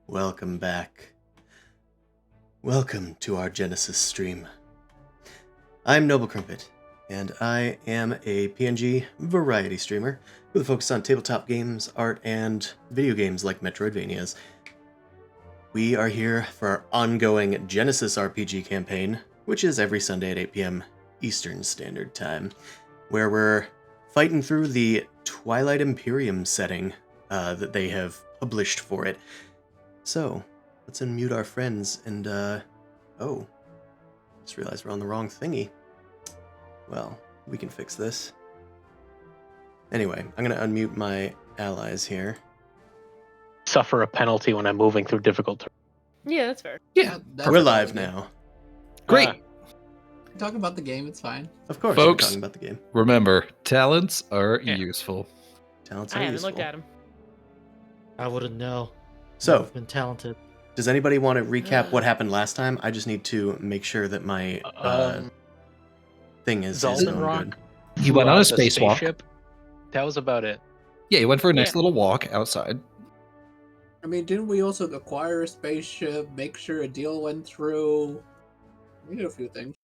Welcome back. Welcome to our Genesis stream. I'm Noble Crumpet, and I am a PNG variety streamer with a focus on tabletop games, art, and video games like Metroidvanias. We are here for our ongoing Genesis RPG campaign, which is every Sunday at 8 p.m. Eastern Standard Time, where we're fighting through the Twilight Imperium setting that they have published for it. So, let's unmute our friends and, oh, just realized we're on the wrong thingy. Well, we can fix this. Anyway, I'm gonna unmute my allies here. Suffer a penalty when I'm moving through difficult terrain. Yeah, that's fair. Yeah, that's We're live now. Great. Talk about the game, it's fine. Of course, Folks, we're talking about the game. Remember, talents are useful. Talents I are haven't useful. looked at him. I wouldn't know. So, I've been talented. does anybody want to recap what happened last time? I just need to make sure that my thing is Zalden going Rock. good. He went on a The spacewalk. spaceship. That was about it. Yeah, he went for a nice Yeah. little walk outside. I mean, didn't we also acquire a spaceship, make sure a deal went through? We did a few things.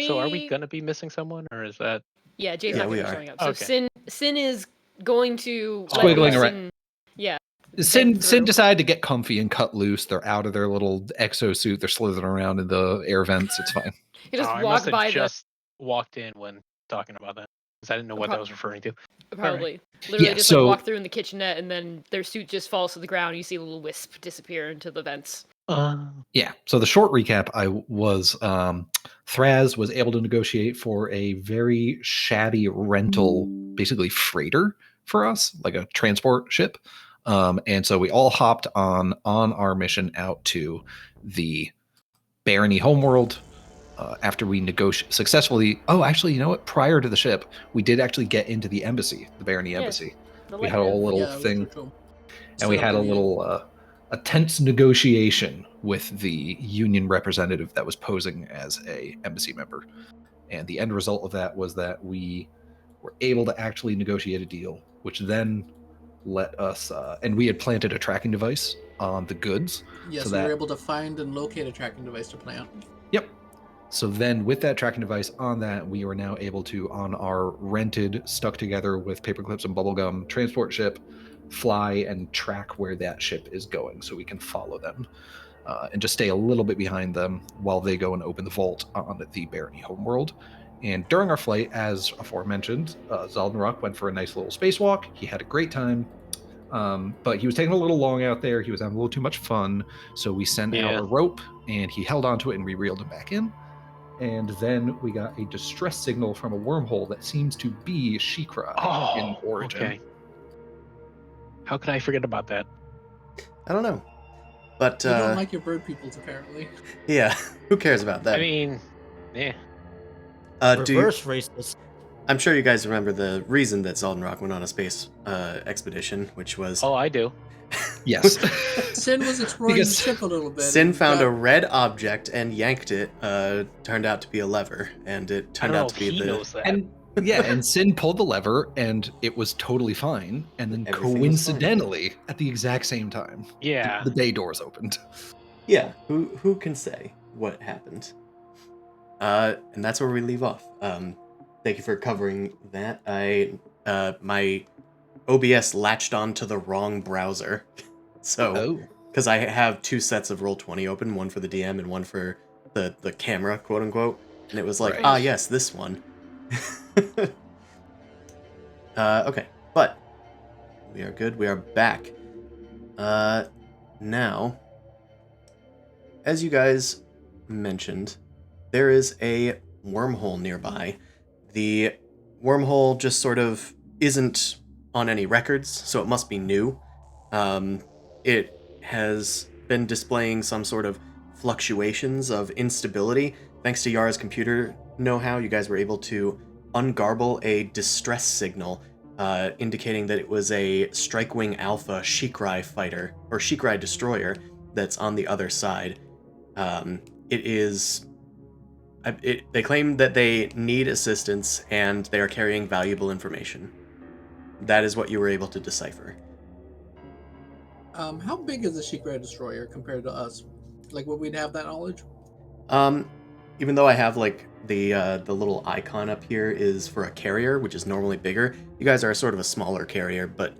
So are we gonna be missing someone, or is that? Yeah, Jay's Yeah, not we gonna be are. showing up. So Okay. Sin is going to Squiggling let around. Sin- Yeah. Sin through. decided to get comfy and cut loose. They're out of their little exosuit. They're slithering around in the air vents. It's fine. He just I must walked have by just walked in when talking about that, because I didn't know what that was referring to. probably literally Yeah, just so- walk through in the kitchenette, and then their suit just falls to the ground. You see a little wisp disappear into the vents. Yeah. So the short recap, I was Thraz was able to negotiate for a very shabby rental, basically freighter for us, like a transport ship. And so we all hopped on our mission out to the Barony homeworld. After we successfully. Oh, actually, you know what? Prior to the ship, we did actually get into the embassy, the Barony embassy. The We had a lightning. little Yeah, thing, which was cool. and we had a little a tense negotiation with the union representative that was posing as a embassy member. And the end result of that was that we were able to actually negotiate a deal, which then let us. And we had planted a tracking device on the goods. Yes, so we that- were able to find and locate a tracking device to plant. Yep. So then with that tracking device on that, we were now able to, on our rented, stuck together with paper clips and bubblegum transport ship, fly and track where that ship is going so we can follow them and just stay a little bit behind them while they go and open the vault on the Barony homeworld. And during our flight, as aforementioned, Zalden Rock went for a nice little spacewalk. He had a great time. But he was taking a little long out there. He was having a little too much fun. So we sent out a rope and he held onto it and we reeled him back in. And then we got a distress signal from a wormhole that seems to be Shikra in origin. Okay. How could I forget about that? I don't know. But, You don't like your bird peoples, apparently. yeah, who cares about that? I mean, yeah. Reverse racist. I'm sure you guys remember the reason that Zalden Rock went on a space expedition, which was Oh, I do. Yes. Sin was exploring Because the ship a little bit. Sin and found got- a red object and yanked it. Turned out to be a lever, and it I turned don't know out if to be he the. knows that. And yeah, and Sin pulled the lever and it was totally fine. And then Everything was fine. coincidentally, at the exact same time, Yeah. the bay doors opened. Yeah, who can say what happened? And that's where we leave off. Thank you for covering that. My OBS latched onto the wrong browser, so because I have two sets of Roll20 open, one for the DM and one for the camera, quote unquote, and it was like, Right. ah, yes, this one. Okay, but we are good. We are back. Now, as you guys mentioned, there is a wormhole nearby. The wormhole just sort of isn't on any records, so it must be new. It has been displaying some sort of fluctuations of instability. Thanks to Yara's computer know-how, you guys were able to ungarble a distress signal, indicating that it was a Strikewing Alpha Shikrai fighter, or Shikrai destroyer, that's on the other side. It is... they claim that they need assistance, and they are carrying valuable information. That is what you were able to decipher. How big is the Secret Destroyer compared to us? Like, would we have that knowledge? Even though I have like the little icon up here is for a carrier, which is normally bigger. You guys are sort of a smaller carrier, but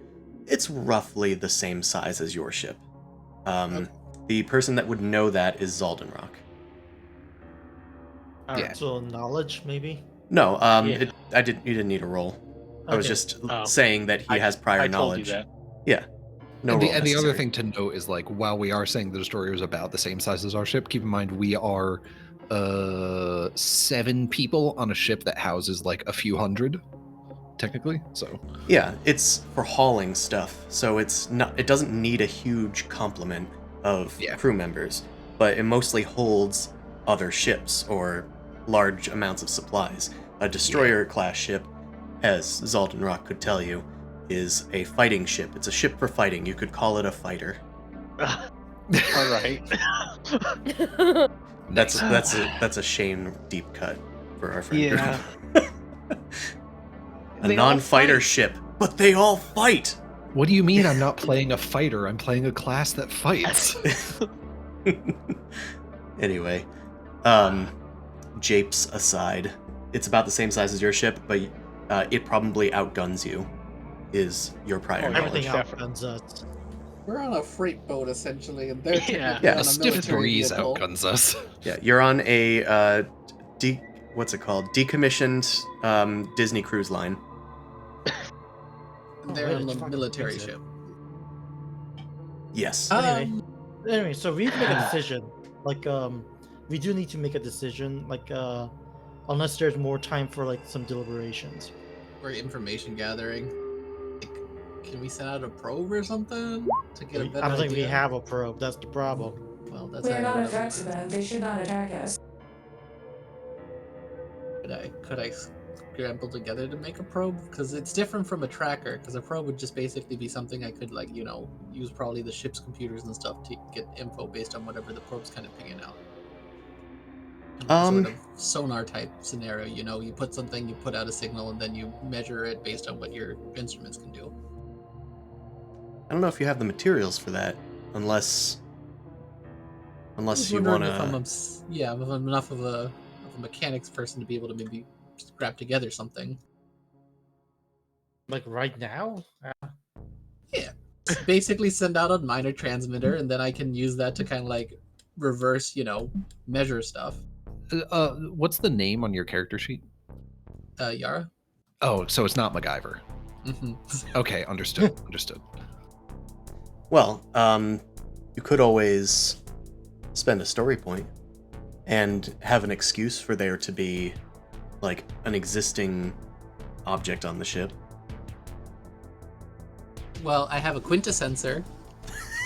it's roughly the same size as your ship. Okay. The person that would know that is Zaldenrock. Yeah. So knowledge, maybe. No, Yeah. you didn't need a roll. I was Okay. just Oh. saying that he has prior I told knowledge. you that. Yeah. No and roll the other necessary. thing to note is, like, while we are saying the destroyer is about the same size as our ship, keep in mind we are 7 people on a ship that houses like a few hundred, technically. So Yeah, it's for hauling stuff, so it doesn't need a huge complement of Yeah. crew members, but it mostly holds other ships or large amounts of supplies. A destroyer class ship, as Zaldenrock could tell you, is a fighting ship. It's a ship for fighting. You could call it a fighter. All right. That's a Shane deep cut for our friend Yeah. group. A They all non-fighter fight. ship, but they all fight. what do you mean I'm not playing a fighter? I'm playing a class that fights. Anyway, japes aside, it's about the same size as your ship, but it probably outguns you, is your prior Oh, Everything knowledge. outguns us. We're on a freight boat essentially, and they're Yeah. technically Yeah, on A a stiff military breeze vehicle. outguns us. Yeah, you're on a what's it called? Decommissioned Disney Cruise Line. And they're Oh, on it's a fucking military crazy. ship. Yes. Anyway, so we need to make a decision. Like, we do need to make a decision. Like, unless there's more time for like some deliberations. We're information gathering. Like, can we send out a probe or something to get a better I don't think we idea? have a probe. That's the problem. Well, that's We're not what I attached to was- them. They should not attack us. Could I scramble together to make a probe? Because it's different from a tracker. Because a probe would just basically be something I could, like, use probably the ship's computers and stuff to get info based on whatever the probe's kind of picking out. Sort of sonar type scenario. You put something, you put out a signal, and then you measure it based on what your instruments can do. I don't know if you have the materials for that, unless I was you wondering want if I'm, to. if I'm enough of a mechanics person to be able to maybe scrap together something. Like right now? Basically send out a minor transmitter, and then I can use that to kind of like reverse, measure stuff. What's the name on your character sheet? Yara? Oh, so it's not MacGyver. Mm-hmm. Okay, understood. Understood. Well, you could always spend a story point and have an excuse for there to be, like, an existing object on the ship. Well, I have a quintessensor.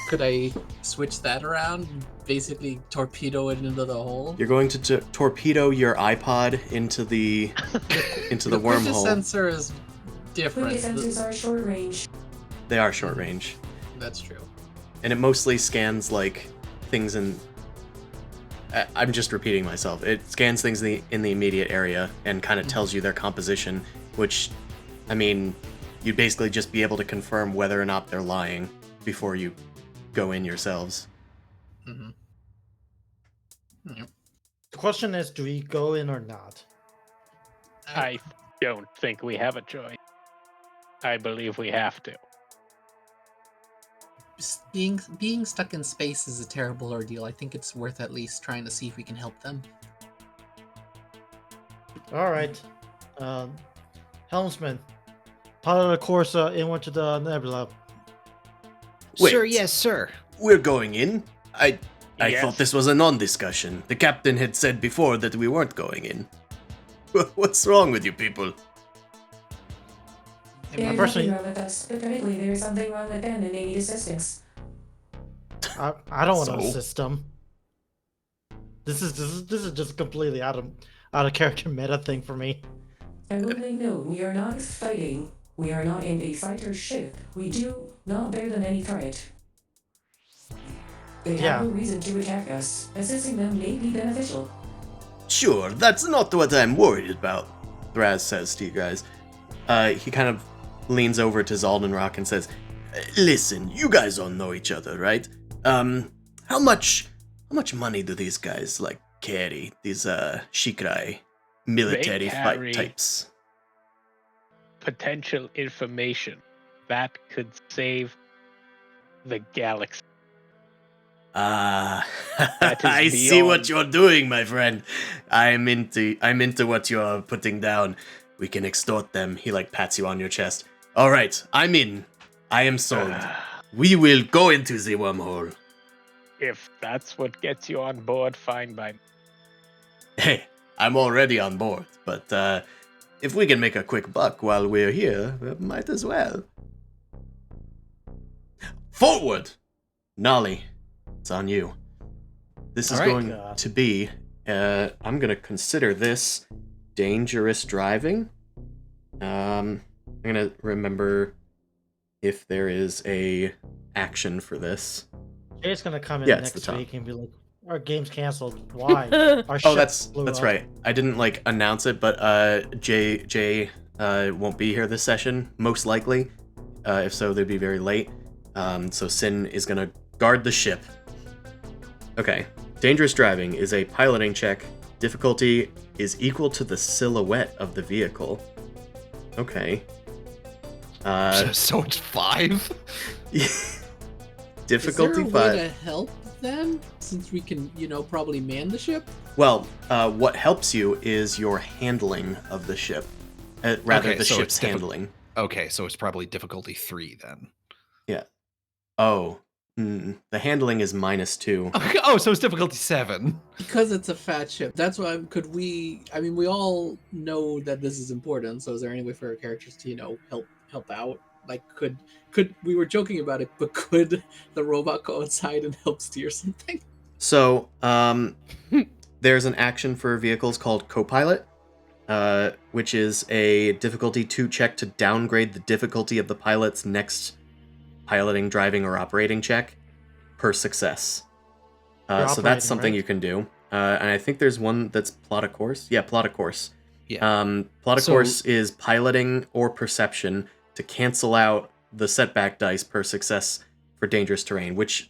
Could I switch that around? Basically torpedo it into the hole? You're going to torpedo your iPod into the The wormhole. quintessensor is different. Quintessensors are short range. They are short range, That's true. and it mostly scans like things in. I'm just repeating myself. It scans things in the immediate area and kind of tells you their composition, which, I mean, you'd basically just be able to confirm whether or not they're lying before you go in yourselves. Mm-hmm. The question is, do we go in or not? I don't think we have a choice. I believe we have to. Being stuck in space is a terrible ordeal. I think it's worth at least trying to see if we can help them. All right. Helmsman, pilot the course inward to the nebula. Wait. Sir, yes, sir. We're going in. I Yes. thought this was a non-discussion. The captain had said before that we weren't going in. What's wrong with you people? There's personally- nothing wrong with us. Apparently, there's something wrong with them and they need assistance. I don't want to So? assist them. This is just completely out of character meta thing for me. Absolutely no, we are not fighting. We are not in a fighter ship. We do not bear them any threat. They Yeah. have no reason to attack us. Assisting them may be beneficial. Sure, that's not what I'm worried about, Thraz says to you guys. He kind of leans over to Zaldenrock and says, Listen, you guys all know each other, right? How much money do these guys like carry? These Shikrai military fight carry- types. Potential information that could save the galaxy. Ah, That is I see what beyond- you're doing, my friend. I'm into what you're putting down. We can extort them. He like pats you on your chest. All right, I'm in. I am sold. We will go into the wormhole. If that's what gets you on board, fine by me. Hey, I'm already on board, but if we can make a quick buck while we're here, might as well. Forward! Nolly, it's on you. This is All right. going to be, I'm going to consider this dangerous driving. I'm going to remember if there is a action for this. Jay's gonna come in Yeah, it's the next top. week and be like, "Our game's canceled. Why? Our Oh, ship that's blew up." right. I didn't like announce it, but Jay won't be here this session, most likely. If so, they'd be very late. So Sin is gonna guard the ship. Okay. Dangerous driving is a piloting check. Difficulty is equal to the silhouette of the vehicle. Okay. So it's 5? Difficulty Is there a way 5. to help them, since we can, probably man the ship? Well, what helps you is your handling of the ship, rather Okay, the so ship's it's handling. Okay, so it's probably difficulty 3 then. Yeah. Oh, the handling is -2. Oh, so it's difficulty 7. Because it's a fat ship. That's why. We all know that this is important. So is there any way for our characters to, help out? Like, could we were joking about it, but could the robot go outside and help steer something? So, there's an action for vehicles called Copilot, which is a difficulty 2 check to downgrade the difficulty of the pilot's next piloting, driving, or operating check per success. So operating, that's something right? you can do. And I think there's one that's plot a course. Yeah, plot a course. Yeah. Plot a So- course is piloting or perception to cancel out the setback dice per success for dangerous terrain, which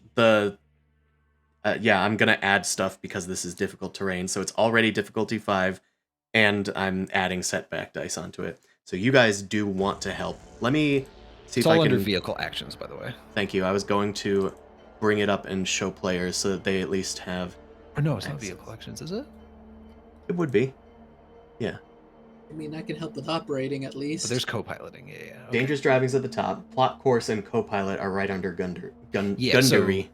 I'm going to add stuff because this is difficult terrain. So it's already difficulty 5, and I'm adding setback dice onto it. So you guys do want to help. Let me see It's if I all can... under vehicle actions, by the way. Thank you. I was going to bring it up and show players so that they at least have... Or no, it's not Access. vehicle actions, is it? It would be. Yeah. I can help with operating at least. But there's co-piloting. Yeah. Okay. Dangerous driving's at the top. Plot course and co-pilot are right under Yeah, so- Gundery.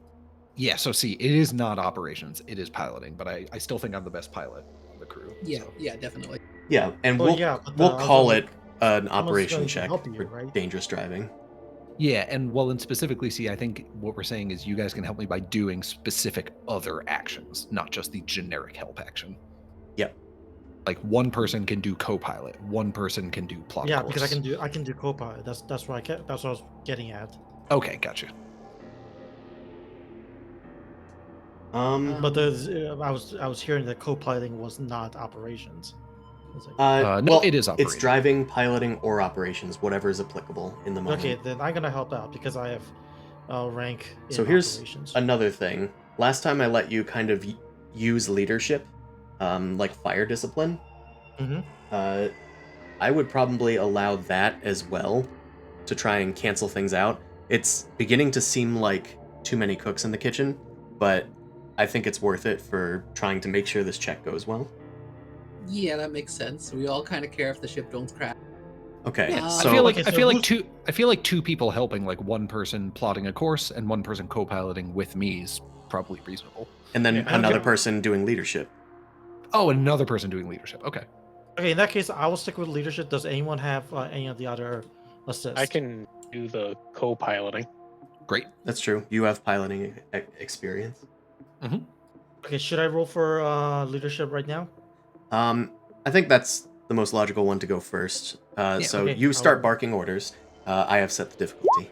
Yeah, so see, it is not operations, it is piloting, but I still think I'm the best pilot of the crew. Yeah, so. yeah, definitely. Yeah, and Well, we'll yeah, but, we'll also, call like, it an someone's operation going to check help you, for right? dangerous driving. Yeah, and specifically, see, I think what we're saying is you guys can help me by doing specific other actions, not just the generic help action. Yep. Like one person can do co-pilot, one person can do plot Yeah, course. because I can do Copilot. That's what that's what I was getting at. Okay, gotcha. But I was hearing that co-piloting was not operations. I was like, No, well, it is It's operating. driving, piloting, or operations, whatever is applicable in the moment. okay, then I'm gonna help out because I have rank in So here's operations. another thing. Last time I let you kind of use leadership, like fire discipline. Mhm. I would probably allow that as well to try and cancel things out. It's beginning to seem like too many cooks in the kitchen, but I think it's worth it for trying to make sure this check goes well. Yeah, that makes sense. We all kind of care if the ship don't crash. Okay, Yeah, so I feel like okay, I so feel like who's- two people helping, like one person plotting a course and one person co-piloting with me is probably reasonable. and then Yeah, another okay. person doing leadership. Oh, and another person doing leadership. Okay. Okay, in that case, I will stick with leadership. Does anyone have any of the other assists? I can do the co-piloting. Great. That's true. You have piloting experience. Okay, should I roll for leadership right now? I think that's the most logical one to go first. So okay, you start I'll- barking orders. I have set the difficulty.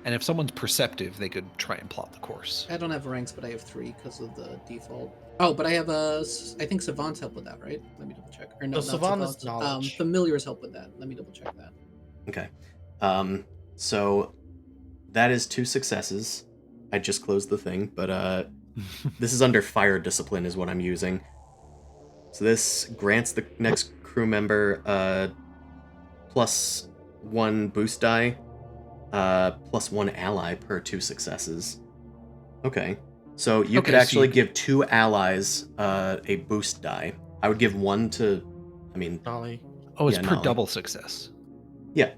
And if someone's perceptive, they could try and plot the course. I don't have ranks, but I have 3 because of the default. Oh, but I have I think Savants help with that, right? Let me double check. Or no, No, not Savant is Savants. knowledge. Familiars help with that. Let me double check that. Okay. So that is 2 successes. I just closed the thing, but this is under fire discipline is what I'm using. So this grants the next crew member +1 boost die, +1 ally per 2 successes. Okay. So you could actually give 2 allies a boost die. I would give 1 to, Nolly. Oh, it's Yeah, per Nolly. double success. Yeah.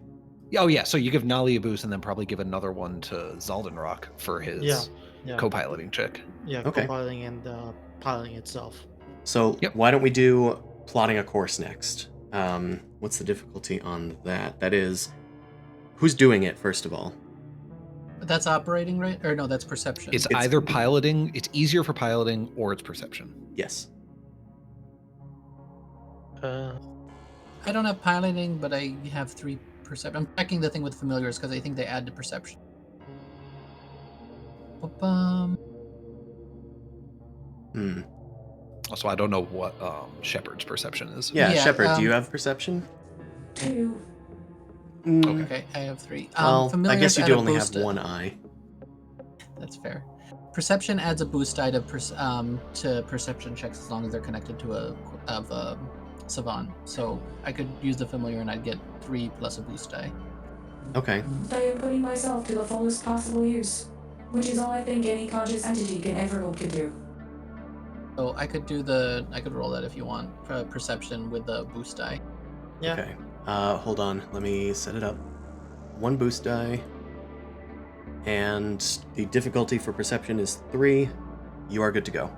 Oh, yeah. So you give Nolly a boost and then probably give another one to Zaldenrock for his Yeah. co-piloting check. Yeah, Okay. co-piloting and piloting itself. So Yep. why don't we do plotting a course next? What's the difficulty on that? That is, who's doing it, first of all? That's operating, right? Or no, that's perception. It's either piloting, it's easier for piloting, or it's perception. Yes. I don't have piloting, but I have 3 perception. I'm checking the thing with familiars because I think they add to perception. Also, I don't know what Shepard's perception is. Yeah, Yeah, Shepard, do you have perception? 2. Okay, I have 3. Well, I familiars guess you add do a only have boost- 1 eye. That's fair. Perception adds a boost die to perception checks as long as they're connected to a savant. So I could use the familiar and I'd get 3 plus a boost die. Okay. I am putting myself to the fullest possible use, which is all I think any conscious entity can ever hope to do. So I could roll that if you want. Perception with the boost die. Yeah. Okay. Hold on. Let me set it up. 1 boost die. And the difficulty for perception is 3. You are good to go.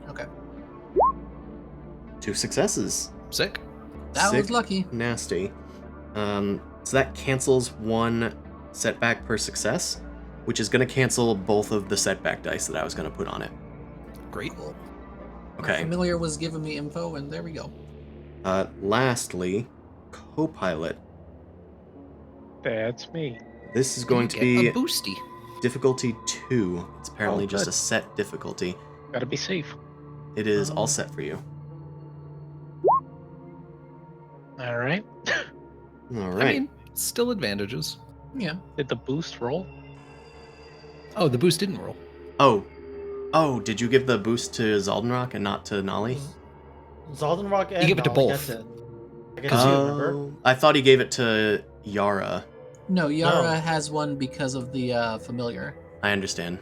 Okay. 2 successes. Sick. That was Sick. lucky. Nasty. So that cancels 1 setback per success, which is going to cancel both of the setback dice that I was going to put on it. Great. Cool. My Okay. familiar was giving me info, and there we go. Lastly, co-pilot. That's me. This is going to Get be a boosty. difficulty 2. It's apparently Oh, just good. a set difficulty. Gotta be safe. It is all set for you. All right. All I right. mean, still advantages. Yeah. Did the boost roll? Oh, the boost didn't roll. Oh, did you give the boost to Zaldenrock and not to Nolly? Zaldenrock and You give it to Nolly both. gets it. I guess you remember. Oh, I thought he gave it to Yara. No, Yara No. has one because of the familiar. I understand.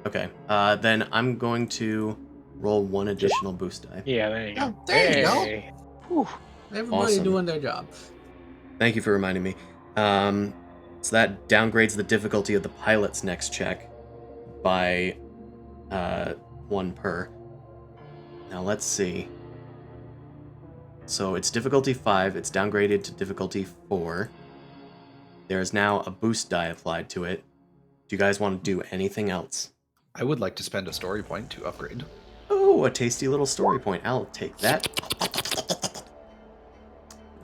Okay, then I'm going to roll 1 additional boost die. Yeah, there you go. Oh, there you go. Hey. Whew. Everybody Awesome. doing their job. Thank you for reminding me. So that downgrades the difficulty of the pilot's next check by 1 per. Now let's see. So it's difficulty 5. It's downgraded to difficulty 4. There is now a boost die applied to it. Do you guys want to do anything else? I would like to spend a story point to upgrade. Oh, a tasty little story point. I'll take that.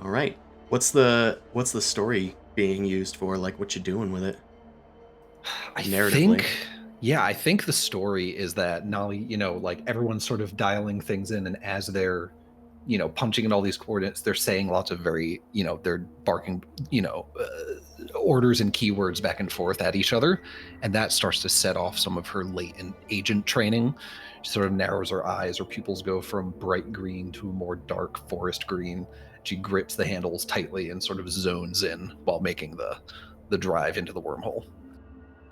All right. What's the story being used for? Like, what you doing with it? I Narratively. think the story is that Nolly, like everyone's sort of dialing things in, and as they're, punching in all these coordinates, they're saying lots of very, they're barking, orders and keywords back and forth at each other, and that starts to set off some of her latent agent training. She sort of narrows her eyes, her pupils go from bright green to a more dark forest green. She grips the handles tightly and sort of zones in while making the drive into the wormhole.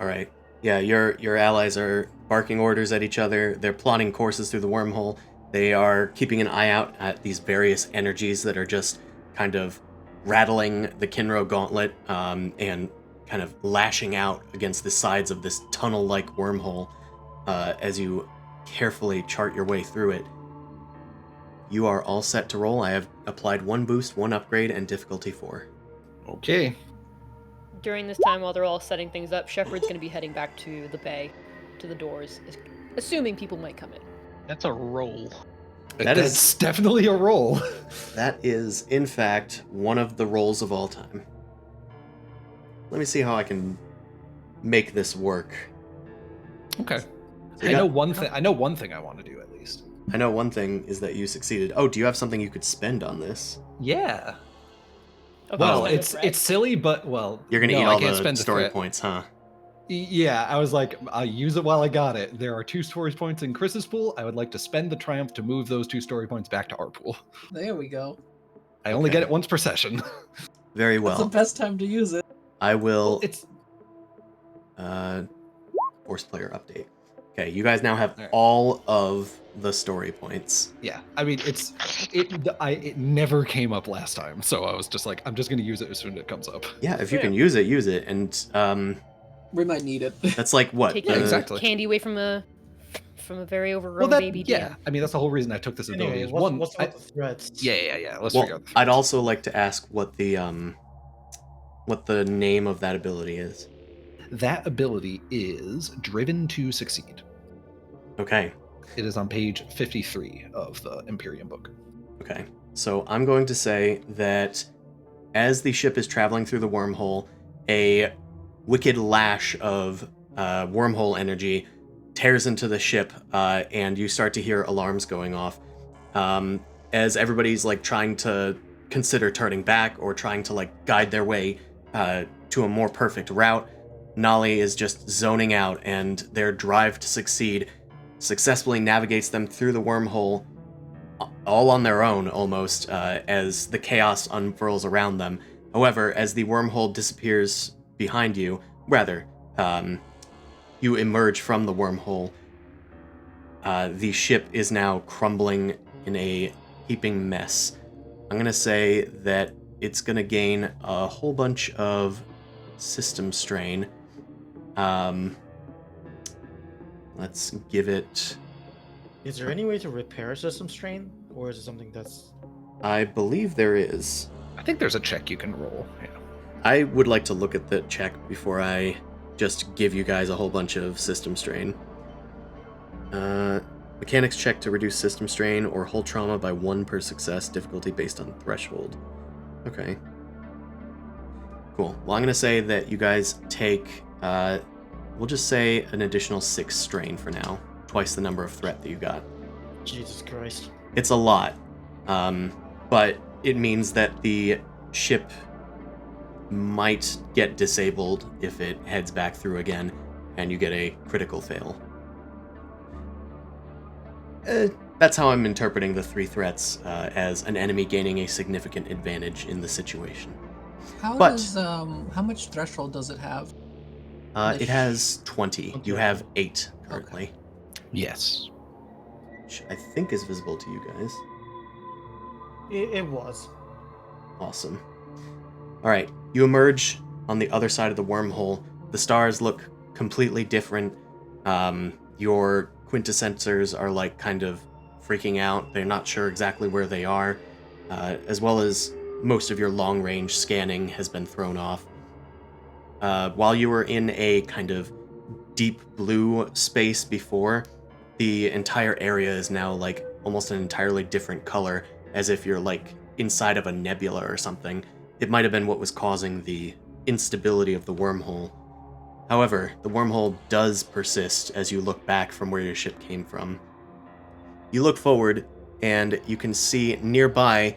All right. Yeah, your allies are barking orders at each other. They're plotting courses through the wormhole. They are keeping an eye out at these various energies that are just kind of rattling the Kinro gauntlet and kind of lashing out against the sides of this tunnel-like wormhole as you carefully chart your way through it. You are all set to roll. I have applied 1 boost, 1 upgrade, and difficulty 4. Okay. During this time, while they're all setting things up, Shepard's going to be heading back to the bay, to the doors, assuming people might come in. That's a roll. That's definitely a roll. That is, in fact, one of the rolls of all time. Let me see how I can make this work. Okay. So I you know got- one thing. I know one thing I want to do at least. I know one thing is that you succeeded. Oh, do you have something you could spend on this? Yeah. Okay, Well, spend a it's threat. silly, but You're gonna no, eat I all can't the spend a story threat. points, huh? Yeah, I was like, I'll use it while I got it. There are 2 story points in Chris's pool. I would like to spend the triumph to move those 2 story points back to our pool. There we go. I only Okay. get it once per session. Very That's the well. best time to use it. I Well, will it's force player update. Okay, you guys now have Alright. all of the story points. yeah. I mean, it never came up last time, so I was just like, I'm just gonna use it as soon as it comes up. Yeah, if you Yeah. can use it. And We might need it. that's like what? Take Yeah, your exactly. candy away from a very Well, overgrown that baby yeah. DM. I mean, that's the whole reason I took this ability. Anyway, Is what's, one, what's I- about the threats? yeah. Let's figure Well, out. The I'd threats. also like to ask what the name of that ability is. That ability is Driven to Succeed. Okay. It is on page 53 of the Imperium book. Okay. So I'm going to say that as the ship is traveling through the wormhole, a wicked lash of wormhole energy tears into the ship, and you start to hear alarms going off. As everybody's like trying to consider turning back or trying to like guide their way to a more perfect route, Nolly is just zoning out, and their drive to succeed successfully navigates them through the wormhole all on their own almost, as the chaos unfurls around them. However, as the wormhole disappears behind you, you emerge from the wormhole, the ship is now crumbling in a heaping mess. I'm going to say that it's going to gain a whole bunch of system strain. Let's give it... Is there any way to repair system strain, or is it something that's? I believe there is. I think there's a check you can roll. Yeah. I would like to look at the check before I just give you guys a whole bunch of system strain. Mechanics check to reduce system strain or hull trauma by 1 per success, difficulty based on threshold. Okay. Cool. Well, I'm going to say that you guys take, we'll just say an additional 6 strain for now. Twice the number of threat that you got. Jesus Christ. It's a lot, but it means that the ship might get disabled if it heads back through again, and you get a critical fail. That's how I'm interpreting the 3 threats, as an enemy gaining a significant advantage in the situation. How But- much threshold does it have? It has 20. You Okay. have 8 currently, Yes. which I think is visible to you guys. It was. Awesome. All right, you emerge on the other side of the wormhole. The stars look completely different. Your quintessensors are like kind of freaking out. They're not sure exactly where they are, as well as most of your long-range scanning has been thrown off. While you were in a kind of deep blue space before, the entire area is now like almost an entirely different color, as if you're like inside of a nebula or something. It might have been what was causing the instability of the wormhole. However, the wormhole does persist as you look back from where your ship came from. You look forward, and you can see nearby,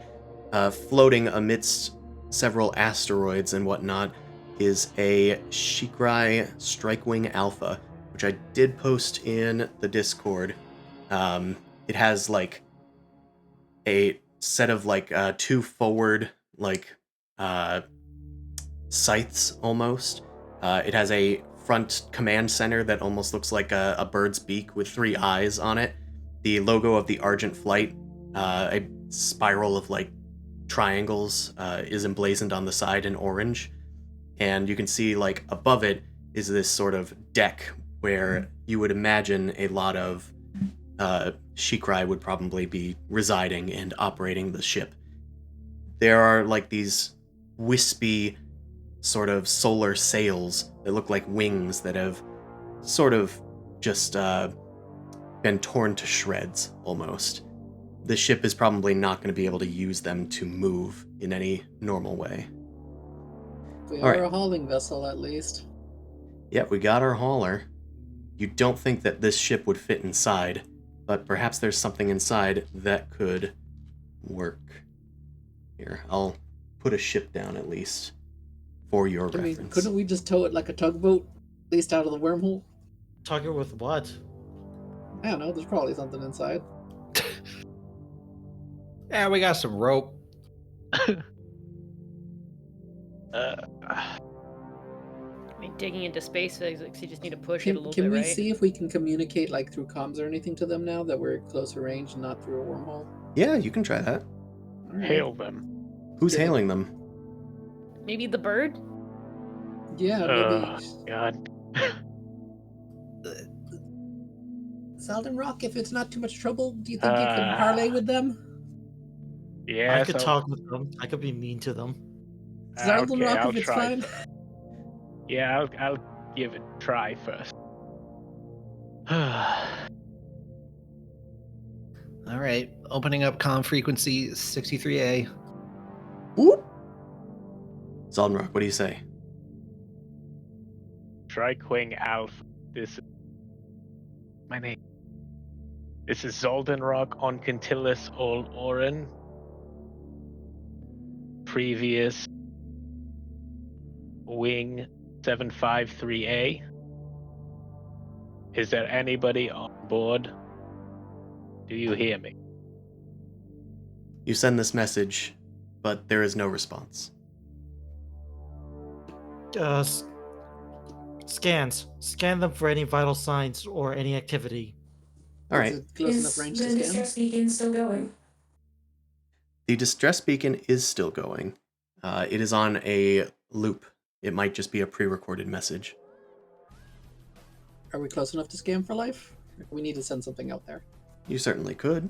floating amidst several asteroids and whatnot, is a Shikrai Strikewing Alpha, which I did post in the Discord. It has like a set of like 2 forward like scythes almost. It has a front command center that almost looks like a bird's beak with 3 eyes on it. The logo of the Argent Flight, a spiral of like triangles, is emblazoned on the side in orange. And you can see like above it is this sort of deck where you would imagine a lot of Shikrai would probably be residing and operating the ship. There are like these wispy sort of solar sails that look like wings that have sort of just been torn to shreds almost. The ship is probably not going to be able to use them to move in any normal way. We All are right. a hauling vessel, at least. Yeah, we got our hauler. You don't think that this ship would fit inside, but perhaps there's something inside that could work. Here, I'll put a ship down at least for your I mean, reference. couldn't we just tow it like a tugboat, at least out of the wormhole? Target with what? I don't know. There's probably something inside. Yeah, we got some rope. I mean, digging into space physics, you just need to push it a little Can bit, we right? see if we can communicate like through comms or anything to them now that we're at closer range and not through a wormhole? Yeah, you can try that. All right. Hail them. Who's Get it. hailing them? Maybe the bird? Yeah, maybe. God. Selden Rock, if it's not too much trouble, do you think you can parlay with them? Yeah, I could talk with them. I could be mean to them. Selden okay, Rock, I'll if it's try fine. first. Yeah, I'll give it a try first. All right, opening up comm frequency 63A. Whoop. Zaldenrock, what do you say? Triquing Alpha. This is my name. This is Zoldenrock on Quintilis Ol Oren. Previous wing 753A. Is there anybody on board? Do you hear me? You send this message, but there is no response. Scans. Scan them for any vital signs or any activity. All Is right. it close enough Is range the to scan? distress beacon still going? The distress beacon is still going. It is on a loop. It might just be a pre-recorded message. Are we close enough to scan for life? We need to send something out there. You certainly could.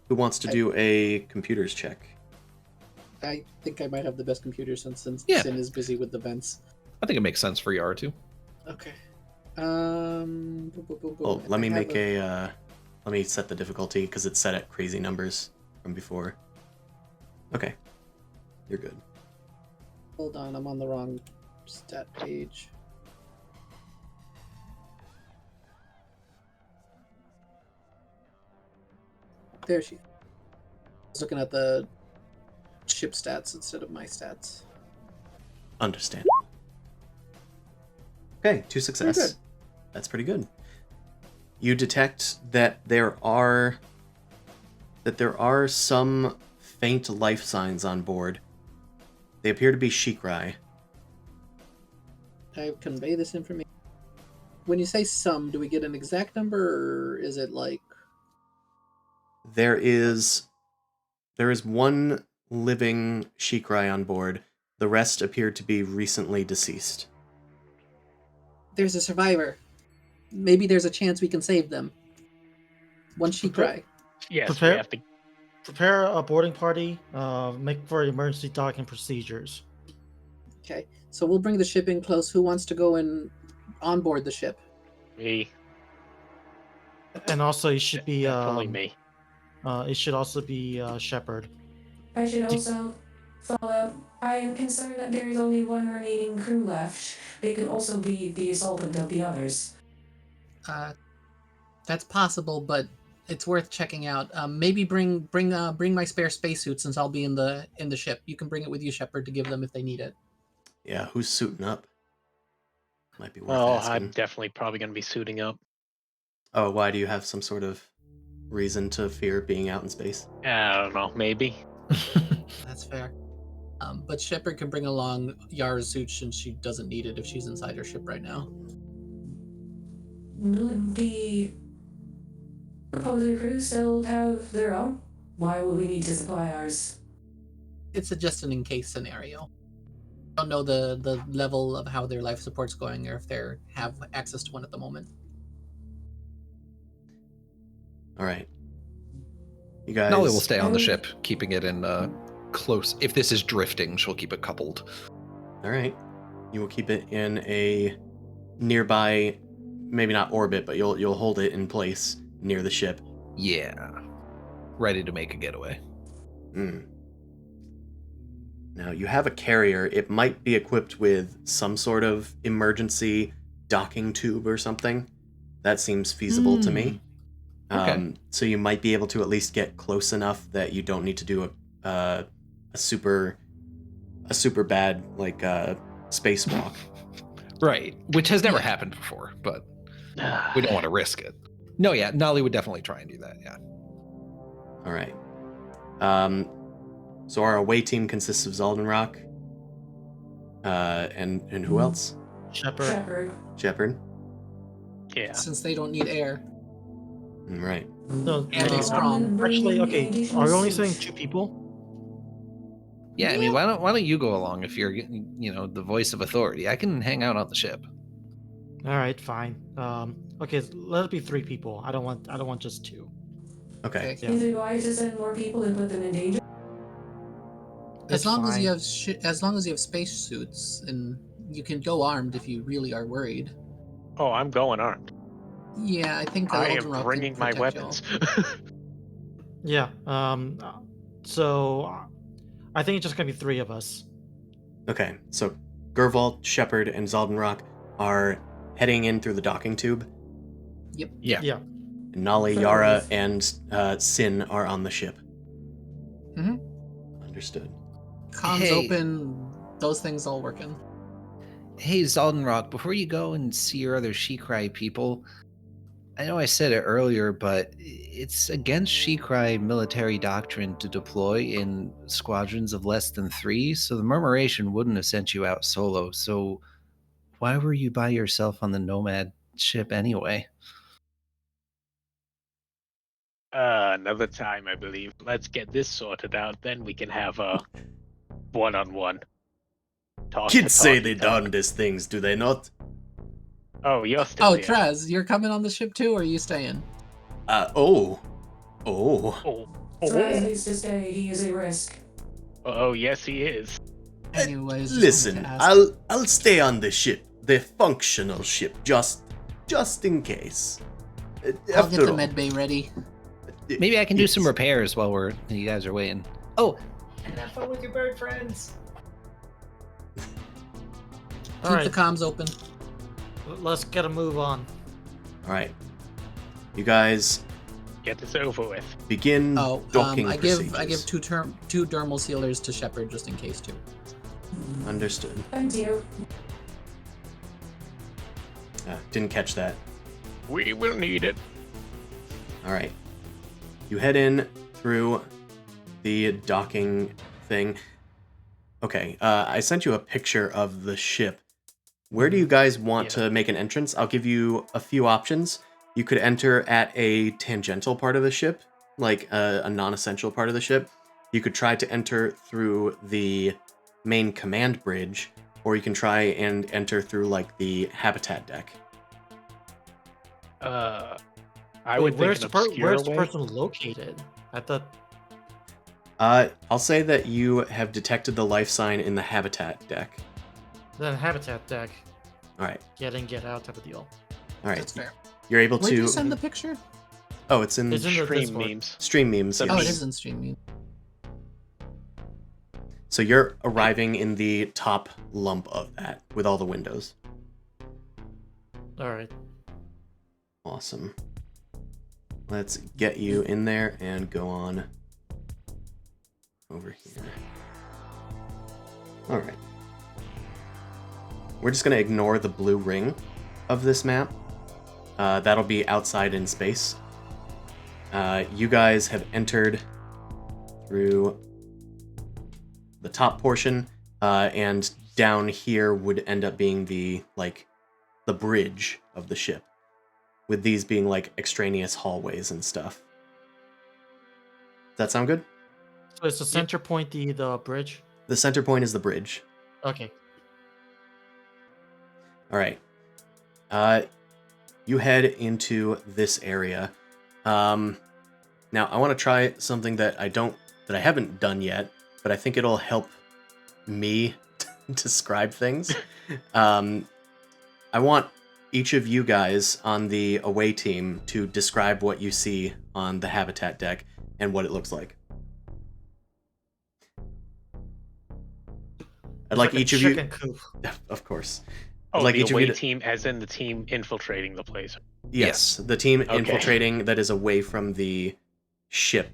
Who wants to do a computers check? I think I might have the best computer since Yeah. Sin is busy with the vents. I think it makes sense for Yara too. Okay. Boom, boom, boom, boom. Oh, let me I have make let me set the difficulty because it's set at crazy numbers from before. Okay. You're good. Hold on, I'm on the wrong stat page. There she is. I was looking at the ship stats instead of my stats. Understand. Okay, 2 success. Pretty good. That's pretty good. You detect that there are some faint life signs on board. They appear to be Shikrai. I convey this information. When you say some, do we get an exact number, or is it like... There is one living Shikrai on board. The rest appear to be recently deceased. There's a survivor. Maybe there's a chance we can save them. One she cry. Yes, Prepare- we have to. Prepare a boarding party. Make for emergency docking procedures. Okay, so we'll bring the ship in close. Who wants to go in on board the ship? Me. And also, it should be. Definitely me. It should also be Shepard. I should also follow. I am concerned that there is only one remaining crew left. They could also be the assaultant of the others. That's possible, but it's worth checking out. Maybe bring my spare spacesuit since I'll be in the ship. You can bring it with you, Shepard, to give them if they need it. Yeah, who's suiting up? Might be worth Well, asking. I'm definitely probably going to be suiting up. Oh, why do you have some sort of reason to fear being out in space? I don't know, maybe. That's fair. But Shepard can bring along Yara's suit since she doesn't need it if she's inside her ship right now. Would the opposing crew still have their own? Why would we need to supply ours? It's just an in-case scenario. I don't know the level of how their life support's going or if they have access to one at the moment. All right. You guys... Nolly will stay on the ship, keeping it in close. If this is drifting, she'll keep it coupled. All right. You will keep it in a nearby, maybe not orbit, but you'll hold it in place near the ship. Yeah. Ready to make a getaway. Now, you have a carrier. It might be equipped with some sort of emergency docking tube or something. That seems feasible to me. Okay. So you might be able to at least get close enough that you don't need to do a super a super bad like spacewalk. Right, which has never Yeah. happened before, but we don't want to risk it. No, yeah, Nolly would definitely try and do that. Yeah. All right. So our away team consists of Zaldenrock, and who else? Shepard. Shepard. Shepard. Yeah. Since they don't need air. Right. No, And no, he's strong. Actually, okay. Are we only saying 2 people? Yeah, I mean, why don't you go along if you're, the voice of authority? I can hang out on the ship. All right, fine. Okay, let it be 3 people. I don't want just 2. Okay. Yeah. Is it wise to send more people and put them in danger? As It's long as you fine. have as long as you have space suits, and you can go armed if you really are worried. Oh, I'm going armed. Yeah, I think I am Aldenrock can bringing my protect y'all. weapons. Yeah. So I think it's just gonna be 3 of us. Okay. So Gervalt, Shepard, and Zaldenrock are heading in through the docking tube. Yeah. Yeah. And Nolly, Fair Yara, enough. and Sin are on the ship. Mhm. Understood. Comms Hey. open, those things all working. Hey, Zaldenrock, before you go and see your other She-Cry people, I know I said it earlier, but it's against She-Cry military doctrine to deploy in squadrons of less than 3, so the Murmuration wouldn't have sent you out solo. So why were you by yourself on the Nomad ship anyway? Another time, I believe. Let's get this sorted out, then we can have a one-on-one talk. Kids say talk they to talk. done these things, do they not? Oh, you're still Oh, here. Traz, you're coming on the ship too, or are you staying? Oh. Oh, Traz needs to stay. He is a risk. oh, yes, he is. Anyways, just Listen, wanted to ask. I'll stay on the ship, the functional ship, just in case. I'll get the all, med bay ready. Maybe I can do some yes. repairs while you guys are waiting. Oh, and have fun with your bird friends. Keep All right. the comms open. Let's get a move on. All right, you guys Get this over with. begin Oh, docking I procedures. give two dermal sealers to Shepard just in case too. Understood. Thank you. Didn't catch that. We will need it. All right, you head in through the docking thing. Okay, I sent you a picture of the ship. Where do you guys want to make an entrance? I'll give you a few options. You could enter at a tangential part of the ship, like a non-essential part of the ship. You could try to enter through the main command bridge, or you can try and enter through like the habitat deck. I would think an obscure where's the way. person located? I thought. I'll say that you have detected the life sign in the habitat deck. Then habitat deck. All right, Get in, get out type of deal. all right. That's fair. You're able Where did to. you send the picture? Oh, it's in It's in the Stream Discord. memes. stream memes. So Oh, yes. it is in streaming. So you're arriving in the top lump of that with all the windows. All right. Awesome. Let's get you in there and go on over here. All right. We're just going to ignore the blue ring of this map. That'll be outside in space. You guys have entered through the top portion, and down here would end up being the bridge of the ship, with these being like extraneous hallways and stuff. Does that sound good? So it's the center point, the bridge. The center point is the bridge. Okay. All right. You head into this area. Now I want to try something that I haven't done yet, but I think it'll help me describe things. I want each of you guys on the away team to describe what you see on the habitat deck and what it looks like. I'd like It's a each of you, chicken coop. of course. Oh, Like the each of away you to- team, as in the team infiltrating the place. Yes, the team Okay. infiltrating that is away from the ship,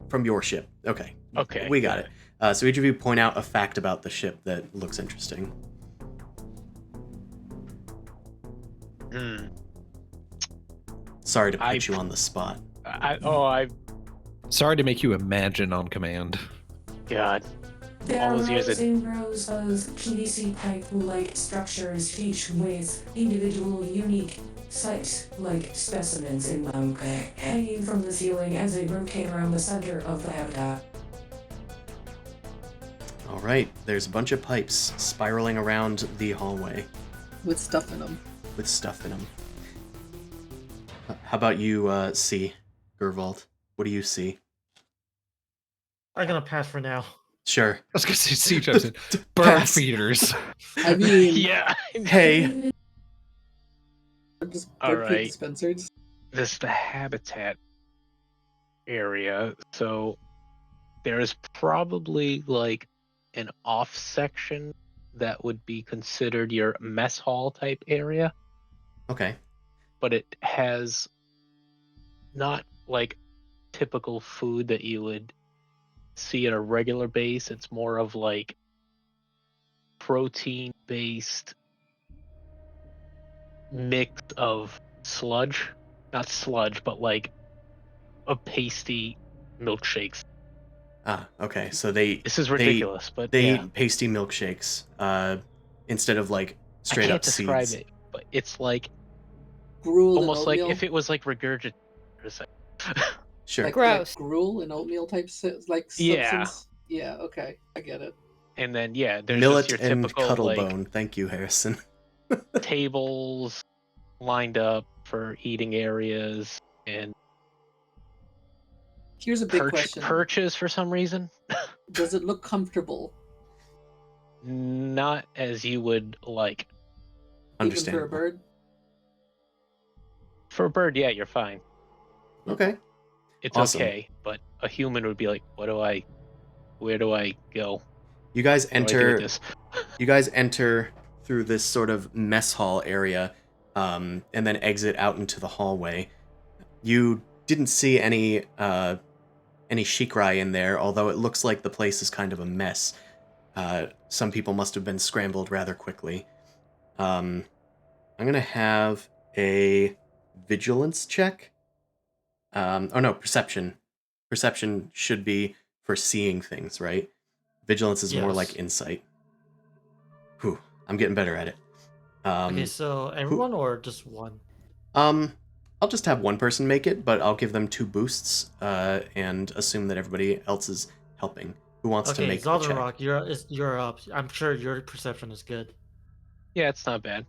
from your ship. Okay, Okay. we got it. So each of you point out a fact about the ship that looks interesting. Hmm. Sorry to put you on the spot. Sorry to make you imagine on command. God. There All are those years rows and rows of PVC pipe-like structures, each with individual unique site-like specimens in them, hanging from the ceiling as they rotate around the center of the habitat. All right, there's a bunch of pipes spiraling around the hallway With stuff in them. with stuff in them. How about you, C, Gervald? What do you see? I'm gonna pass for now. Sure. I was gonna say sea jumps in. Bird Pass. feeders. I mean, Yeah. Hey. just All bird feed right. dispensers. This is the habitat area. So there's probably like an off section that would be considered your mess hall type area, Okay. but it has not like typical food that you would see at a regular base. It's more of like protein based mix of sludge, not sludge, but like a pasty milkshakes. Ah, okay. So they This is ridiculous, but they yeah, eat pasty milkshakes instead of like I straight can't up describe seeds. it, but it's like Gruel and almost like oatmeal. if it was like regurgitated. Sure. Like Gross. gruel and oatmeal type like Yeah. substance. Yeah, okay, I get it. And then yeah, there's Millet just your and typical like cuttlebone. Thank you, Harrison. tables lined up for eating areas and Here's a big question. perches for some reason. Does it look comfortable? Not as you would like. Even for a Understandable. bird? For a bird, yeah, you're fine. Okay. It's Awesome. okay, but a human would be like, where do I go? You guys What do I do with enter. this? You guys enter through this sort of mess hall area, and then exit out into the hallway. You didn't see any shikrai in there, although it looks like the place is kind of a mess. Some people must have been scrambled rather quickly. I'm gonna have a vigilance check. Oh no, perception. Perception should be for seeing things, right? Vigilance is more Yes. like insight. Whew, I'm getting better at it. Okay, so everyone or just one? I'll just have one person make it, but I'll give them 2 boosts, and assume that everybody else is helping. Who wants to Okay, make the check? Zaldenrock, you're up. I'm sure your perception is good. Yeah, it's not bad.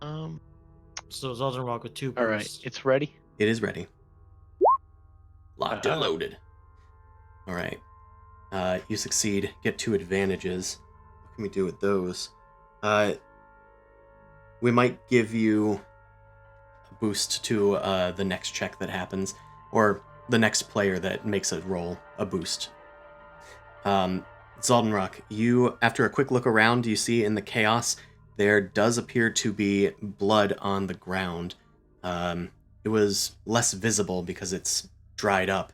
So Zaldenrock with 2 boosts. All right, it's ready. It is ready. Locked and Uh-huh. loaded. All right. You succeed. Get 2 advantages. What can we do with those? We might give you a boost to the next check that happens, or the next player that makes a roll a boost. Zaldenrock, you, after a quick look around, you see in the chaos there does appear to be blood on the ground. It was less visible because it's dried up.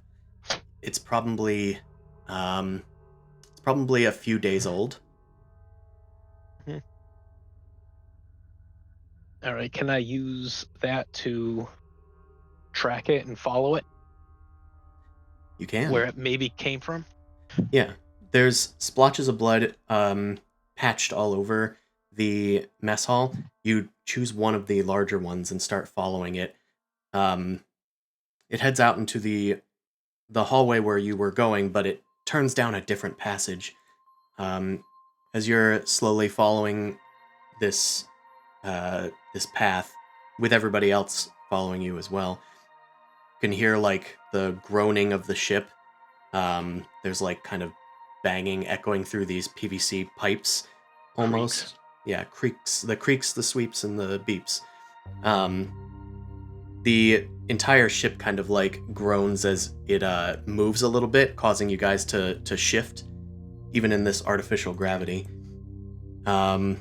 It's probably a few days old. All right, can I use that to track it and follow it You can. where it maybe came from? Yeah. There's splotches of blood patched all over the mess hall. You choose one of the larger ones and start following it. It heads out into the hallway where you were going, but it turns down a different passage. As you're slowly following this path, with everybody else following you as well, you can hear like the groaning of the ship. There's like kind of banging echoing through these PVC pipes, almost. Creaks. Yeah, creaks, the sweeps, and the beeps. The entire ship kind of like groans as it moves a little bit, causing you guys to shift, even in this artificial gravity. You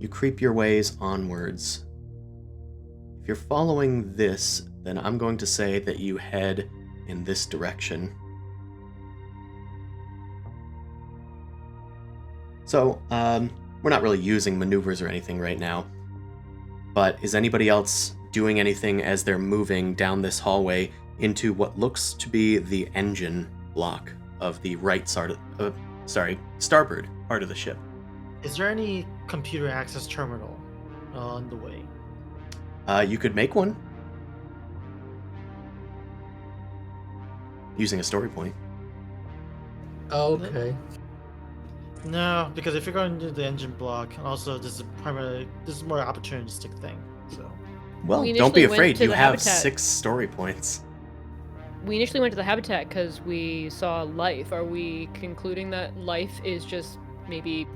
creep your ways onwards. If you're following this, then I'm going to say that you head in this direction. So, we're not really using maneuvers or anything right now. But is anybody else doing anything as they're moving down this hallway into what looks to be the engine block of the starboard part of the ship? Is there any computer access terminal on the way? You could make one using a story point. Okay. No, because if you're going to do the engine block, also this is more opportunistic thing. So Well, We don't be initially went afraid. to You the have habitat. 6 story points. We initially went to the habitat because we saw life. Are we concluding that life is just maybe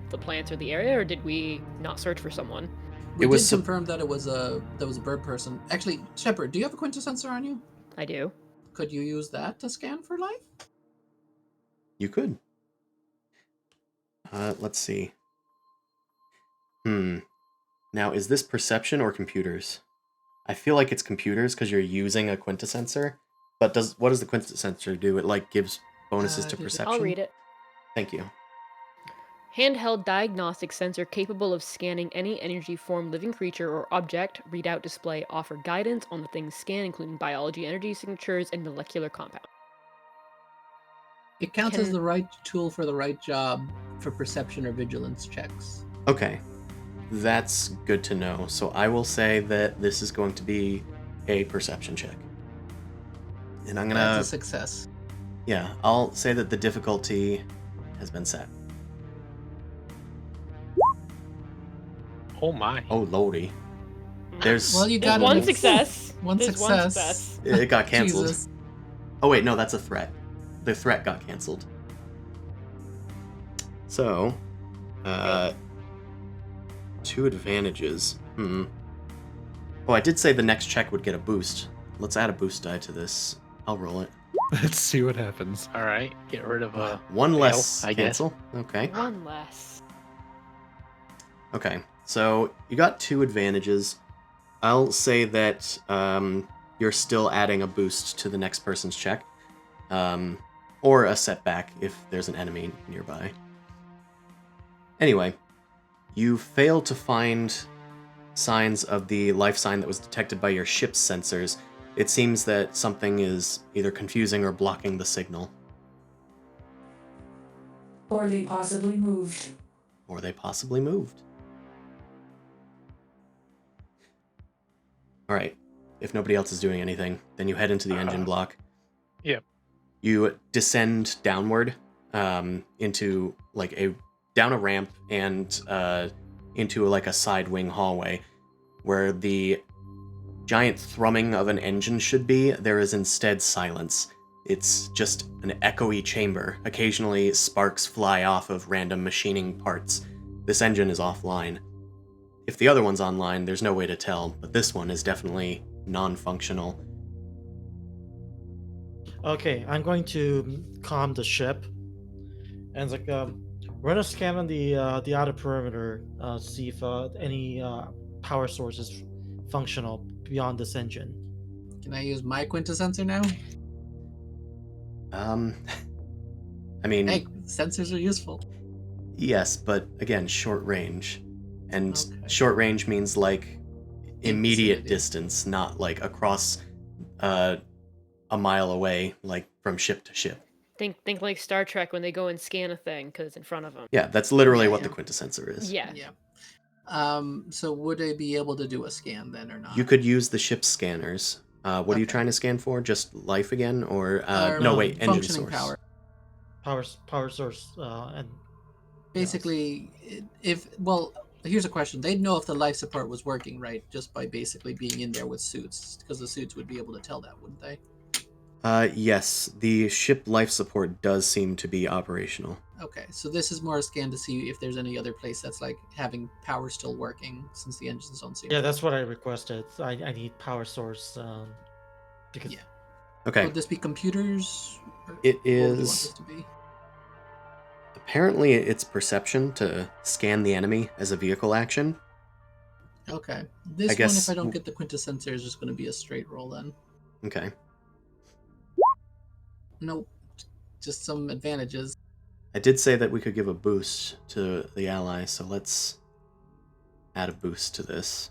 the plants or the area, or did we not search for someone? We It was did sup- confirm that it was a bird person. Actually, Shepard, do you have a quintessensor on you? I do. Could you use that to scan for life? You could. Let's see. Now, is this perception or computers? I feel like it's computers because you're using a quintessensor. But what does the quintessensor do? It like gives bonuses to Here's a- perception. I'll read it. Thank you. Handheld diagnostic sensor capable of scanning any energy form, living creature, or object. Readout display offer guidance on the things scanned, including biology, energy signatures, and molecular compounds. It counts as Can- the right tool for the right job for perception or vigilance checks. Okay, that's good to know. So I will say that this is going to be a perception check. And I'm gonna... That's a success. Yeah, I'll say that the difficulty has been set. Oh my. Oh, lordy. There's... Well, you There's got one it. success. One There's success. It got canceled. Jesus. Oh wait, no, that's a threat. The threat got canceled. So, 2 advantages. Oh, I did say the next check would get a boost. Let's add a boost die to this. I'll roll it. Let's see what happens. All right, get rid of a. 1 fail, less I guess. cancel. Okay. One less. Okay. So you got 2 advantages. I'll say that you're still adding a boost to the next person's check, or a setback if there's an enemy nearby. Anyway, you fail to find signs of the life sign that was detected by your ship's sensors. It seems that something is either confusing or blocking the signal. Or they possibly moved. Or they possibly moved. Alright, if nobody else is doing anything, then you head into the engine block. Yep. You descend downward into like down a ramp and into like a side wing hallway where the giant thrumming of an engine should be. There is instead silence. It's just an echoey chamber. Occasionally sparks fly off of random machining parts. This engine is offline. If the other one's online, there's no way to tell, but this one is definitely non-functional. okay, I'm going to calm the ship, and it's like run a scan on the outer perimeter, see if any power source is functional beyond this engine. Can I use my quintessensor now? I mean, Hey, sensors are useful. yes, but again, short range. And Okay. short range means like immediate vicinity. distance, not like across a mile away, like from ship to ship. Think like Star Trek when they go and scan a thing because it's in front of them. Yeah, that's literally Yeah, what yeah. the quintessensor is. Yeah. Yeah. So would I be able to do a scan then or not? You could use the ship's scanners. What are you Okay. trying to scan for? Just life again? Or, Or, no, wait, engine functioning source. Power source, and Basically, here's a question. They'd know if the life support was working, right? Just by basically being in there with suits, because the suits would be able to tell that, wouldn't they? Yes, the ship life support does seem to be operational. Okay, so this is more a scan to see if there's any other place that's like having power still working, since the engines don't seem. yeah, that's what I requested. I need power source, because Yeah. Okay, Would this be computers? Or it what would you want is... this to be? Apparently it's perception to scan the enemy as a vehicle action. Okay, this one, guess- if I don't get the quintessensor, is just going to be a straight roll then. Okay. Nope, just some advantages. I did say that we could give a boost to the ally, so let's add a boost to this.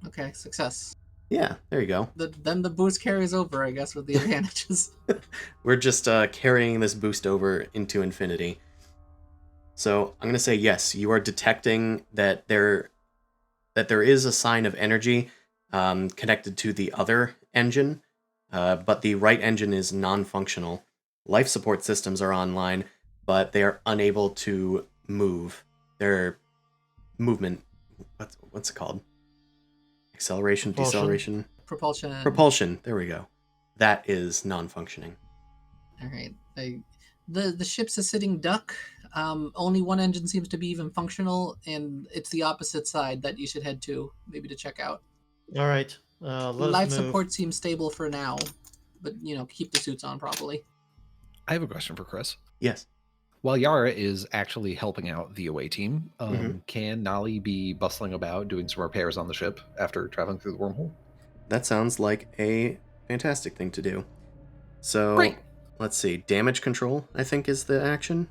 Okay, success. Yeah, there you go. Then the boost carries over, I guess, with the advantages. We're just carrying this boost over into infinity. So I'm going to say yes, you are detecting that there is a sign of energy connected to the other engine, but the right engine is non-functional. Life support systems are online, but they are unable to move. Their movement, what's it called? Acceleration, Propulsion. deceleration, Propulsion. propulsion. There we go. That is non-functioning. All right. The ship's a sitting duck. Only one engine seems to be even functional, and it's the opposite side that you should head to, maybe to check out. All right. Let Life us move. support seems stable for now, but keep the suits on properly. I have a question for Chris. Yes. While Yara is actually helping out the away team, Mhm. can Nali be bustling about doing some repairs on the ship after traveling through the wormhole? That sounds like a fantastic thing to do. So, Great. let's see. Damage control, I think, is the action.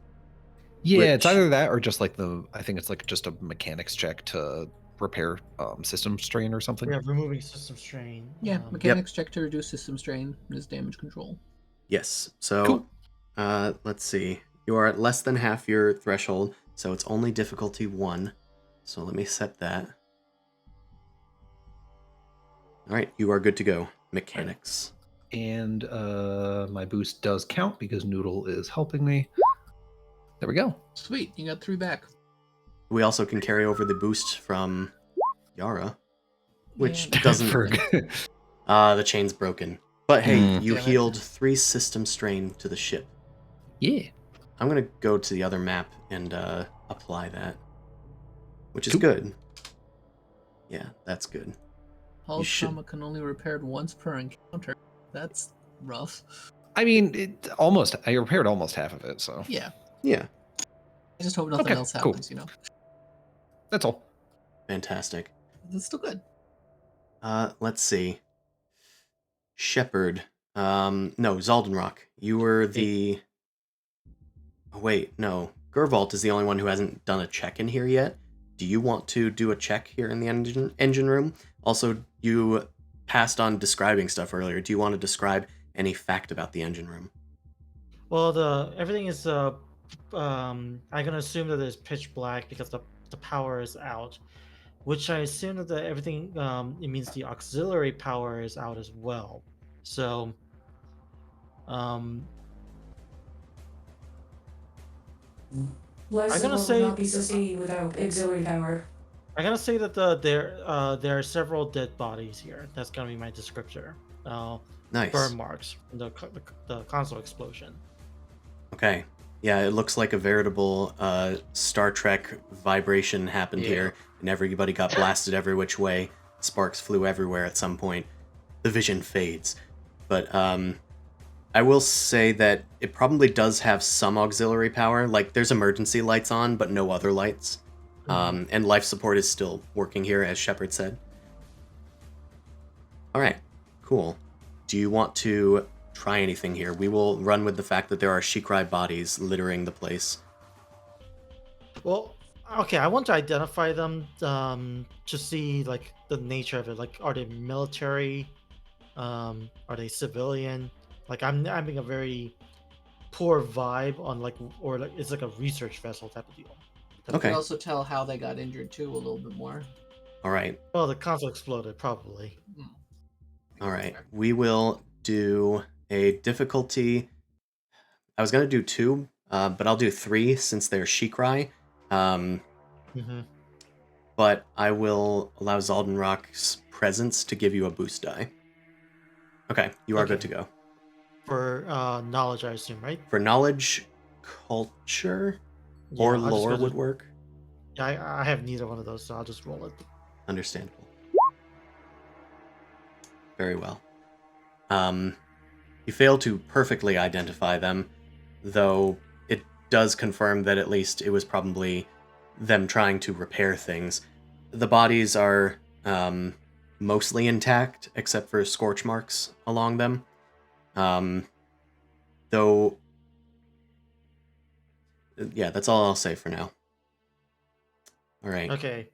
Yeah, it's Which- either that or just like I think it's like just a mechanics check to repair system strain or something. We are removing system strain. Yeah, mechanics check to reduce system strain is damage control. Yes. So, Cool. Let's see. You are at less than half your threshold, so it's only difficulty 1. So let me set that. All right, you are good to go. Mechanics. And my boost does count because Noodle is helping me. There we go. Sweet, you got 3 back. We also can carry over the boost from Yara, which Yeah, doesn't. The chain's broken. But hey, you Damn it. healed 3 system strain to the ship. Yeah. I'm gonna go to the other map and apply that, which is Cool. good. Yeah, that's good. Hull You should- trauma can only be repaired once per encounter. That's rough. I mean, I repaired almost half of it, so Yeah, Yeah, I just hope nothing Okay, else cool. happens. that's all. fantastic. That's still good. Let's see. Shepherd. No, Zaldenrock. You were the. Oh, wait, no. Gervalt is the only one who hasn't done a check in here yet. Do you want to do a check here in the engine room? Also, you passed on describing stuff earlier. Do you want to describe any fact about the engine room? Well, everything is I'm gonna assume that it's pitch black because the power is out, which I assume that everything it means the auxiliary power is out as well. So Life I'm gonna support say- will not be sustained without auxiliary power. I'm gonna say that there are several dead bodies here. That's gonna be my descriptor. Nice. Burn marks from the console explosion. Okay. Yeah, it looks like a veritable Star Trek vibration happened Yeah. here, and everybody got blasted every which way. Sparks flew everywhere at some point. The vision fades. But I will say that it probably does have some auxiliary power. Like, there's emergency lights on, but no other lights. And life support is still working here, as Shepard said. All right, cool. Do you want to try anything here? We will run with the fact that there are Shikrai bodies littering the place. Well, okay, I want to identify them to see like the nature of it. Like, are they military? Are they civilian? Like, I'm having a very poor vibe on or it's like a research vessel type of deal. You Okay. can also tell how they got injured too a little bit more. All right, Well, the console exploded, probably. all right. We will do a difficulty. I was going to do 2, but I'll do 3 since they're Shikrai. Mm-hmm. But I will allow Zaldenrock's presence to give you a boost die. Okay, you are Okay. good to go. For knowledge, I assume, right? For knowledge, culture, Yeah, or I'll just lore go to- would work. Yeah, I have neither one of those, so I'll just roll it. Understandable. Very well. You fail to perfectly identify them, though it does confirm that at least it was probably them trying to repair things. The bodies are mostly intact, except for scorch marks along them. Though Yeah, that's all I'll say for now. All right. Okay.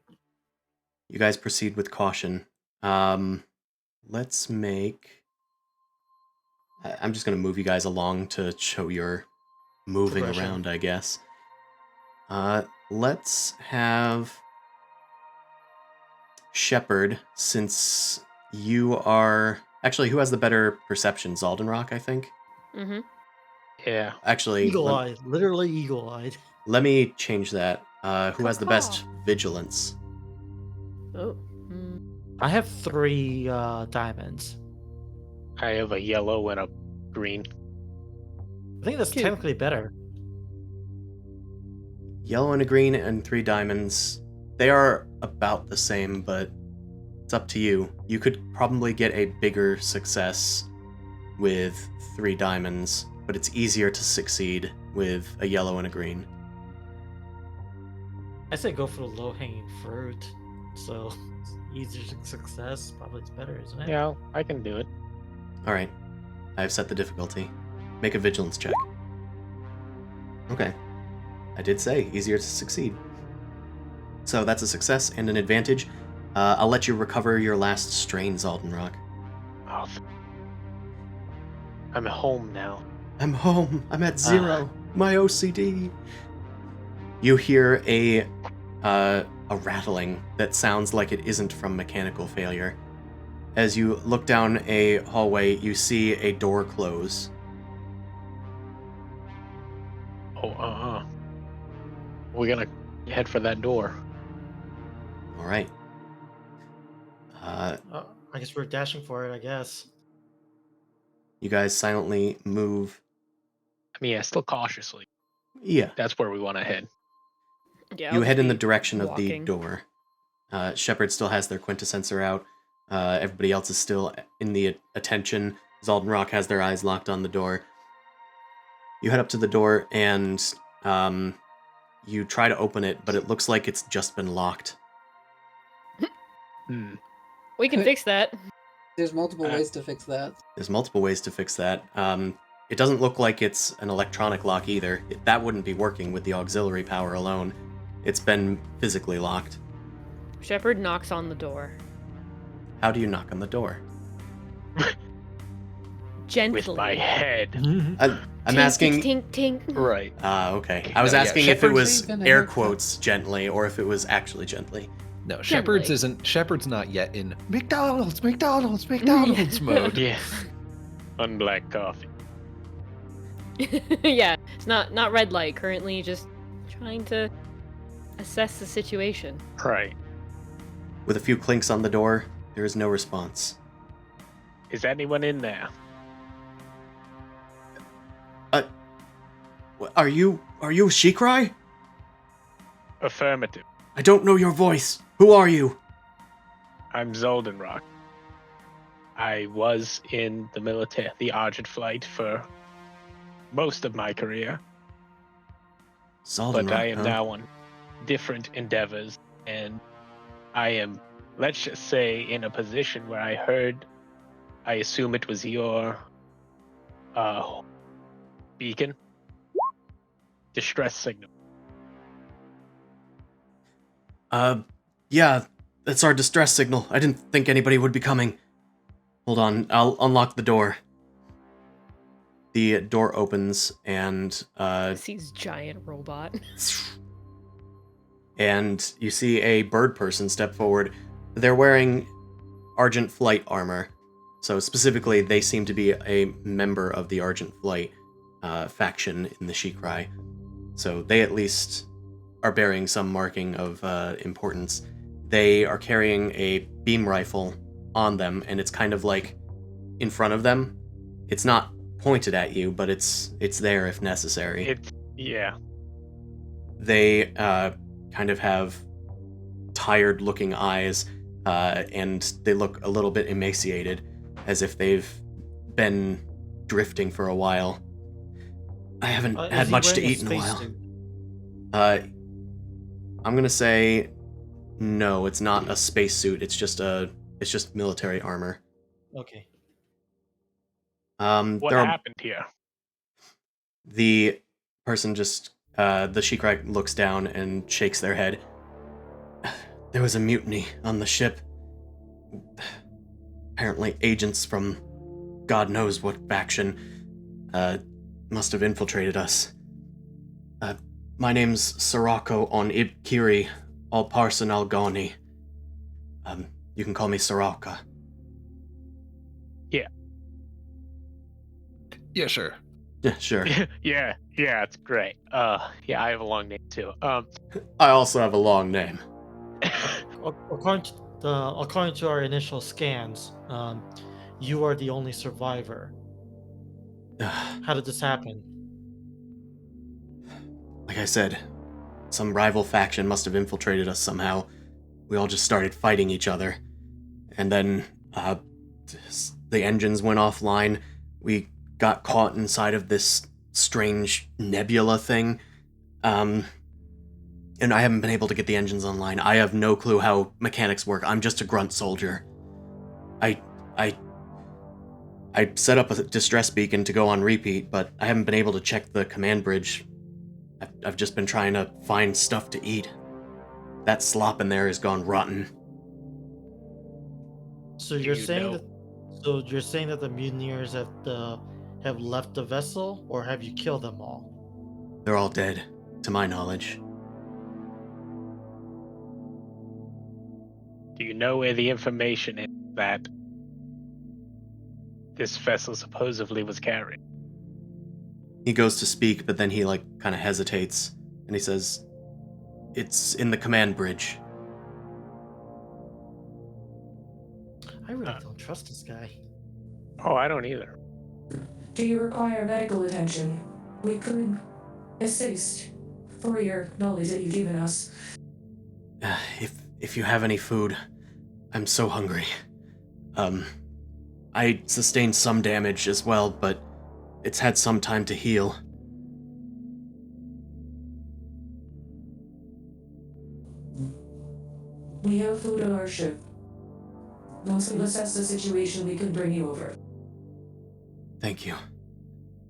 You guys proceed with caution. Let's make... I'm just going to move you guys along to show your moving Progression. around, I guess. Let's have Shepard, since you are... Actually, who has the better perception? Zaldenrock, I think? Mm-hmm. Yeah. Actually, Eagle-eyed. Literally eagle-eyed. let me change that. Who has the best Caw-caw. vigilance? Oh. Mm. I have 3 diamonds. I have a yellow and a green. I think that's 2. technically better. Yellow and a green and 3 diamonds. They are about the same, but it's up to you. You could probably get a bigger success with 3 diamonds, but it's easier to succeed with a yellow and a green. I say go for the low-hanging fruit. So, easier success. Probably it's better, isn't it? Yeah, I can do it. All right, I've set the difficulty. Make a vigilance check. Okay, I did say easier to succeed. So that's a success and an advantage. I'll let you recover your last strain, Zaldenrock. Oh, I'm home now. I'm home. I'm at 0. My OCD. You hear a rattling that sounds like it isn't from mechanical failure. As you look down a hallway, you see a door close. Oh, we're gonna head for that door. All right. I guess we're dashing for it, I guess. You guys silently move. I mean, yeah, still cautiously. Yeah. That's where we want to head. Yeah. You I'll head just in the be direction of walking. the door. Shepard still has their quintessensor out. Everybody else is still in the attention. Zaldenrock has their eyes locked on the door. You head up to the door and you try to open it, but it looks like it's just been locked. Hmm. We can fix that. There's multiple ways to fix that. There's multiple ways to fix that. It doesn't look like it's an electronic lock either. That wouldn't be working with the auxiliary power alone. It's been physically locked. Shepard knocks on the door. How do you knock on the door? Gently. With my head. I'm Tink, asking... Tink, tink, tink. Right. Okay. I was No, yeah, asking if it Shepard's was gonna air hit that. quotes gently or if it was actually gently. No, Shepard's not yet in McDonald's mode. Yeah. On black coffee. Yeah, it's not red light currently, just trying to assess the situation. Right. With a few clinks on the door, there is no response. Is anyone in there? Are you Shikrai? Affirmative. I don't know your voice. Who are you? I'm Zoldenrock. I was in the military, the Argent flight for most of my career, Zaldenrock, but I am huh? now on different endeavors, and I am, let's just say, in a position where I assume it was your beacon, distress signal. Yeah, that's our distress signal. I didn't think anybody would be coming. Hold on, I'll unlock the door. The door opens and Sees giant robot. and you see a bird person step forward. They're wearing Argent Flight armor. So specifically, they seem to be a member of the Argent Flight faction in the Shikrai. So they at least are bearing some marking of importance. They are carrying a beam rifle on them, and it's kind of like in front of them. It's not pointed at you, but it's there if necessary. Yeah. They kind of have tired-looking eyes, and they look a little bit emaciated, as if they've been drifting for a while. I haven't had much to eat in a while. I'm gonna say no. It's not a spacesuit. It's just military armor. Okay. What there are- happened here? The person just The Shikrai looks down and shakes their head. There was a mutiny on the ship. Apparently agents from God knows what faction must have infiltrated us. My name's Sirocco on Ibkiri, Al Parson Al Ghani. You can call me Soraka. Yeah, sure. Yeah, sure. yeah, it's great. Yeah, I have a long name too. I also have a long name. According to our initial scans, you are the only survivor. How did this happen? Like I said, some rival faction must have infiltrated us somehow. We all just started fighting each other. And then, the engines went offline. We got caught inside of this strange nebula thing. And I haven't been able to get the engines online. I have no clue how mechanics work. I'm just a grunt soldier. I set up a distress beacon to go on repeat, but I haven't been able to check the command bridge. I've just been trying to find stuff to eat. That slop in there has gone rotten. So you're saying that the mutineers have left the vessel, or have you killed them all? They're all dead, to my knowledge. Do you know where the information is that this vessel supposedly was carrying? He goes to speak, but then he, kind of hesitates, and he says, "It's in the command bridge." I really don't trust this guy. Oh, I don't either. Do you require medical attention? We could assist for your knowledge that you've given us. If you have any food, I'm so hungry. I sustained some damage as well, but it's had some time to heal. We have food on our ship. Once we assess the situation, we can bring you over. Thank you.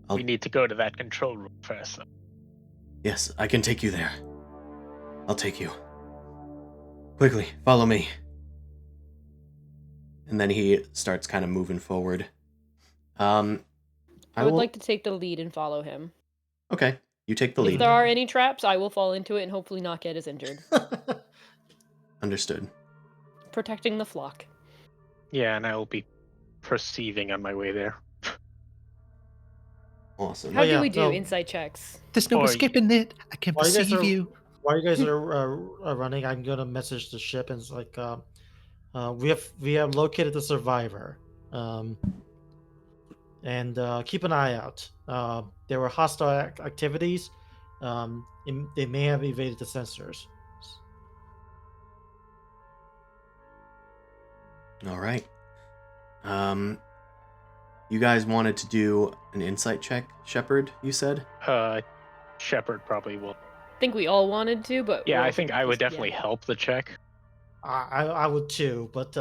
We need to go to that control room first. Yes, I can take you there. I'll take you. Quickly, follow me. And then he starts kind of moving forward. I would like to take the lead and follow him. Okay, you take the If lead. there are any traps, I will fall into it and hopefully not get as injured. Understood. Protecting the flock. Yeah, and I will be perceiving on my way there. Awesome. How do we do insight checks? There's no Or- escaping it. I can While you guys perceive are- you. While you guys are running, I'm gonna message the ship and it's like, we have located the survivor, and keep an eye out. There were hostile activities. They may have evaded the sensors. All right. You guys wanted to do an insight check, Shepard, you said? Shepard probably will. I think we all wanted to, but Yeah, we'll- I think I would yeah. definitely help the check. I would too, but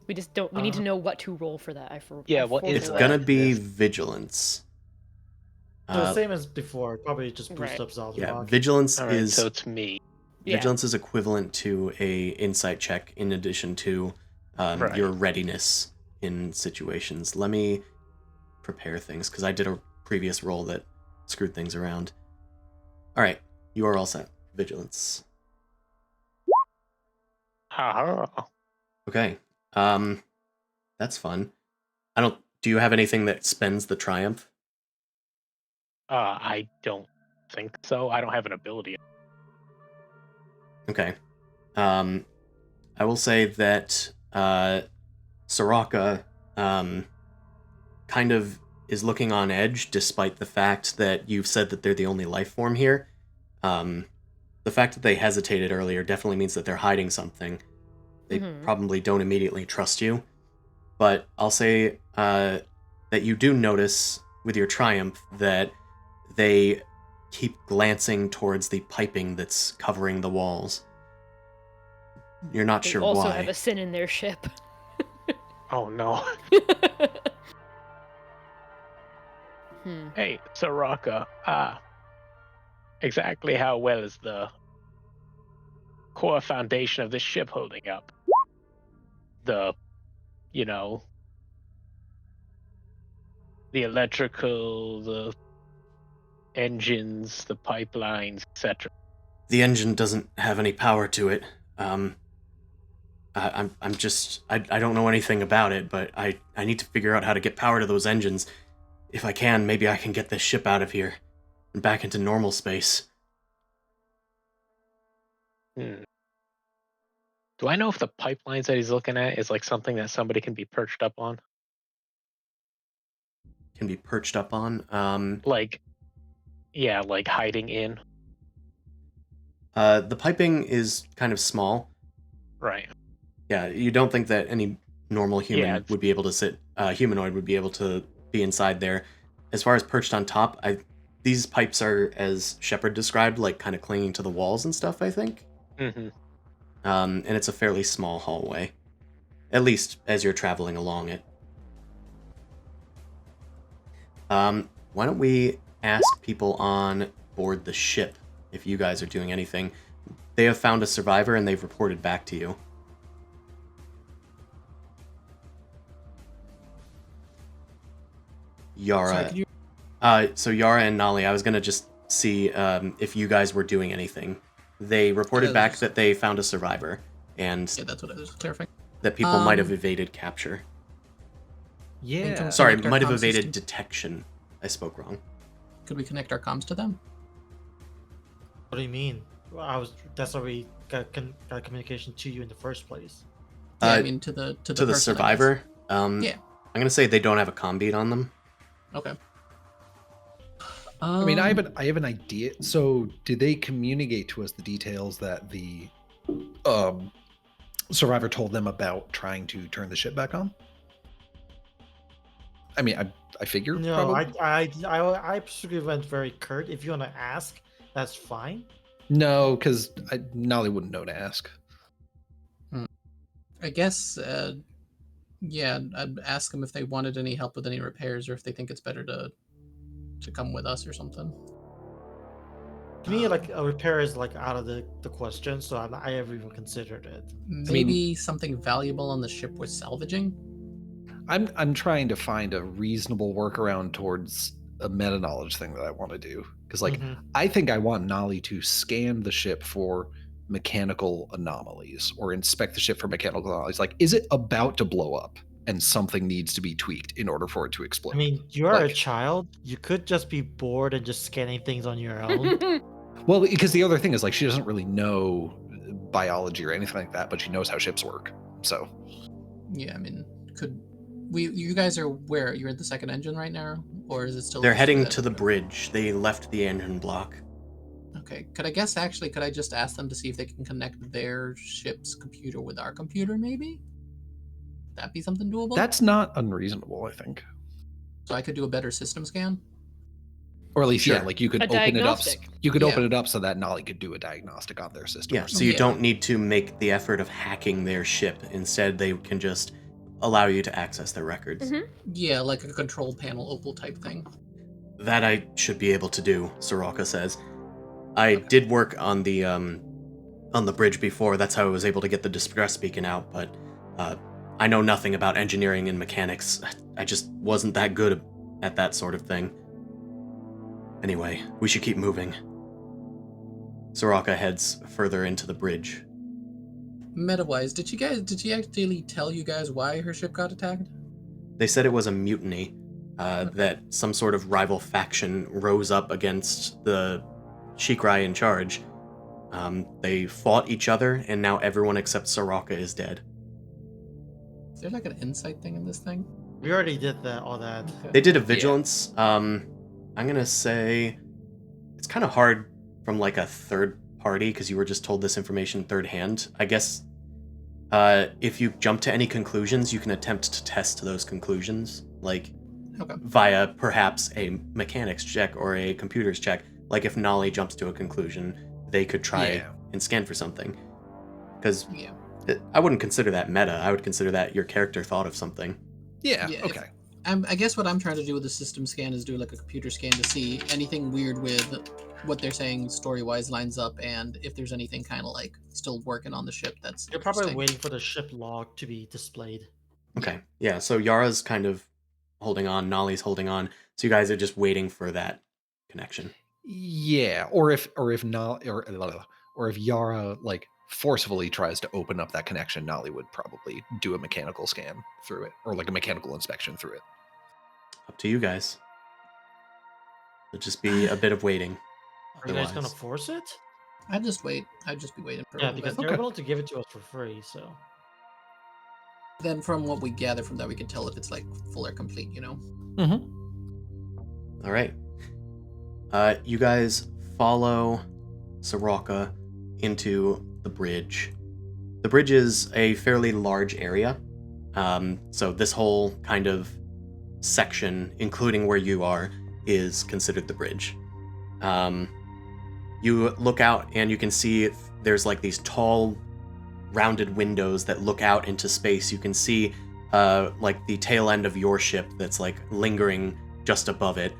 We just don't. We need to know what to roll for that. Yeah, what is It's that? gonna be vigilance. the same as before. Probably just boost Right. up Zal's Yeah, rock. vigilance All right, is so it's me. Yeah. vigilance is equivalent to a insight check in addition to Right. your readiness in situations. Let me prepare things because I did a previous roll that screwed things around. All right, you are all set. Vigilance. Haha. Okay. That's fun. Do you have anything that spends the triumph? I don't think so. I don't have an ability. Okay. I will say that Soraka kind of is looking on edge despite the fact that you've said that they're the only life form here. The fact that they hesitated earlier definitely means that they're hiding something. They probably don't immediately trust you. But I'll say that you do notice with your triumph that they keep glancing towards the piping that's covering the walls. You're not They sure also why. have a sin in their ship. Oh no. Hey, Soraka. exactly how well is the core foundation of this ship holding up? The, you know, the electrical, the engines, the pipelines, etc. The engine doesn't have any power to it. I'm just I don't know anything about it, but I need to figure out how to get power to those engines. If I can, maybe I can get this ship out of here and back into normal space. Do I know if the pipelines that he's looking at is like something that somebody can be perched up on? Can be perched up on. Like, yeah, like hiding in. The piping is kind of small. Right. Yeah, you don't think that any normal human Yeah, would be able to sit, humanoid would be able to be inside there. As far as perched on top, these pipes are, as Shepard described, like kind of clinging to the walls and stuff, I think. Mm-hmm. And it's a fairly small hallway, at least as you're traveling along it. Why don't we ask people on board the ship if you guys are doing anything? They have found a survivor and they've reported back to you. Yara. Sorry, could you... So Yara and Nali, I was gonna just see if you guys were doing anything. They reported back that they found a survivor, and Yeah, that's what I was clarifying. that people might have evaded capture. Yeah. Sorry, Connect our might have comm evaded system. detection. I spoke wrong. Could we connect our comms to them? What do you mean? That's why we got communication to you in the first place. Yeah, I Uh, mean to the To the person, I guess. survivor, Yeah. I'm gonna say they don't have a comm beat on them. Okay. I mean, I have an idea. So, did they communicate to us the details that the survivor told them about trying to turn the ship back on? I mean, I figure. No, probably. I specifically went very curt. If you want to ask, that's fine. No, because Nolly wouldn't know to ask. I guess, yeah, I'd ask them if they wanted any help with any repairs or if they think it's better to come with us or something. To me, like a repair is like out of the question, so I haven't even considered it. Maybe something valuable on the ship was salvaging. I'm trying to find a reasonable workaround towards a meta knowledge thing that I want to do, because like I think I want Nolly to scan the ship for mechanical anomalies or inspect the ship for mechanical anomalies. Like, is it about to blow up and something needs to be tweaked in order for it to explode? I mean, you are Like- a child. You could just be bored and just scanning things on your own. Well, because the other thing is like she doesn't really know biology or anything like that, but she knows how ships work. So Yeah, I mean, could we? You guys are where? You're at the second engine right now, or is it still? They're just heading the- to the bridge. They left the engine block. Okay. Could I just ask them to see if they can connect their ship's computer with our computer? Maybe. That be something doable. that's not unreasonable, I think. So I could do a better system scan. Or at least, Sure. yeah, like you could A open it up. diagnostic. You could Yeah. open it up so that Nolly could do a diagnostic on their system. Yeah, or so something. you Yeah. don't need to make the effort of hacking their ship. Instead, they can just allow you to access their records. Yeah, like a control panel opal type thing. That I should be able to do, Soraka says. I did work on the bridge before. That's how I was able to get the distress beacon out, but I know nothing about engineering and mechanics. I just wasn't that good at that sort of thing. Anyway, we should keep moving. Soraka heads further into the bridge. Meta-wise, did she actually tell you guys why her ship got attacked? They said it was a mutiny, that some sort of rival faction rose up against the Shikrai in charge. They fought each other, and now everyone except Soraka is dead. Is there like an insight thing in this thing? We already did all that. They did a vigilance. I'm gonna say it's kind of hard from like a third party because you were just told this information third hand. I guess if you jump to any conclusions, you can attempt to test those conclusions, like Okay. via perhaps a mechanics check or a computer's check. Like if Nolly jumps to a conclusion, they could try Yeah. and scan for something. Because Yeah. I wouldn't consider that meta. I would consider that your character thought of something. Yeah, Yeah, okay. I guess what I'm trying to do with the system scan is do like a computer scan to see anything weird with what they're saying story-wise lines up, and if there's anything kind of like still working on the ship that's You're probably interesting. waiting for the ship log to be displayed. Okay. Yeah, so Yara's kind of holding on, Nolly's holding on. So you guys are just waiting for that connection. Yeah, or if not, or if Yara like forcefully tries to open up that connection, Nolly would probably do a mechanical scan through it, or like a mechanical inspection through it. Up to you guys. It'll just be a bit of waiting. Are you guys gonna Otherwise. force it? I'd just wait. I'd just be waiting for a Yeah, little because bit. they're willing to give it to us for free. So Then from what we gather from that, we can tell if it's like full or complete, you know? Mm-hmm. All right. You guys follow Soraka into the bridge. The bridge is a fairly large area. So this whole kind of section, including where you are, is considered the bridge. You look out and you can see there's like these tall, rounded windows that look out into space. You can see like the tail end of your ship that's like lingering just above it.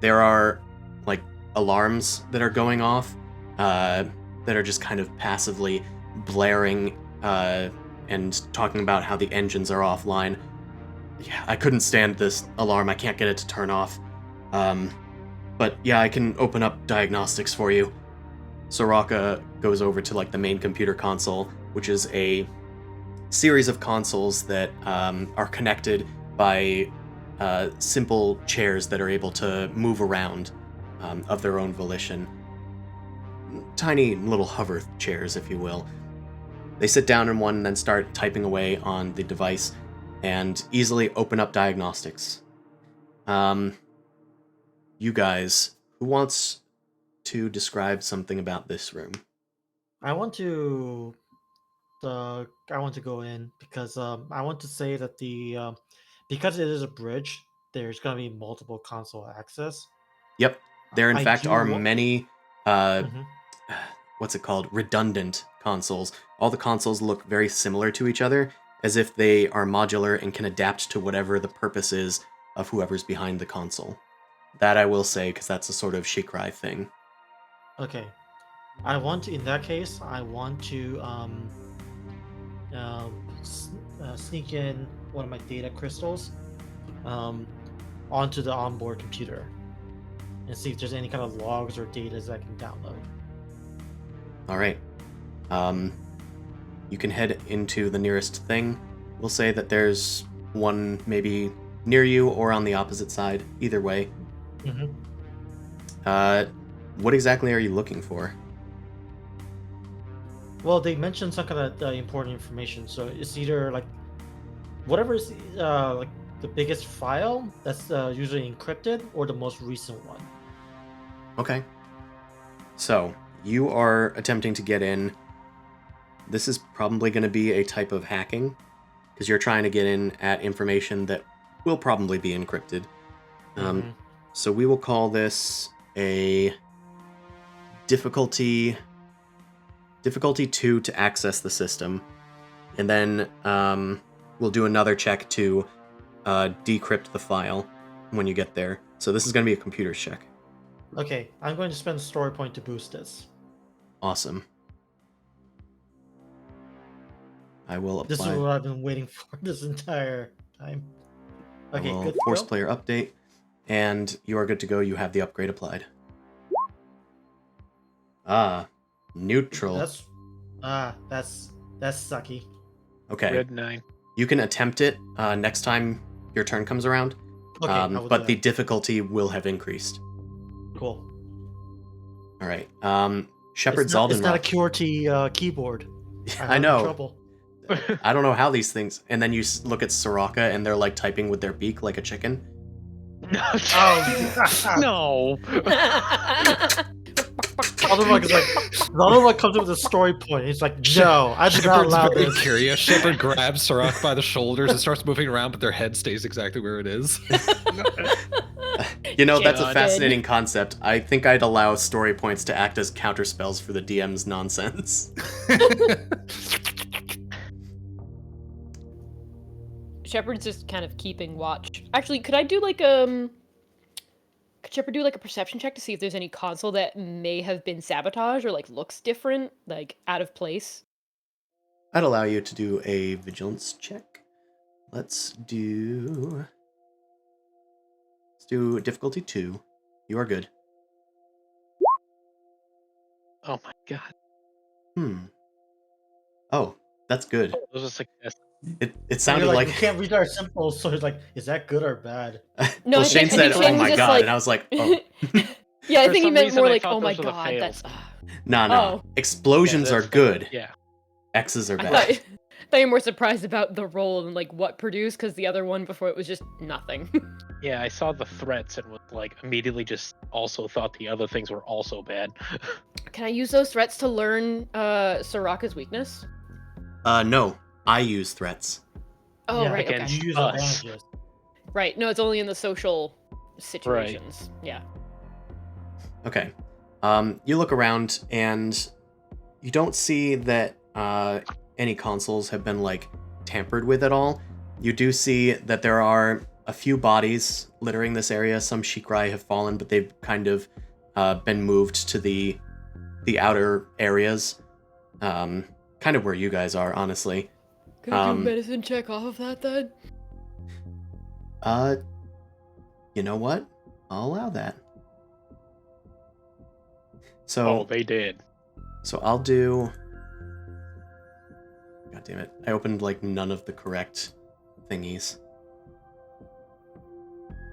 There are like alarms that are going off that are just kind of passively blaring and talking about how the engines are offline. Yeah, I couldn't stand this alarm. I can't get it to turn off. But yeah, I can open up diagnostics for you. Soraka goes over to like the main computer console, which is a series of consoles that are connected by simple chairs that are able to move around of their own volition. Tiny little hover chairs, if you will. They sit down in one and then start typing away on the device and easily open up diagnostics. You guys, who wants to describe something about this room? I want to go in because I want to say that because it is a bridge, there's gonna be multiple console access. Yep, there in I fact do are wa- many, Mhm. what's it called, redundant consoles. All the consoles look very similar to each other, as if they are modular and can adapt to whatever the purpose is of whoever's behind the console. That I will say, because that's a sort of Shikrai thing. Okay, in that case, I want to uh, sneak in one of my data crystals onto the onboard computer and see if there's any kind of logs or data that I can download. All right. You can head into the nearest thing. We'll say that there's one maybe near you or on the opposite side. Either way. Mm-hmm. What exactly are you looking for? Well, they mentioned some kind of important information, so it's either like whatever is like the biggest file that's usually encrypted or the most recent one. Okay. So, you are attempting to get in. This is probably going to be a type of hacking, because you're trying to get in at information that will probably be encrypted. So we will call this a difficulty 2 to access the system. And then we'll do another check to decrypt the file when you get there. So this is going to be a computer's check. Okay, I'm going to spend a story point to boost this. Awesome. I will apply. This is what I've been waiting for this entire time. Okay, I will good to force go. player update, and you are good to go. You have the upgrade applied. Neutral. That's sucky. Okay. Red 9. You can attempt it next time your turn comes around. Okay, I will but do the difficulty will have increased. that. Cool. All right. Shepard It's not a Zaldenrock. QWERTY keyboard. I I'm know. in trouble. I don't know how these things. And then you look at Soraka, and they're like typing with their beak like a chicken. Oh, No. Zaldenrock comes up with a story point. He's like, no, I did not Shepard's allow very this. curious. Shepard grabs Soraka by the shoulders and starts moving around, but their head stays exactly where it is. You know, that's a God. fascinating concept. I think I'd allow story points to act as counterspells for the DM's nonsense. Shepard's just kind of keeping watch. Actually, could I do like could Shepard do like a perception check to see if there's any console that may have been sabotaged or like looks different, like out of place? I'd allow you to do a vigilance check. Let's do difficulty 2. You are good. Oh my god. Oh, that's good. It was a success. It And sounded you're like we can't read our symbols, so it's like, is that good or bad? No, well, I Shane think- I said, think Shane "Oh was my just god," like- and I was like, "Oh, Yeah, I For think he some meant reason, more I like, thought oh my those were the god, that's. fails. no." Oh. Explosions Yeah, are that's good. Yeah. X's are I bad. thought you're more surprised about the roll and like what produced, because the other one before it was just nothing. Yeah, I saw the threats and was like immediately just also thought the other things were also bad. Can I use those threats to learn Soraka's weakness? No, I use threats. Oh, Yeah, right, okay. against You use us. advantages. Right, no, it's only in the social situations. Yeah. Okay. You look around and you don't see that any consoles have been like tampered with at all. You do see that there are a few bodies littering this area. Some Shikrai have fallen, but they've kind of been moved to the outer areas, kind of where you guys are, honestly. Can I do a medicine check off of that then? You know what? I'll allow that. So Oh, they did. So I'll do... God damn it. I opened, like, none of the correct thingies.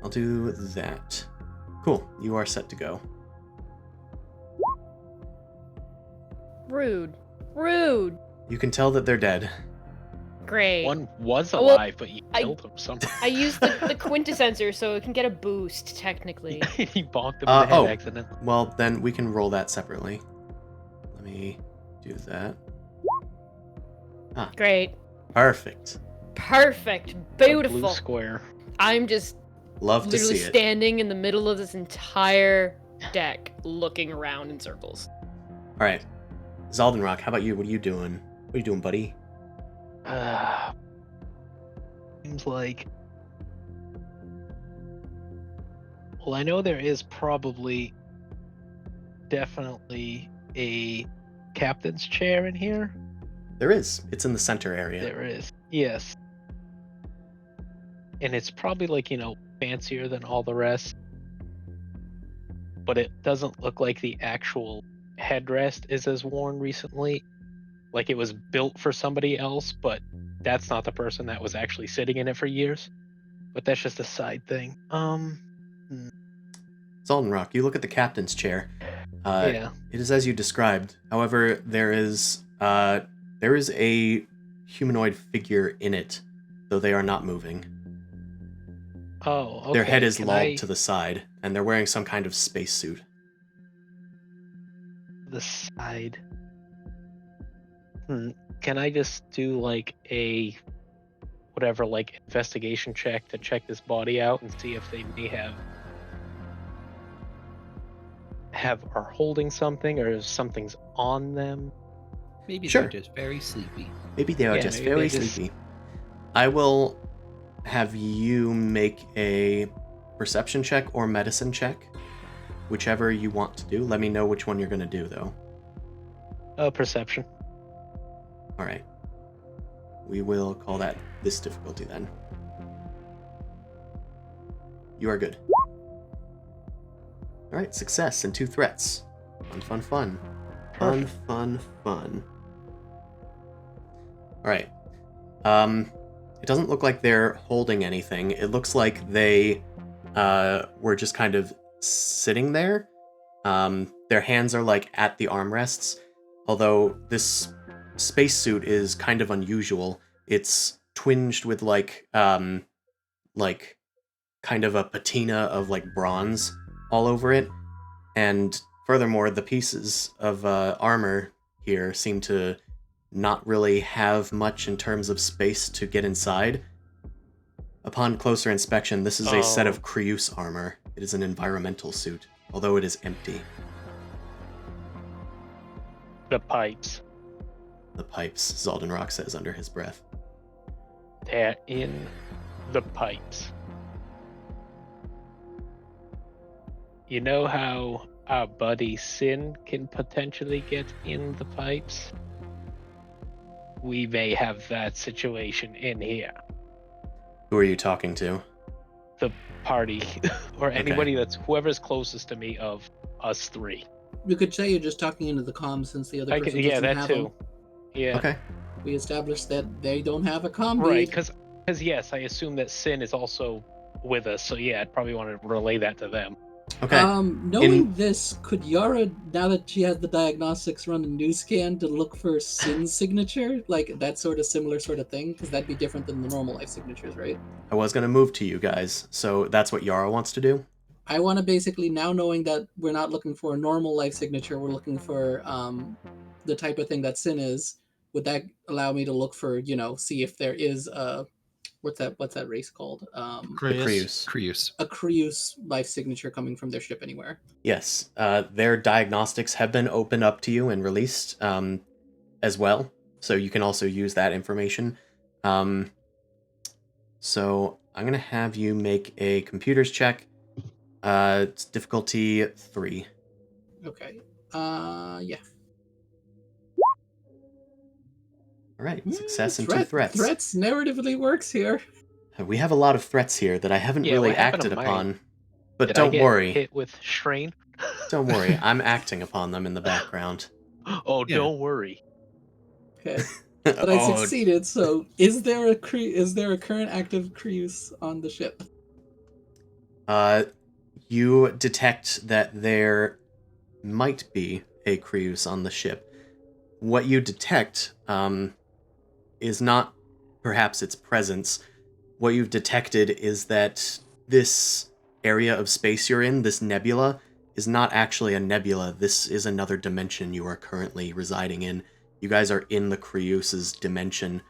I'll do that. Cool. You are set to go. Rude. Rude. You can tell that they're dead. Great. One was Well, alive, but you killed him somehow. I used the quintessensor, so it can get a boost, technically. He bonked him in the head Oh. accidentally. Well, then we can roll that separately. Let me do that. Great. Perfect. Perfect. A blue Beautiful. square. I'm just Love to literally see it. standing in the middle of this entire deck, looking around in circles. All right. Zaldenrock, how about you? What are you doing? What are you doing, buddy? Seems like. Well, I know there is probably definitely a captain's chair in here. There is. It's in the center area. There is. Yes. And it's probably like, fancier than all the rest. But it doesn't look like the actual headrest is as worn recently. Like it was built for somebody else, but that's not the person that was actually sitting in it for years. But that's just a side thing. Zaldenrock, you look at the captain's chair. Yeah. It is as you described. However, there is a humanoid figure in it, though they are not moving. Oh, okay. Their head is Can lolled to the side, and they're wearing some kind of spacesuit. the side. Can I just do like a whatever, like investigation check to check this body out and see if they may are holding something or if something's on them? Maybe Sure. they're just very sleepy. Maybe they are Yeah, just maybe very they just- sleepy. I will have you make a perception check or medicine check, whichever you want to do. Let me know which one you're going to do, though. Perception. All right. We will call that this difficulty then. You are good. All right, success and 2 threats. Fun, fun, fun. Fun, fun, fun. All right. It doesn't look like they're holding anything. It looks like they were just kind of sitting there. Their hands are like at the armrests, although this spacesuit is kind of unusual. It's twinged with like kind of a patina of like bronze all over it, and furthermore, the pieces of armor here seem to not really have much in terms of space to get inside. Upon closer inspection, this is a set of Creuse armor. It is an environmental suit, although it is empty. The pipes. The pipes, Zaldenrock says under his breath. They're in the pipes. You know how our buddy Sin can potentially get in the pipes? We may have that situation in here. Who are you talking to? The party, or anybody that's whoever's closest to me of us three. You could say you're just talking into the comms since the other person Yeah, doesn't that have too. them. Yeah. Okay. We established that they don't have a comm Right, bead. because yes, I assume that Sin is also with us. So yeah, I'd probably want to relay that to them. Okay. Knowing this, could Yara, now that she has the diagnostics, run a new scan to look for Sin's signature? Like that sort of similar sort of thing? Because that'd be different than the normal life signatures, right? I was going to move to you guys, so that's what Yara wants to do? I want to basically, now knowing that we're not looking for a normal life signature, we're looking for the type of thing that Sin is, would that allow me to look for, see if there is a, what's that race called? The Creus. Creus. A Creus life signature coming from their ship anywhere. Yes. Their diagnostics have been opened up to you and released as well, so you can also use that information. So I'm going to have you make a computers check. It's difficulty 3. Okay. Yeah. All right, success and 2 threats. Threats narratively works here. We have a lot of threats here that I haven't Yeah, really what happened to acted mine? upon. But Did I don't get worry. hit with strain? Don't worry. I'm acting upon them in the background. Oh, Yeah. don't worry. Okay. But I Oh, succeeded, so is there a current active Creus on the ship? you detect that there might be a Creus on the ship. What you detect is not perhaps its presence. What you've detected is that this area of space you're in, this nebula, is not actually a nebula. This is another dimension you are currently residing in. You guys are in the Creus's dimension.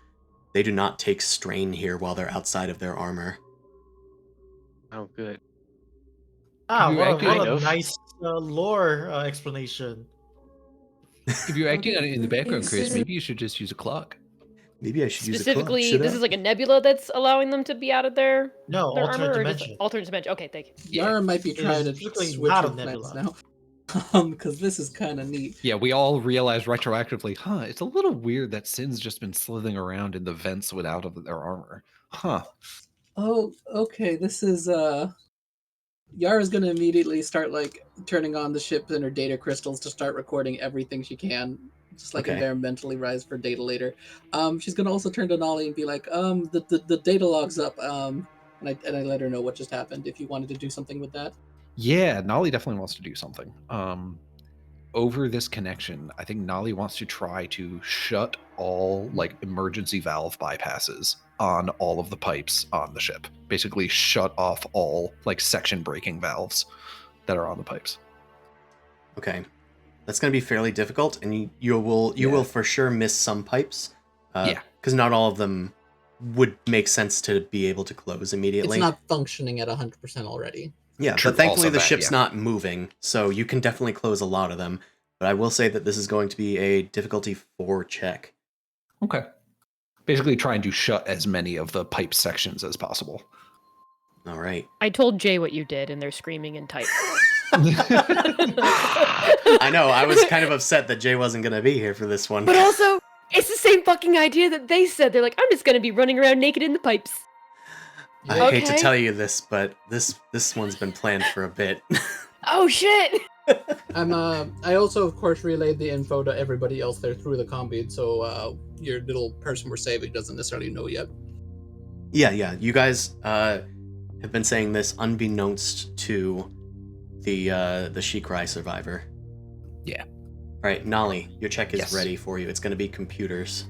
They do not take strain here while they're outside of their armor. Oh, good. Ah, You what acted- a Kind of. nice lore explanation. If you're acting on it in the background, Chris, Instead of- maybe you should just use a clock. Maybe I should use a Specifically, clock. Should this I? is like a nebula that's allowing them to be out of their No, their alternate armor, or just dimension. alternate dimension. Okay, thank you. Yara might be It trying is to physically switch not a with plans nebula. now. Because this is kind of neat. Yeah, we all realized retroactively, it's a little weird that Sin's just been slithering around in the vents without their armor. Huh. Oh, okay. This is Yara's gonna immediately start like turning on the ship and her data crystals to start recording everything she can, just like Okay. environmentally rise for data later. She's gonna also turn to Nolly and be like, the data log's up. And I let her know what just happened. If you wanted to do something with that. Yeah, Nolly definitely wants to do something. Over this connection, I think Nolly wants to try to shut all like emergency valve bypasses on all of the pipes on the ship. Basically shut off all like section breaking valves that are on the pipes. Okay. That's going to be fairly difficult, and you will for sure miss some pipes. Yeah. Because not all of them would make sense to be able to close immediately. It's not functioning at 100% already. Yeah, True, but thankfully also the that, ship's yeah. not moving, so you can definitely close a lot of them. But I will say that this is going to be a difficulty 4 check. Okay. Basically trying to shut as many of the pipe sections as possible. All right. I told Jay what you did, and they're screaming in type. I know, I was kind of upset that Jay wasn't going to be here for this one. But also, it's the same fucking idea that they said. They're like, I'm just gonna be running around naked in the pipes. I hate to Okay. tell you this, but this one's been planned for a bit. Oh shit! I also of course relayed the info to everybody else there through the comm so your little person we're saving doesn't necessarily know yet. Yeah. You guys have been saying this unbeknownst to the Shikrai survivor. Yeah. All right, Nolly, your check is Yes. ready for you. It's going to be computers.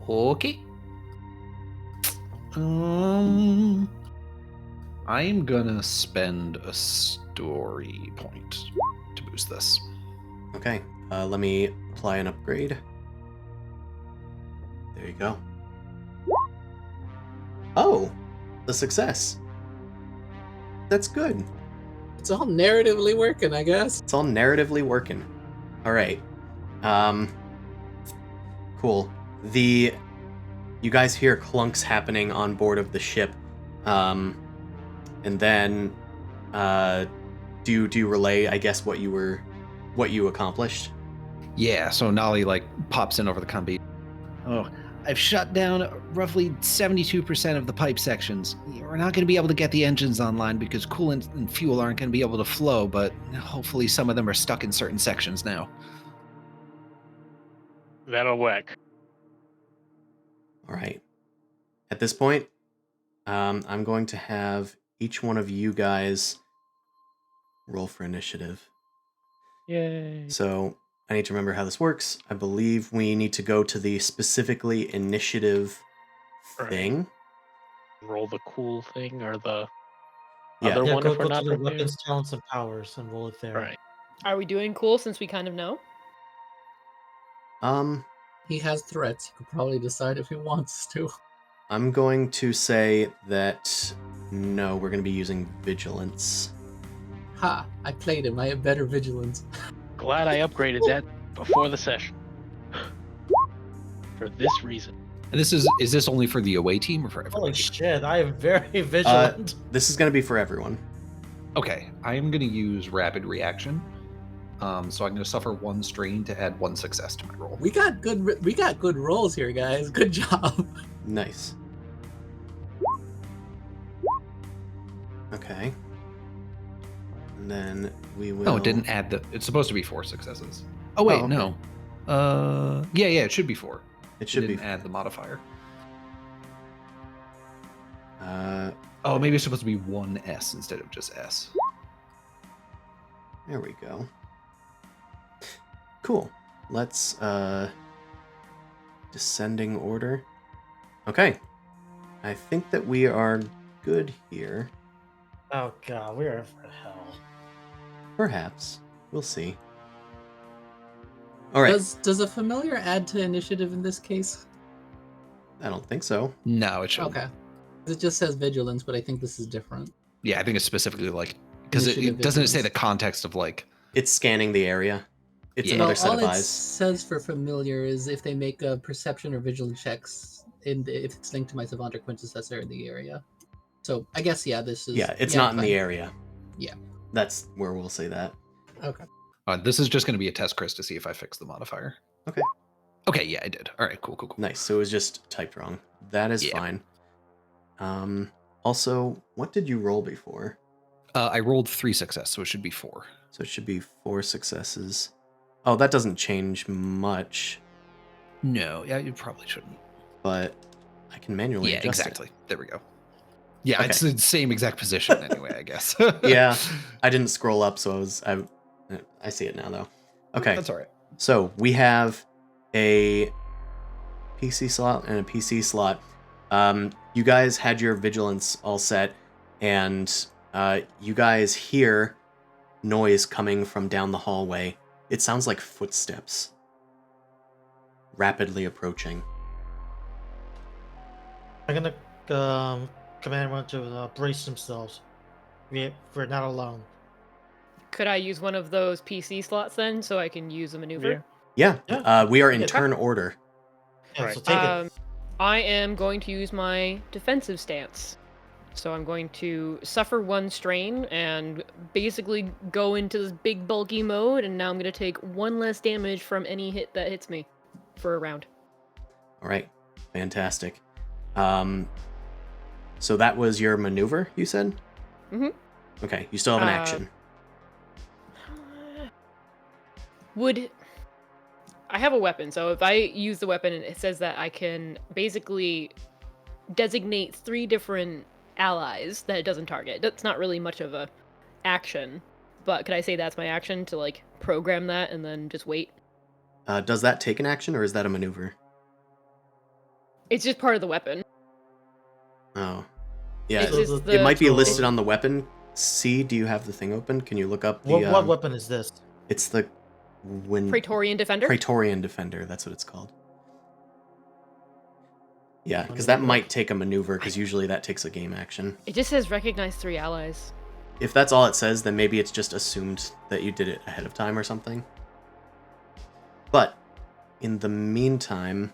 Okay. I'm gonna spend a story point to boost this. Okay, let me apply an upgrade. There you go. Oh, a success. That's good. It's all narratively working, I guess. It's all narratively working. All right. Cool. The you guys hear clunks happening on board of the ship, and then do you relay, I guess, what you accomplished? Yeah, so Nolly like pops in over the comm beam. Oh, I've shut down roughly 72% of the pipe sections. We're not going to be able to get the engines online because coolant and fuel aren't going to be able to flow, but hopefully some of them are stuck in certain sections now. That'll work. All right. At this point, I'm going to have each one of you guys roll for initiative. Yay. So I need to remember how this works. I believe we need to go to the specifically initiative thing. Roll the cool thing or the Yeah. other Yeah, one go if we're to not the prepared. weapons, talents, and powers, and roll it there. Right. Are we doing cool since we kind of know? He has threats. He could probably decide if he wants to. I'm going to say that no, we're going to be using vigilance. Ha! I played him. I have better vigilance. Glad I upgraded that before the session. For this reason. And this is this only for the away team or for everybody? Holy shit, I am very vigilant. This is going to be for everyone. Okay, I am going to use rapid reaction. So I'm going to suffer 1 strain to add 1 success to my roll. We got good rolls here, guys. Good job. Nice. Okay. And then we will... No, it didn't add the... It's supposed to be 4 successes. Oh, wait, okay. no. Yeah, it should be 4. It should be... add the modifier. Oh, maybe it's supposed to be 1 S instead of just S. There we go. Cool. Let's, descending order. Okay. I think that we are good here. Oh god, we are in for hell. Perhaps. We'll see. All right. Does a familiar add to initiative in this case? I don't think so. No, it shouldn't. Okay. It just says vigilance, but I think this is different. Yeah, I think it's specifically like... Because it Initiative doesn't say vigilance. the context of like... It's scanning the area. It's Yeah. another set all of it eyes. says for familiar is if they make a perception or vigilance checks, if it's linked to my savant or quintessessor in the area. So I guess this is. Yeah, it's not in fine. the area. Yeah. That's where we'll say that. Okay. This is just going to be a test, Chris, to see if I fix the modifier. Okay. Okay, yeah, I did. All right, cool. Nice. So it was just typed wrong. That is Yeah. fine. Also, what did you roll before? I rolled 3 success, so it should be 4. So it should be 4 successes. Oh, that doesn't change much, No, yeah, you probably shouldn't. but I can manually Yeah, adjust exactly. There we go. Yeah, Okay. it's the same exact position anyway, I guess. it. Yeah, I didn't scroll up, so I see it now though. Okay, That's all right. so we have a PC slot and a PC slot. You guys had your vigilance all set, and you guys hear noise coming from down the hallway. It sounds like footsteps rapidly approaching. I'm gonna command everyone to brace themselves. We're not alone. Could I use one of those PC slots then, so I can use a maneuver? Yeah, Yeah. we are in Yeah. turn order. Yeah, Right. so take it. I am going to use my defensive stance. So I'm going to suffer 1 strain and basically go into this big bulky mode, and now I'm going to take 1 less damage from any hit that hits me for a round. All right, fantastic. So that was your maneuver, you said? Mhm. Okay, you still have an action. I have a weapon, so if I use the weapon, it says that I can basically designate 3 different allies that it doesn't target. That's not really much of a action, but could I say that's my action to like program that and then just wait? Does that take an action, or is that a maneuver? It's just part of the weapon. Oh. Yeah, It's just it might be the- listed on the weapon. C, do you have the thing open? Can you look up the... What weapon is this? It's the... Praetorian Defender? Praetorian Defender, that's what it's called. Yeah, because that might take a maneuver, because usually that takes a game action. It just says recognize 3 allies. If that's all it says, then maybe it's just assumed that you did it ahead of time or something. But, in the meantime,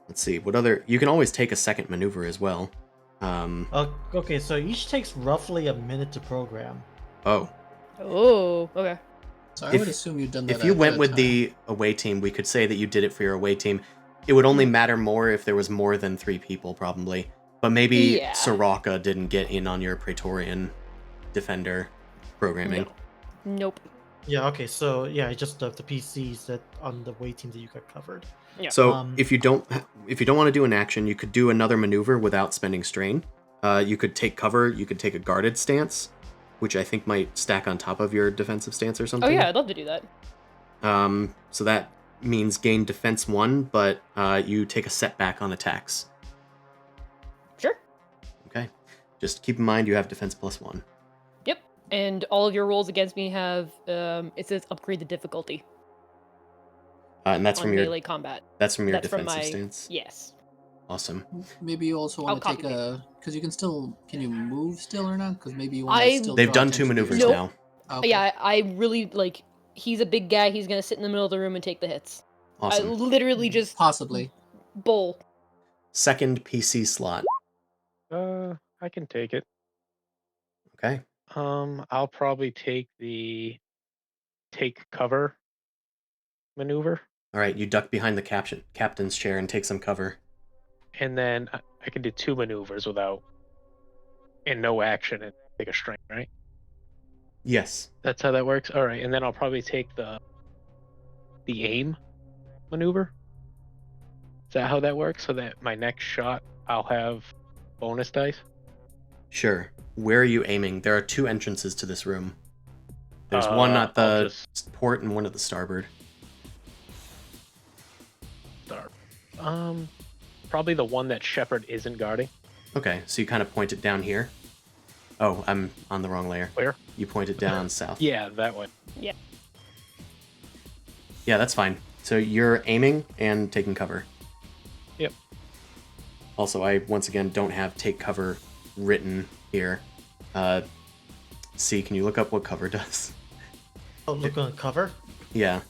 Let's see, what other... You can always take a second maneuver as well. Okay, so each takes roughly a minute to program. Oh. Oh, okay. So I would assume you've done that. If you went extra with time. the away team, we could say that you did it for your away team. It would only matter more if there was more than 3 people, probably. But maybe Yeah. Soraka didn't get in on your Praetorian defender programming. No. Nope. Yeah, okay, so yeah, just the PCs that on the way team that you got covered. Yeah. So if you don't want to do an action, you could do another maneuver without spending strain. You could take cover. You could take a guarded stance, which I think might stack on top of your defensive stance or something. Oh yeah, I'd love to do that. So that means gain defense 1, but you take a setback on attacks. Sure. Okay. Just keep in mind you have defense +1. Yep. And all of your rolls against me have it says upgrade the difficulty And that's on from your melee combat. that's from your That's from defensive my stance. yes. Awesome. Maybe you also want to I'll take copy a because you can you move still or not? Because maybe you want to I- still. They've draw done 2 attention to maneuvers yourself. now. Okay. Yeah, I really like. He's a big guy. He's gonna sit in the middle of the room and take the hits. I Awesome. literally just Possibly. bowl. Second PC slot. I can take it. Okay. I'll probably take the take cover maneuver, All right. You duck behind the captain's chair and take some cover. and then I can do 2 maneuvers without and no action and take a strain, right? Yes. That's how that works. All right, and then I'll probably take the aim maneuver. Is that how that works? So that my next shot I'll have bonus dice. Sure. Where are you aiming? There are 2 entrances to this room. There's one at I'll the port and one at the starboard. start. Probably the one that Shepard isn't guarding. Okay, so you kind of point it down here. Oh, I'm on the wrong layer. Where? You point it down south. Yeah, that one. Yeah. Yeah, that's fine. So you're aiming and taking cover. Yep. Also, I once again don't have take cover written here. C, can you look up what cover does? Oh, look on cover. Yeah.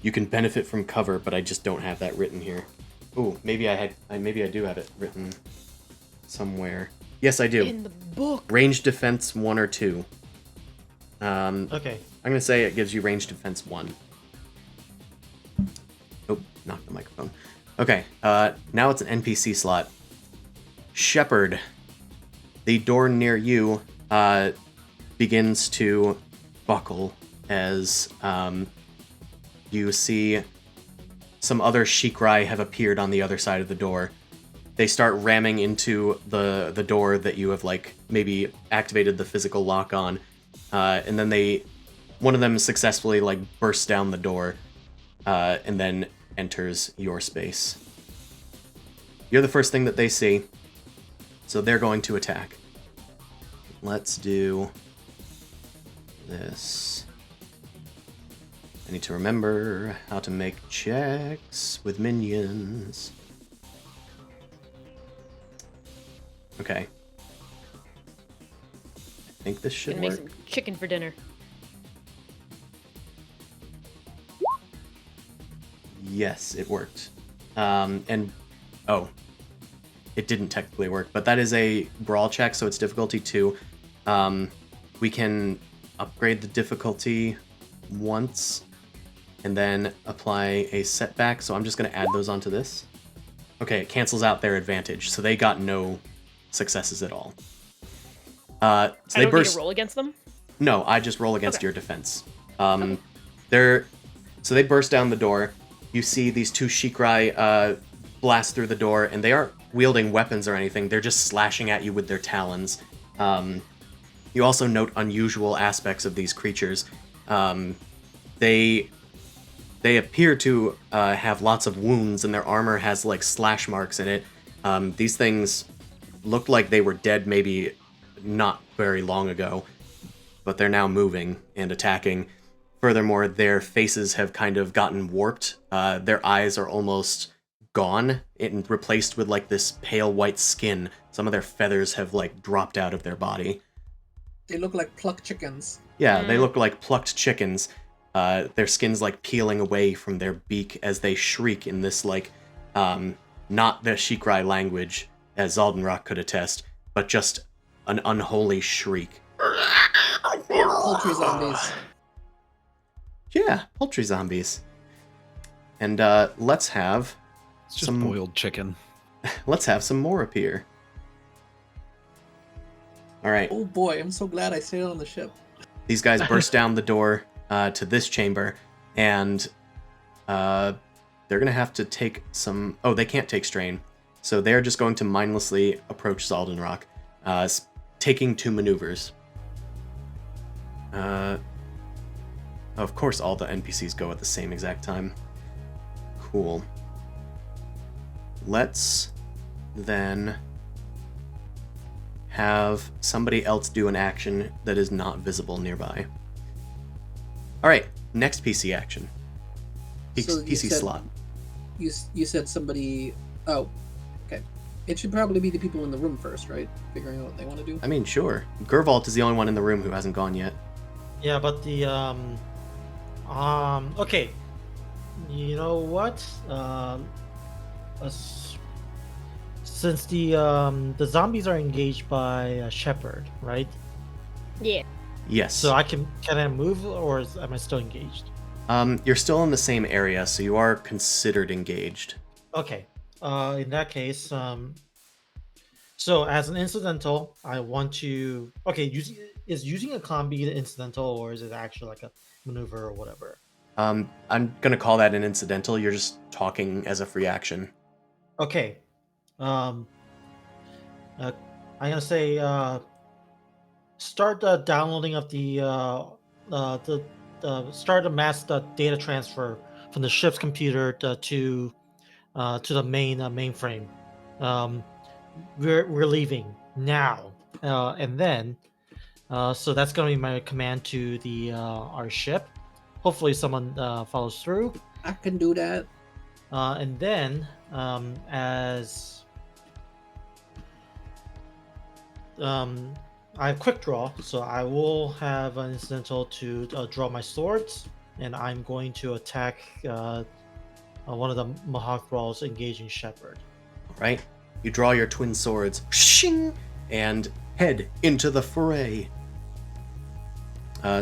You can benefit from cover, but I just don't have that written here. Ooh, maybe I do have it written somewhere. Yes, I do. In the book. Range defense 1 or 2. Okay. I'm gonna say it gives you range defense 1. Oh, knocked the microphone. Okay, now it's an NPC slot. Shepard. The door near you begins to buckle as you see some other Shikrai have appeared on the other side of the door. They start ramming into the door that you have maybe activated the physical lock on, and then one of them successfully bursts down the door, and then enters your space. You're the first thing that they see, so they're going to attack. Let's do this. I need to remember how to make checks with minions. Okay. I think this should Gonna make work. some chicken for dinner. Yes, it worked. It didn't technically work, but that is a brawl check, so it's difficulty 2. We can upgrade the difficulty once and then apply a setback, so I'm just going to add those onto this. Okay, it cancels out their advantage, so they got no successes at all. So I they don't burst. need to roll against them. No, I just roll against Okay. your defense. So they burst down the door. You see these 2 Shikrai blast through the door, and they aren't wielding weapons or anything. They're just slashing at you with their talons. You also note unusual aspects of these creatures. They appear to have lots of wounds, and their armor has slash marks in it. These things looked like they were dead maybe not very long ago, but they're now moving and attacking. Furthermore, their faces have kind of gotten warped. Their eyes are almost gone and replaced with this pale white skin. Some of their feathers have dropped out of their body. They look like plucked chickens. Yeah, they look like plucked chickens. Their skin's peeling away from their beak as they shriek in this Not the Shikrai language, as Zaldenrock could attest, but just an unholy shriek. Poultry zombies. Yeah, poultry zombies. And let's have It's just some boiled chicken. let's have some more appear. All right. Oh boy, I'm so glad I stayed on the ship. These guys burst down the door to this chamber, and they're going to have to take some... Oh, they can't take strain. So they're just going to mindlessly approach Zaldenrock, taking 2 maneuvers. Of course, all the NPCs go at the same exact time. Cool. Let's then have somebody else do an action that is not visible nearby. All right, next PC action. So you PC said- slot. You said somebody. Oh, okay. It should probably be the people in the room first, right? Figuring out what they want to do. I mean, sure. Gervalt is the only one in the room who hasn't gone yet. Yeah, but the okay. You know what? Since the zombies are engaged by a shepherd, right? Yeah. Yes. So can I move, or am I still engaged? You're still in the same area, so you are considered engaged. Okay. In that case, so as an incidental, I want to. Okay, is using a combi the incidental, or is it actually like a maneuver or whatever? I'm gonna call that an incidental. You're just talking as a free action. Okay. I'm gonna say start the downloading of the start the mass data transfer from the ship's computer to the mainframe. We're leaving now, and then so that's gonna be my command to the our ship. Hopefully, someone follows through. I can do that. And then, as I have quick draw, so I will have an incidental to draw my swords, and I'm going to attack one of the Mohawk Thralls engaging Shepherd. All right. You draw your twin swords, shing, and head into the fray.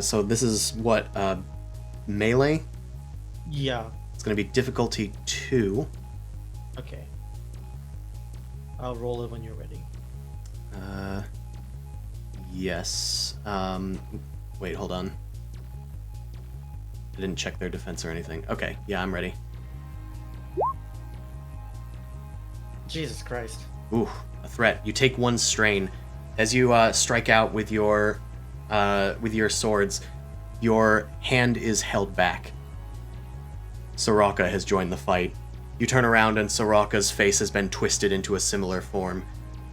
So this is what melee. Yeah. It's going to be difficulty 2. Okay. I'll roll it when you're ready. Yes. Wait, hold on. I didn't check their defense or anything. Okay, yeah, I'm ready. Jesus Christ. Ooh, a threat. You take 1 strain. As you strike out with your swords, your hand is held back. Soraka has joined the fight. You turn around and Soraka's face has been twisted into a similar form.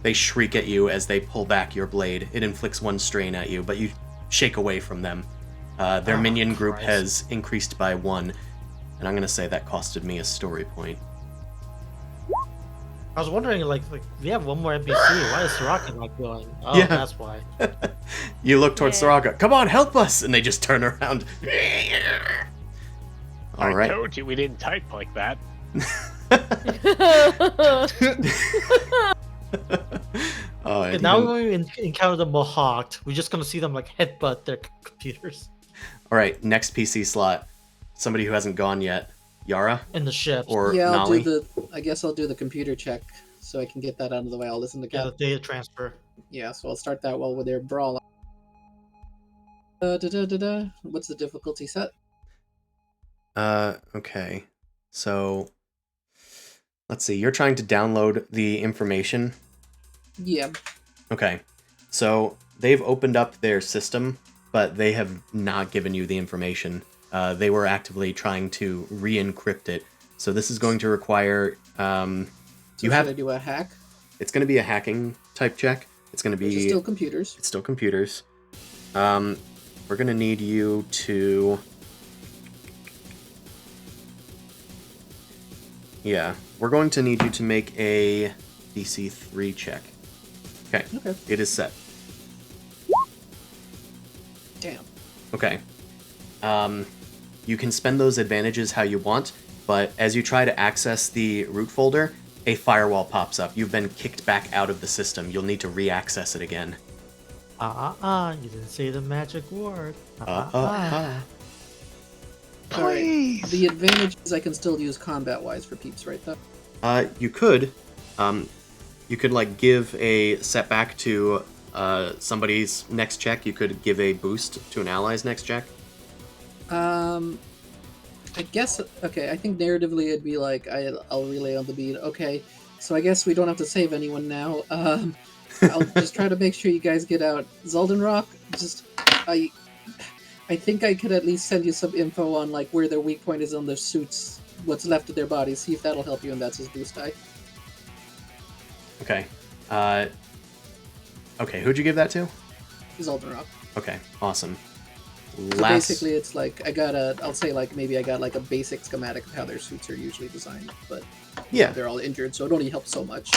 They shriek at you as they pull back your blade. It inflicts 1 strain at you, but you shake away from them. Their minion group Christ. has increased by 1, and I'm going to say that costed me a story point. I was wondering, like we have one more NPC. Why is Soraka not going? Oh, Yeah. that's why. You look towards Yeah. Soraka. Come on, help us! And they just turn around. All I right. told you we didn't type like that. Oh, And now when we encounter the Mohawk, we're just gonna see them like headbutt their computers All right, next PC slot. Somebody who hasn't gone yet. Yara in the ship. or Yeah, I'll Nolly? do the. I guess I'll do the computer check so I can get that out of the way. I'll listen to Yeah, Cap. the data transfer. Yeah, so I'll start that while they're brawling. What's the difficulty set? Okay. So, let's see. You're trying to download the information. Yeah. Okay. So, they've opened up their system, but they have not given you the information. They were actively trying to re-encrypt it. So this is going to require... So you should have... I do a hack? It's going to be a hacking type check. It's going to Which is be... still computers. It's still computers. We're going to need you to... Yeah, we're going to need you to make a DC 3 check. Okay. Okay. It is set. Damn. Okay. You can spend those advantages how you want. but as you try to access the root folder, a firewall pops up. You've been kicked back out of the system. You'll need to re-access it again. You didn't say the magic word. Alright. Please. The advantage is I can still use combat-wise for peeps, right, though? You could. You could, like, give a setback to somebody's next check. You could give a boost to an ally's next check. I guess, okay, I think narratively it'd be like, I'll relay on the beat. Okay, so I guess we don't have to save anyone now. I'll just try to make sure you guys get out. Zoldenrock, I think I could at least send you some info on, like, where their weak point is on their suits, what's left of their bodies, see if that'll help you, and that's his boost die. Okay. Okay, who'd you give that to? Zoldenrock. Okay, awesome. So basically, it's like, I'll say, like, maybe I got, like, a basic schematic of how their suits are usually designed, but Yeah. they're all injured, so it only helps so much.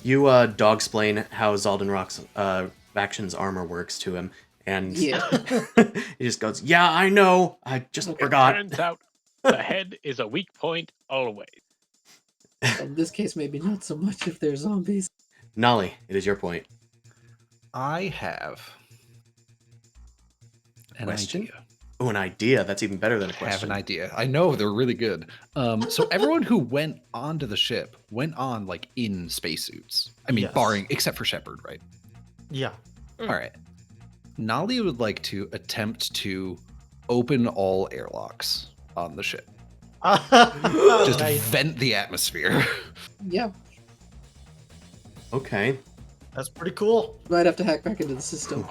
You dog-splain how Zoldenrock's faction's armor works to him, and Yeah. he just goes, "Yeah, I know. I just forgot." Turns out the head is a weak point always. In this case, maybe not so much if they're zombies. Nolly, it is your point. I have an Question? idea. Oh, an idea. That's even better than a Have question. an idea. I know they're really good. So everyone who went onto the ship went on like in spacesuits. I mean, Yes. barring except for Shepard, right? Yeah. All right. Nolly would like to attempt to open all airlocks on the ship. Just Nice. vent the atmosphere. Yeah, Okay. That's pretty cool. might have to hack back into the system.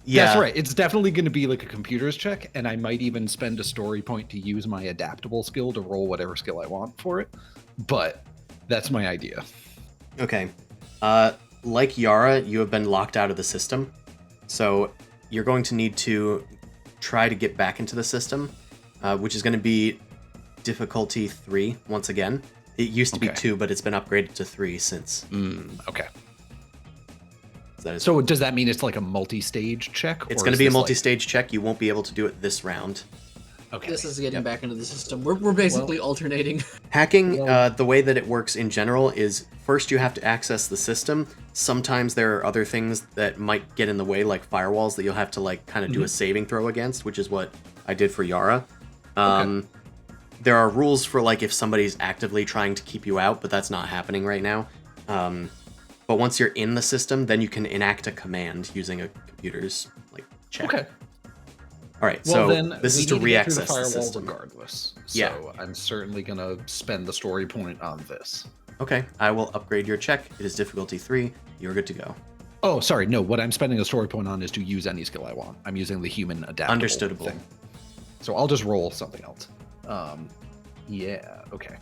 Yeah. That's right. It's definitely going to be like a computer's check, and I might even spend a story point to use my adaptable skill to roll whatever skill I want for it. But that's my idea. Okay. Like Yara, you have been locked out of the system, so you're going to need to try to get back into the system, which is going to be difficulty 3 once again. It used to be Okay. 2, but it's been upgraded to 3 since. Okay. That is, So does that mean it's like a multi-stage check? it's or going to is be a this, like- multi-stage check. You won't be able to do it this round. Okay. This is getting back into the system. We're basically alternating. Hacking, Well- the way that it works in general is first you have to access the system. Sometimes there are other things that might get in the way, like firewalls that you'll have to like kind of do a saving throw against, which is what I did for Yara. There are rules for like if somebody's actively trying to keep you out, but that's not happening right now. But once you're in the system, then you can enact a command using a computer's like check. Okay. All right, Well, so then this we is to need to get through re-access the firewall system. regardless. So Yeah. I'm certainly gonna spend the story point on this. Okay, I will upgrade your check. It is difficulty 3. You're good to go. Oh, sorry. No, what I'm spending a story point on is to use any skill I want. I'm using the human adaptable Understandable. thing. So I'll just roll something else. Yeah. Okay.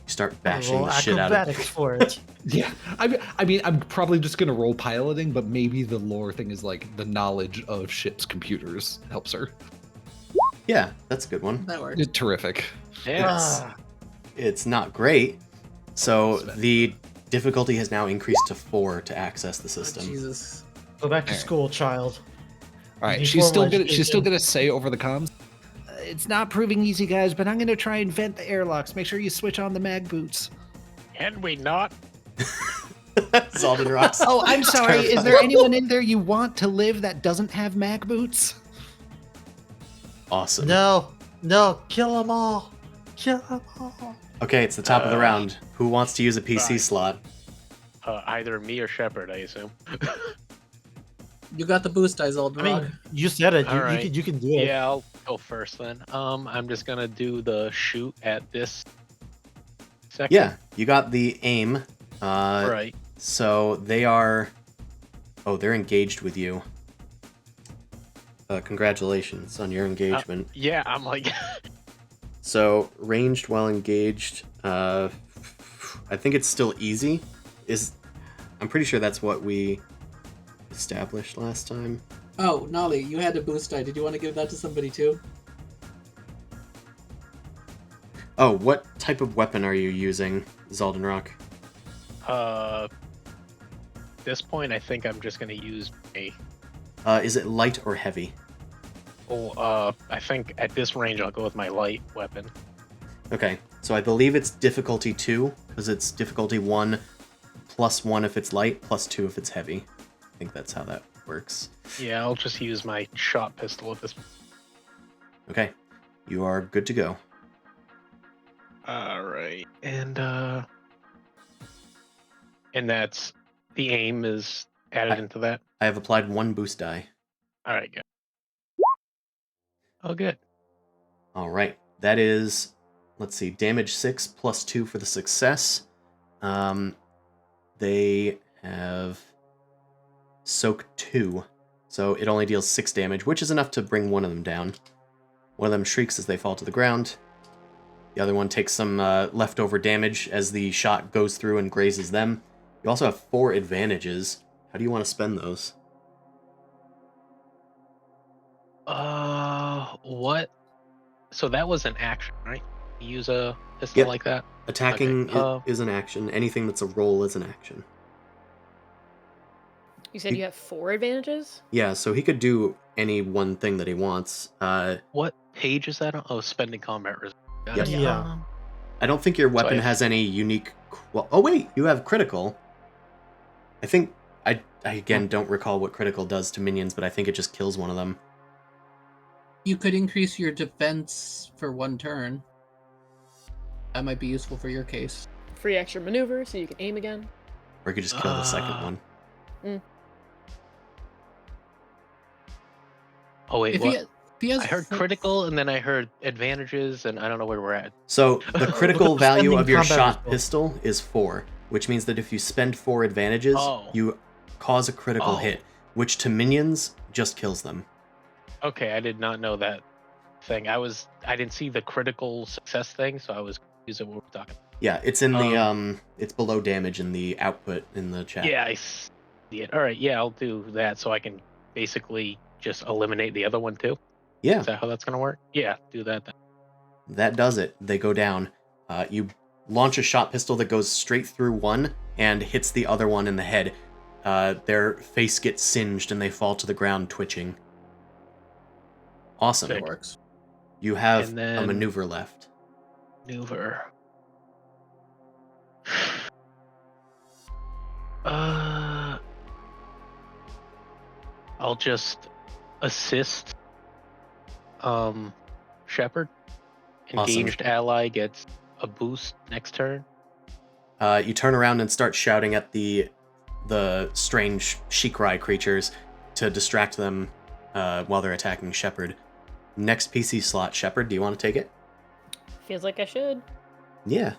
Start bashing Roll the shit out of acrobatics for it. Yeah. I mean, I'm probably just gonna roll piloting, but maybe the lore thing is like the knowledge of ship's computers helps her. Yeah, that's a good one. That works. Terrific. Ah, It's not great. So That's bad. the difficulty has now increased to 4 to access the Oh, system. Jesus. go back to school, child. All right. Need She's still formal gonna education. say over the comms. It's not proving easy, guys, but I'm gonna try and vent the airlocks. Make sure you switch on the mag boots. Can we not? Zaldin rocks. Oh, I'm sorry. Is Terrifying. there anyone in there you want to live that doesn't have mag boots? Awesome. No, kill them all. Kill them all. Okay, it's the top of the round. Who wants to use a PC Fine. slot? Either me or Shepard, I assume. You got the boost dice, I Zoldenrock. mean, you said it. All You, right. you can do it. Yeah, I'll go first then. I'm just gonna do the shoot at this section. Yeah, you got the aim. Right. So they are... Oh, they're engaged with you. Congratulations on your engagement. Yeah, I'm like, So, ranged while engaged, I think it's still easy. I'm pretty sure that's what we established last time. Oh, Nolly, you had a boost die. Did you want to give that to somebody too? Oh, what type of weapon are you using, Zaldenrock? this point, I think I'm just gonna use a. Is it light or heavy? I think at this range, I'll go with my light weapon. Okay. So I believe it's difficulty 2, because it's difficulty 1, +1 if it's light, +2 if it's heavy. I think that's how that works. Yeah, I'll just use my shot pistol at this. Okay, you are good to go. All right, and that's the aim is added into that. I have applied 1 boost die. All right, good. Oh, good. All right, that is, let's see, damage 6 +2 for the success. They have soak 2, so it only deals 6 damage, which is enough to bring one of them down. One of them shrieks as they fall to the ground. The other one takes some leftover damage as the shot goes through and grazes them. You also have 4 advantages. How do you want to spend those? What? So that was an action, right? You use a pistol Yep. like that? Attacking Okay, is an action. Anything that's a roll is an action. You said you have 4 advantages? Yeah, so he could do any one thing that he wants. What page is that on? Oh, spending combat reserve. Got Yep. it. Yeah. I don't think your weapon I- has any unique... Oh, wait, you have critical. I think... I again don't recall what critical does to minions, but I think it just kills one of them. You could increase your defense for 1 turn. That might be useful for your case. Free extra maneuver so you can aim again. Or you could just kill the second one. Oh wait, If what? he has I heard critical, and then I heard advantages, and I don't know where we're at. So the critical value Spending of your combat shot result. pistol is 4, which means that if you spend 4 advantages, Oh. you cause a critical Oh. hit, which to minions just kills them. Okay, I did not know that thing. I didn't see the critical success thing, so I was confused at what we're talking. Yeah, it's in the it's below damage in the output in the chat. Yeah, I see it. All right, yeah, I'll do that so I can basically just eliminate the other one too. Yeah, Is that how that's gonna work? Yeah, do that then. that does it. They go down. You launch a shot pistol that goes straight through one and hits the other one in the head. Their face gets singed and they fall to the ground twitching. Awesome. Sick. works. You have And a then- maneuver left. Maneuver. I'll just assist Shepard. Awesome. Engaged ally gets a boost next turn. You turn around and start shouting at the strange Shikrai creatures to distract them while they're attacking Shepard. Next PC slot, Shepard, do you want to take it? Feels like I should. Yeah,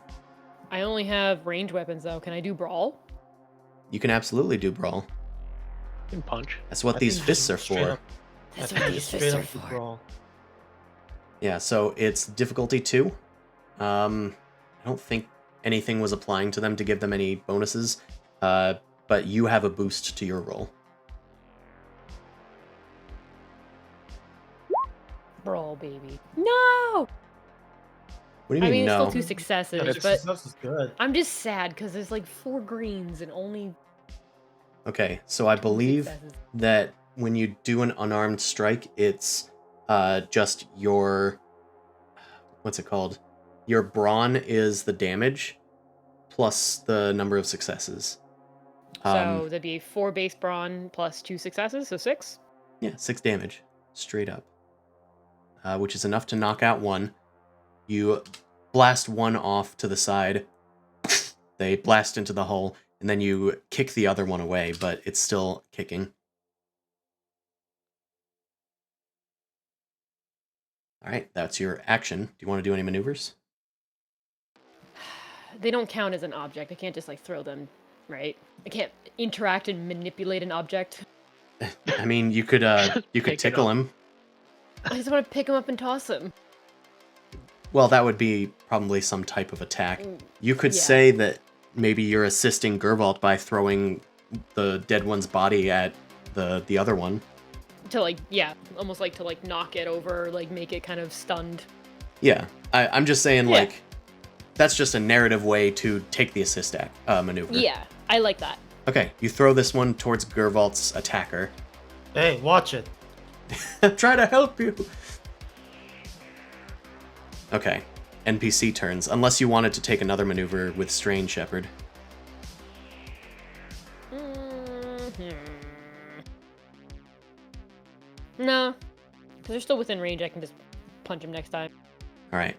I only have ranged weapons though. Can I do brawl? you can absolutely do Brawl. You can punch. That's what I these think fists are straight for. up- That's I what think these straight fists up are the for. brawl. Yeah, so it's difficulty 2. I don't think anything was applying to them to give them any bonuses, but you have a boost to your roll. Brawl, baby. No! What do you I mean, mean, it's no? still 2 successes, Yeah, but success is good. I'm just sad because there's like 4 greens and only Okay, so I 2 believe successes. that when you do an unarmed strike, it's just your... What's it called? Your brawn is the damage plus the number of successes. So that'd be 4 base brawn plus 2 successes, so 6. Yeah, 6 damage. Straight up. Which is enough to knock out one. You blast one off to the side. They blast into the hull, and then you kick the other one away, but it's still kicking. Alright, that's your action. Do you want to do any maneuvers? They don't count as an object. I can't just like throw them, right? I can't interact and manipulate an object. I mean, you could Pick it tickle up. him. I just want to pick them up and toss them. Well, that would be probably some type of attack. You could Yeah. say that maybe you're assisting Gervalt by throwing the dead one's body at the other one. To like, yeah, almost like to like knock it over, like make it kind of stunned. Yeah, I'm just saying, Yeah. like, that's just a narrative way to take the assist maneuver. Yeah, I like that. Okay, you throw this one towards Gervalt's attacker. Hey, watch it. I'm trying to help you. Okay, NPC turns, unless you wanted to take another maneuver with Strain Shepherd. No, because they're still within range. I can just punch him next time. All right.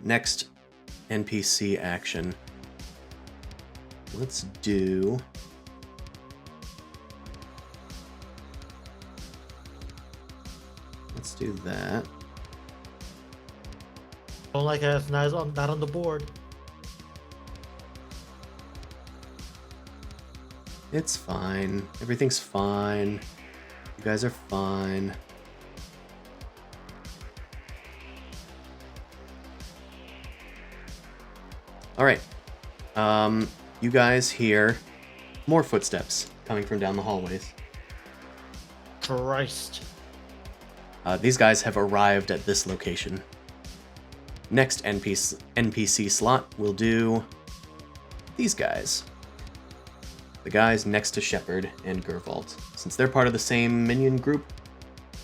Next NPC action. Let's do... Let's do that. Don't like it. It's not on the board. It's fine. Everything's fine. You guys are fine. All right. You guys hear more footsteps coming from down the hallways. Christ. These guys have arrived at this location. Next NPC slot will do these guys. The guys next to Shepard and Gervalt. Since they're part of the same minion group,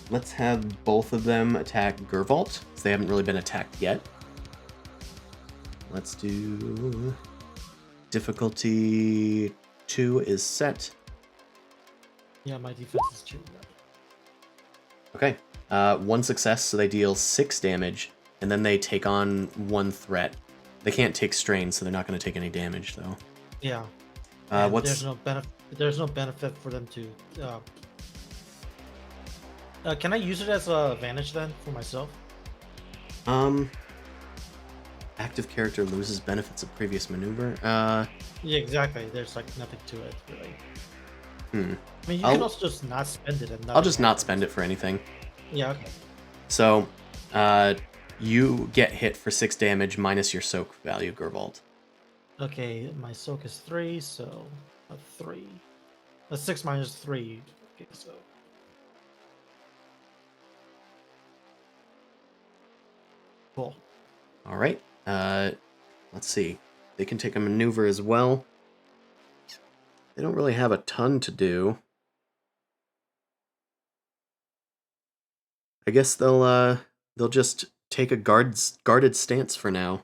let's have both of them attack Gervalt, because they haven't really been attacked yet. Let's do... Difficulty 2 is set. Yeah, my defense is 2. Okay. 1 success, so they deal 6 damage, and then they take on 1 threat. They can't take strain, so they're not going to take any damage, though. Yeah. What's... There's no benefit for them to. Can I use it as an advantage then for myself? Active character loses benefits of previous maneuver. Yeah, exactly. There's like nothing to it really. I mean, you can also just not spend it. I'll just not spend it for anything. Yeah. Okay. So, you get hit for 6 damage minus your soak value, Gervalt. Okay, my soak is 3, so a 3. A 6 minus 3. Okay, so. Cool. All right. Let's see. They can take a maneuver as well. They don't really have a ton to do. I guess they'll just take a guarded stance for now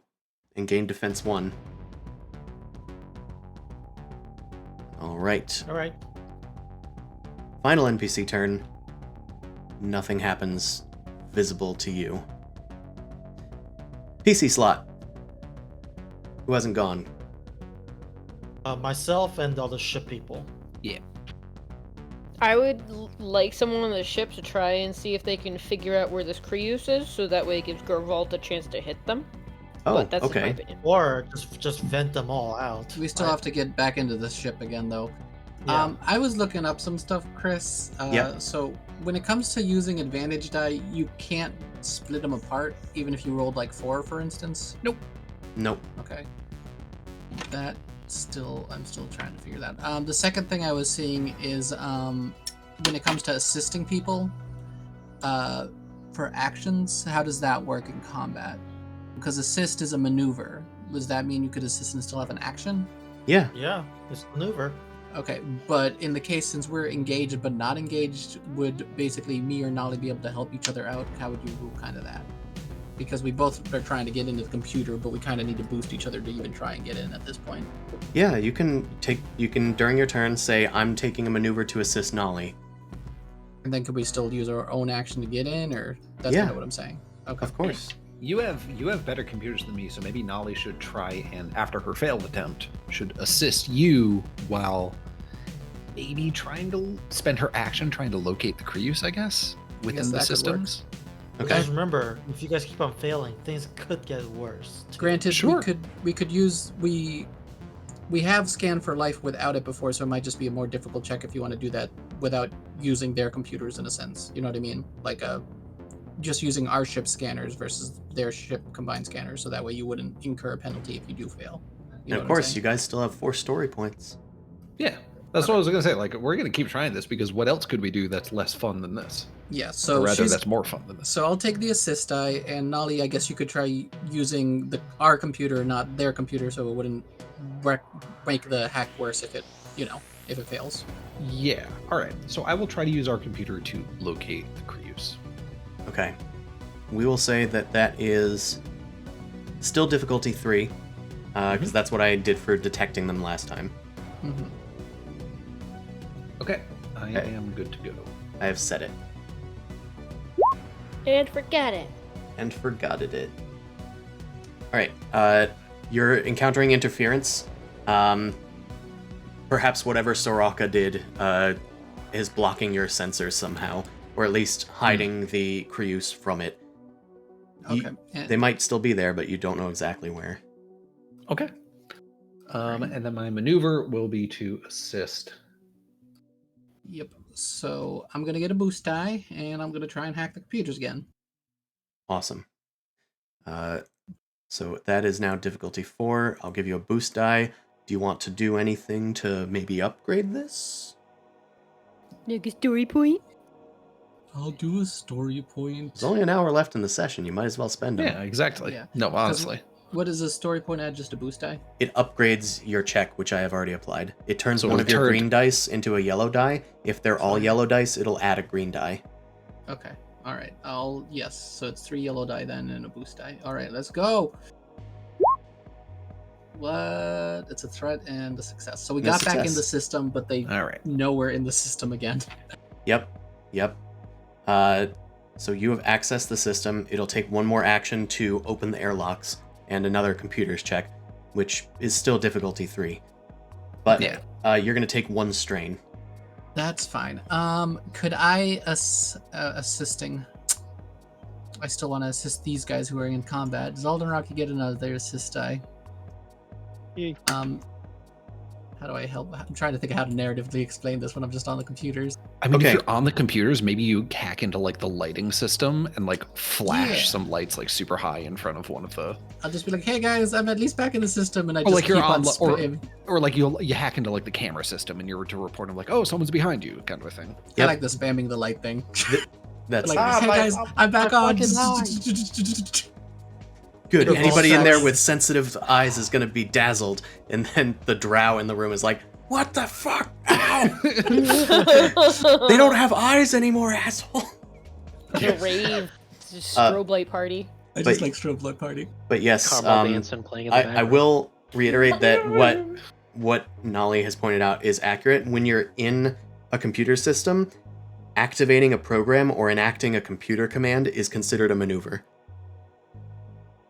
and gain defense 1. All right. All right. Final NPC turn. Nothing happens visible to you. PC slot. Who hasn't gone? Myself and all the ship people. Yeah. I would like someone on the ship to try and see if they can figure out where this Creuse is, so that way it gives Gervalt a chance to hit them. Oh, But that's just my okay. opinion. Or just vent them all out. We still have to get back into the ship again, though. Yeah. I was looking up some stuff, Chris. Yep. So when it comes to using advantage die, you can't split them apart, even if you rolled like 4, for instance. Nope. Okay. I'm still trying to figure that. The second thing I was seeing is when it comes to assisting people for actions, how does that work in combat? Because assist is a maneuver. Does that mean you could assist and still have an action? Yeah. Yeah, it's maneuver. Okay, but in the case since we're engaged but not engaged, would basically me or Nolly be able to help each other out? How would you rule kind of that? Because we both are trying to get into the computer, but we kind of need to boost each other to even try and get in at this point. Yeah, you can during your turn say, I'm taking a maneuver to assist Nolly. And then could we still use our own action to get in, or that's Yeah. kind of what I'm saying? Okay. Of course. You have better computers than me, so maybe Nolly should try and, after her failed attempt, should assist you while maybe trying to spend her action trying to locate the Creuse, I guess, within the that could work. systems. Okay. Guys, remember, if you guys keep on failing, things could get worse. Granted, Sure. we could use we have scan for life without it before, so it might just be a more difficult check if you want to do that without using their computers in a sense. You know what I mean? Like just using our ship scanners versus their ship combined scanners, so that way you wouldn't incur a penalty if you do fail. You know And of what I'm course, saying? you guys still have 4 story points. Yeah, that's what I was gonna say. Like, we're gonna keep trying this because what else could we do that's less fun than this? Yeah, Or so rather, she's, that's more fun than this. so I'll take the assist die, and Nolly, I guess you could try using our computer, not their computer, so it wouldn't make the hack worse if it fails. Yeah. All right. So I will try to use our computer to locate the Creuse. Okay. We will say that is Still difficulty 3, because that's what I did for detecting them last time. Mm-hmm. Okay, I Okay. am good to go. I have set it. And forget it. And forgotted it. Alright, you're encountering interference. Perhaps whatever Soraka did is blocking your sensors somehow, or at least hiding the Kryus from it. Okay. They might still be there, but you don't know exactly where. Okay. And then my maneuver will be to assist. Yep. So I'm gonna get a boost die, and I'm gonna try and hack the computers again. Awesome. So that is now difficulty 4. I'll give you a boost die. Do you want to do anything to maybe upgrade this? Like a story point? I'll do a story point. There's only an hour left in the session. You might as well spend them. Yeah, exactly. Yeah. No, honestly. What does a story point add? Just a boost die? It upgrades your check, which I have already applied. It turns So one it of your turned- green dice into a yellow die. If they're all Fine. yellow dice, it'll add a green die. Okay. All right. Yes. So it's 3 yellow die then and a boost die. All right. Let's go. What? It's a threat and a success. So we And a got back in success. the system, but they All right. know we're in the system again. Yep. So you have accessed the system. It'll take one more action to open the airlocks and another computers check, which is still difficulty 3. But Yeah. you're going to take 1 strain. That's fine. Could I assisting? I still want to assist these guys who are in combat. Does Alden Rocky get another assist die? Yeah. How do I help? I'm trying to think of how to narratively explain this when I'm just on the computers. I mean, Okay. if you're on the computers, maybe you hack into like the lighting system and like flash Yeah. some lights like super high in front of one of the, I'll just be like, "Hey guys, I'm at least back in the system," and I Or just like you're keep on, or- spamming. or like you hack into like the camera system and you're to report them like, oh, someone's behind you, kind of a thing. I Yep. like the spamming the light thing. That's Like, Ah, hey my- guys, my- I'm back my on. fucking line. good. It Anybody in evolves there fast. with sensitive eyes is going to be dazzled. And then the drow in the room is like, what the fuck? Ow! They don't have eyes anymore, asshole. The rave. It's just Uh, strobe light party. I just But- like strobe light party. But yes, Caramel dancing playing in the I background. will reiterate that what Nolly has pointed out is accurate. When you're in a computer system, activating a program or enacting a computer command is considered a maneuver.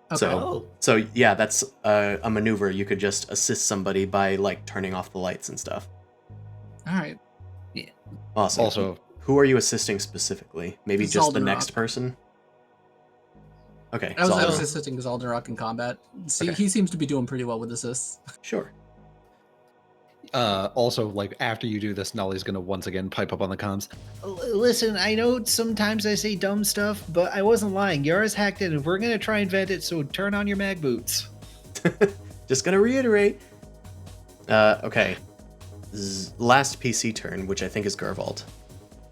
Okay. So- So yeah, that's a maneuver. You could just assist somebody by like turning off the lights and stuff. All right. Awesome. Also, Who are you assisting specifically? Maybe It's just the Zaldan next Rock. person? Okay, I was Zaldan. assisting Zaldan in combat. See, Okay. he seems to be doing pretty well with assists. Sure. also like after you do this, Nolly's gonna once again pipe up on the comms. Listen, I know sometimes I say dumb stuff, but I wasn't lying. Yara's hacked in, and we're gonna try and vet it. So turn on your mag boots. Just gonna reiterate. Okay. Last PC turn, which I think is Garvald.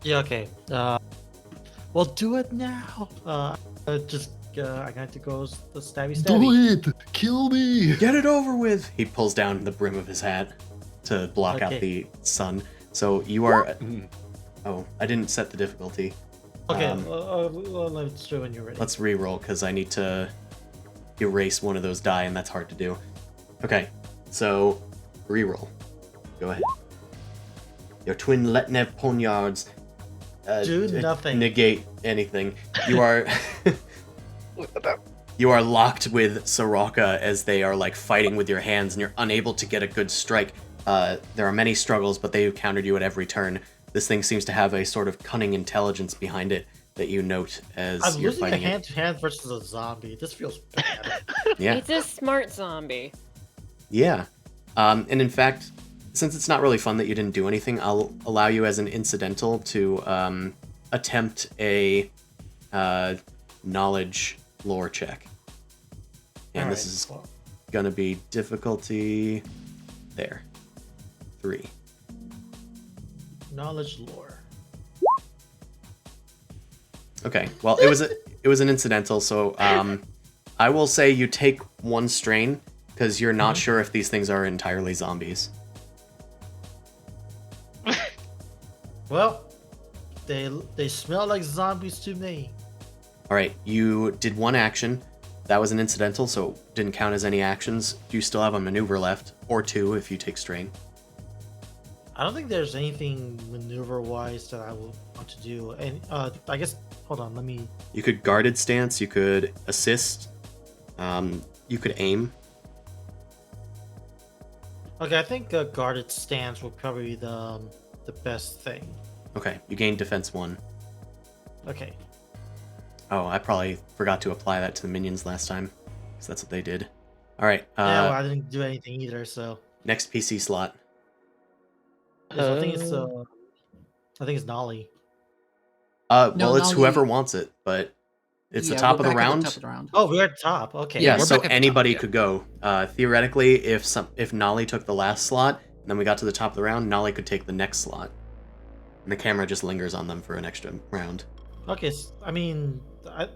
Yeah, okay. Well, do it now. I got to go the stabby stabby. it! Kill me! Get it over with! He pulls down the brim of his hat to block out Okay. the sun. So you are... Mhm. Oh, I didn't set the difficulty. Okay, Um, let's do it when you're ready. Let's re-roll, because I need to erase one of those die, and that's hard to do. Okay, so re-roll. Go ahead. Your twin Letnev poniards Do nothing. negate anything. You are... You are locked with Soraka as they are like fighting with your hands, and you're unable to get a good strike. There are many struggles, but they countered you at every turn. This thing seems to have a sort of cunning intelligence behind it that you note as I'm you're losing a fighting it. hand-to-hand versus a zombie. This feels bad. Yeah, It's a smart zombie. yeah. And in fact, since it's not really fun that you didn't do anything, I'll allow you as an incidental to attempt a knowledge lore check. And this is Alright, gonna be difficulty there. 3. knowledge lore. Okay. Well, it was an incidental, so I will say you take 1 strain because you're not sure if these things are entirely zombies. Well, they smell like zombies to me. All right, you did 1 action. that was an incidental, so it didn't count as any actions. You still have a maneuver left, or 2 if you take strain. I don't think there's anything maneuver-wise that I would want to do. And I guess, hold on, let me... You could guarded stance, you could assist, you could aim. Okay, I think a guarded stance would probably be the best thing. Okay, you gained defense 1. Okay. Oh, I probably forgot to apply that to the minions last time, because that's what they did. All right, Yeah, well, I didn't do anything either, so... next PC slot. I think it's Nolly. Well, No, it's Nolly- whoever wants it, but it's the Yeah, top we're of the back at round. top of the round. Oh, we're at the top. Okay. Yeah, we're so back at the top, anybody yeah. could go. Theoretically, if Nolly took the last slot, and then we got to the top of the round, Nolly could take the next slot. And the camera just lingers on them for an extra round. Okay, I mean,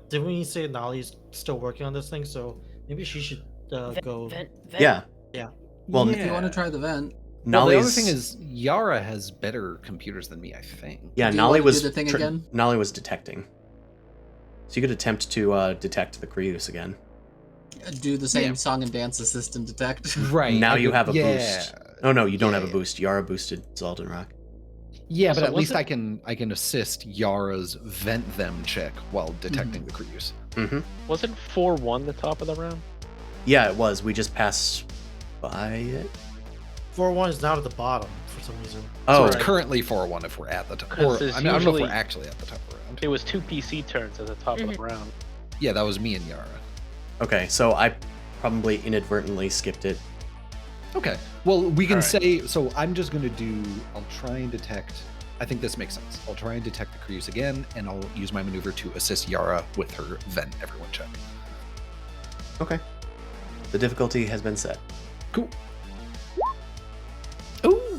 did we say Nolly's still working on this thing? So maybe she should go. Vent. Yeah. Yeah. Well, If you want to try the vent, Well, the other Nolly's thing is, Yara has better computers than me, I think. yeah, Do you Nolly wanna was do the thing again? Nolly was detecting. So you could attempt to detect the Kryus again. do the same Yeah. song and dance assistant detect. Right. Now I you do- have a yeah. boost. Oh no, you don't have a Yeah. boost. Yara boosted Zalden Rock. Yeah, but So at least was I can assist Yara's vent them check while detecting the Kryus. Mm-hmm. Wasn't 4-1 the top of the round? Yeah, it was. We just passed by it. 4-1 is now at the bottom for some reason. Oh, So it's currently 4-1 if we're at the top. Or, 'Cause there's I don't know if we're usually- actually at the top of the round. It was 2 PC turns at the top of the round. Yeah, that was me and Yara. okay. So I probably inadvertently skipped it. Okay. Well, we can All right. say, so I'm just going to do, I'll try and detect, I think this makes sense. I'll try and detect the Kryus again, and I'll use my maneuver to assist Yara with her vent everyone check. Okay. The difficulty has been set. Cool.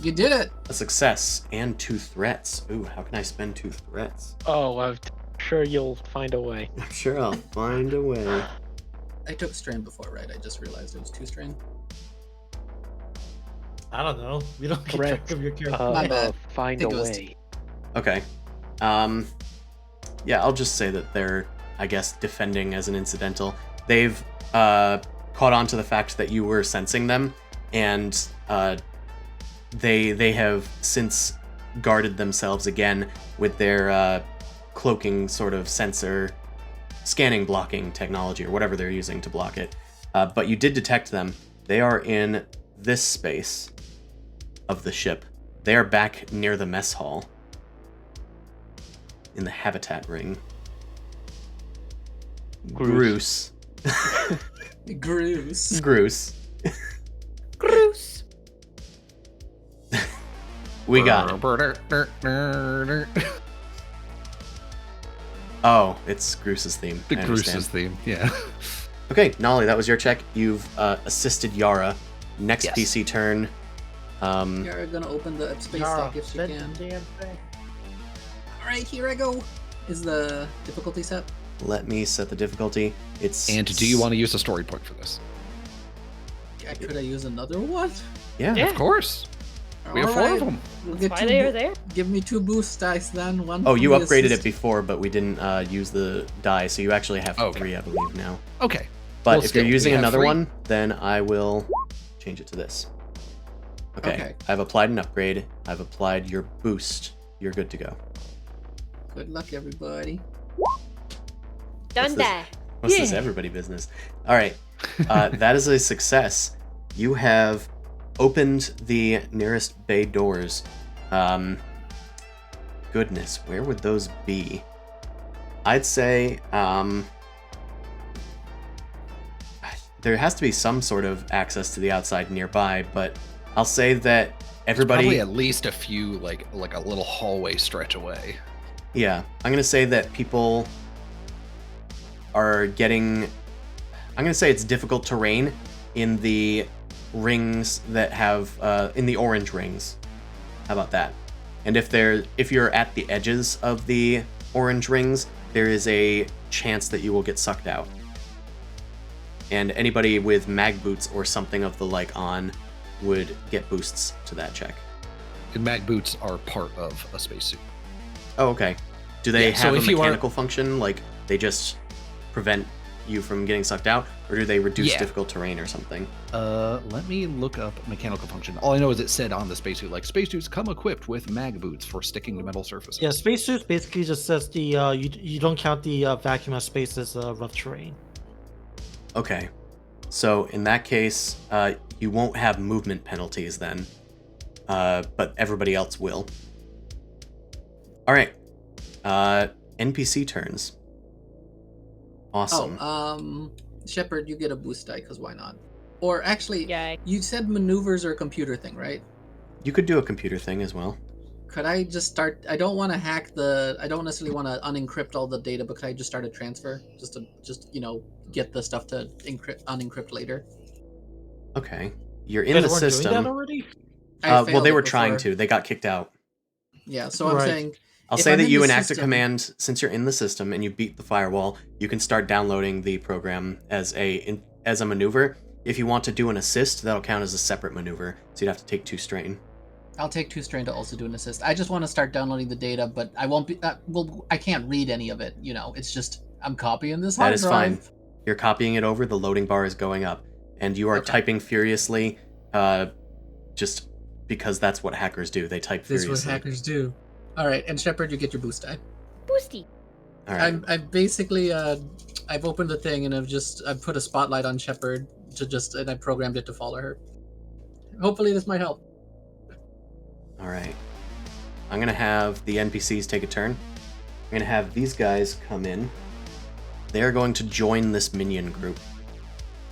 You did it. A success and 2 threats. Ooh, how can I spend 2 threats? Oh, I'm sure you'll find a way. I'm sure I'll find a way. I took strain before, right? I just realized it was 2 strain. I don't know. We don't keep Correct. track of your character. My bad. Find a Think it was way. Okay. Yeah, I'll just say that they're, I guess, defending as an incidental. They've caught on to the fact that you were sensing them, and they have since guarded themselves again with their cloaking sort of sensor scanning blocking technology or whatever they're using to block it. But you did detect them. They are in this space of the ship. They are back near the mess hall in the habitat ring. Groose. Groose. Groose. Groose. Groose. We got it. Oh, it's Groose's theme. The I understand. Groose's theme, yeah. Okay, Nolly, that was your check. You've assisted Yara. Next Yes. PC turn. You're gonna open the space stack if you can. Alright, here I go. Is the difficulty set? Let me set the difficulty. It's And do you want to use a story point for this? Yeah, could I use another one? Yeah. Yeah. Of course. We have 4 of them. We'll That's get why two they are bo- there. Give me 2 boost dice then. One. Oh, for you the upgraded it assist. before, but we didn't use the die, so you actually have Okay. 3, I believe, now. Okay. But Well, if still, you're we using have another 3. one, then I will change it to this. Okay. I've applied an upgrade. I've applied your boost. You're good to go. Good luck, everybody. Done this? that. What's this Yeah. everybody business? All right. That is a success. You have opened the nearest bay doors. Goodness, where would those be? I'd say there has to be some sort of access to the outside nearby, but I'll say that everybody. Probably at least a few, like a little hallway stretch away. Yeah, I'm gonna say that people are getting. I'm gonna say it's difficult terrain in the rings that have in the orange rings. How about that? And if you're at the edges of the orange rings, there is a chance that you will get sucked out. And anybody with mag boots or something of the like on would get boosts to that check. And mag boots are part of a spacesuit. Oh, okay. Do they Yeah, so have a if you are- mechanical function? Like they just prevent you from getting sucked out, or do they reduce Yeah. difficult terrain or something? Let me look up mechanical function. All I know is it said on the spacesuit, like, spacesuits come equipped with mag boots for sticking to metal surfaces. Yeah, spacesuits basically just says the you don't count the vacuum as space as rough terrain. Okay. So in that case, you won't have movement penalties then, but everybody else will. All right. NPC turns. Awesome. Oh, Shepard, you get a boost die, because why not? Or actually, Yay. you said maneuvers are a computer thing, right? You could do a computer thing as well. Could I just start? I don't want to hack the. I don't necessarily want to unencrypt all the data, but could I just start a transfer just to get the stuff to unencrypt later? Okay. You're You in guys the weren't doing system. that already? I Well, failed they it were trying before. to. They got kicked out. Yeah, so I'm Right. saying I'll if say I'm that in you the enact a system- command since you're in the system and you beat the firewall. You can start downloading the program as a maneuver. If you want to do an assist, that'll count as a separate maneuver. So you'd have to take 2 strain. I'll take 2 strain to also do an assist. I just want to start downloading the data, but I won't be. I can't read any of it. It's just I'm copying this hard That is drive. fine. You're copying it over. The loading bar is going up, and you are Okay. typing furiously. Just because that's what hackers do. They type This is furiously. what hackers do. All right, and Shepard, you get your boost die. Boosty. All right. I'm basically I've opened the thing and I've put a spotlight on Shepard and I programmed it to follow her. Hopefully this might help. All right. I'm going to have the NPCs take a turn. I'm going to have these guys come in. They're going to join this minion group.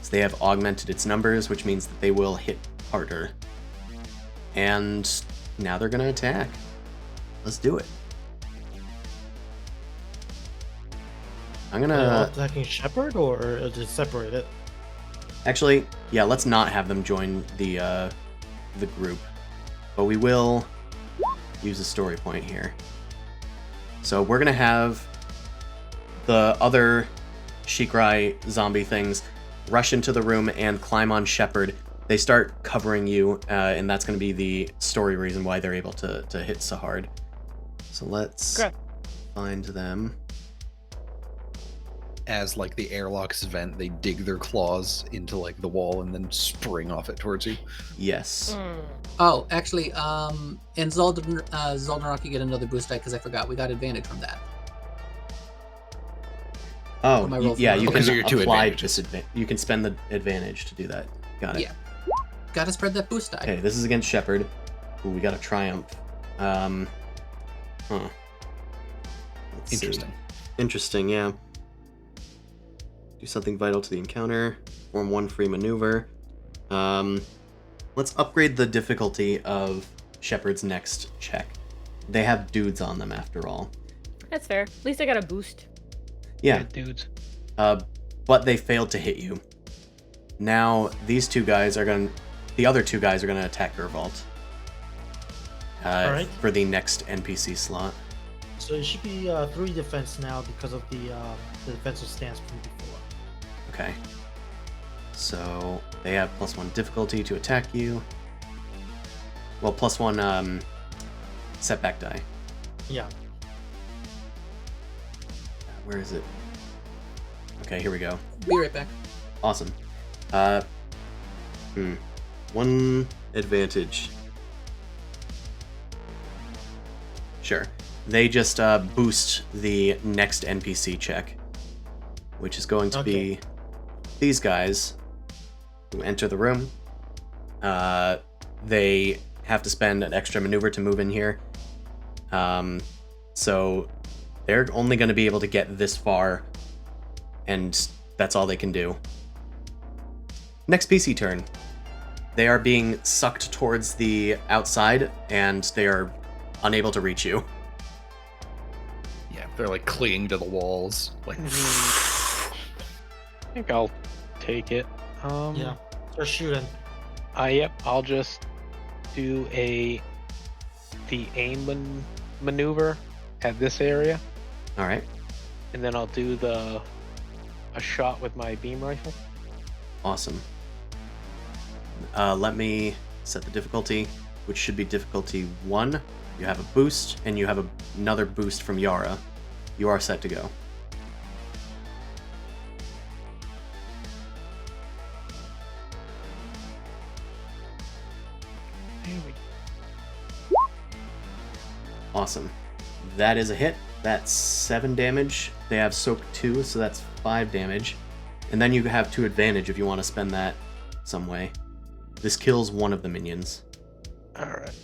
So they have augmented its numbers, which means that they will hit harder. And now they're going to attack. Let's do it. I'm going Are to... attacking Shepard or just separate it? Actually, yeah, let's not have them join the group. But we will use a story point here. So we're gonna have the other Shikrai zombie things rush into the room and climb on Shepard. They start covering you, and that's gonna be the story reason why they're able to hit so hard. So let's Okay. find them. As like the airlocks vent, they dig their claws into like the wall and then spring off it towards you. Yes. Oh, actually, and Zoldanrock, you get another boost die because I forgot we got advantage from that. Oh, What am I roll yeah, for? you Okay, can so your two apply advantages. you can spend the advantage to do that. Got it. Yeah. Gotta spread that boost die. Okay, this is against Shepard. Ooh, we got a triumph. Let's see. Interesting, yeah. Do something vital to the encounter. Perform 1 free maneuver. Let's upgrade the difficulty of Shepard's next check. They have dudes on them after all. That's fair. At least I got a boost. Yeah, dudes. but they failed to hit you. Now these two guys are going. The other 2 guys are going to attack Gervault. Alright. For the next NPC slot. So it should be 3 defense now because of the defensive stance from before. Okay. So they have +1 difficulty to attack you. Well, +1 setback die. Yeah. Where is it? Okay, here we go. Be right back. Awesome. 1 advantage. Sure. They just boost the next NPC check, which is going to be these guys who enter the room. They have to spend an extra maneuver to move in here. So they're only going to be able to get this far, and that's all they can do. Next PC turn. They are being sucked towards the outside, and they are unable to reach you. Yeah, they're like clinging to the walls. Like, I think I'll take it. Yeah. Start shooting. Yep. I'll just do the aim maneuver at this area, All right. and then I'll do a shot with my beam rifle. Awesome. Let me set the difficulty, which should be difficulty 1. You have a boost, and you have another boost from Yara. You are set to go. There we go. Awesome. That is a hit. That's 7 damage. They have soak 2, so that's 5 damage. And then you have 2 advantage if you want to spend that some way. This kills one of the minions. Alright.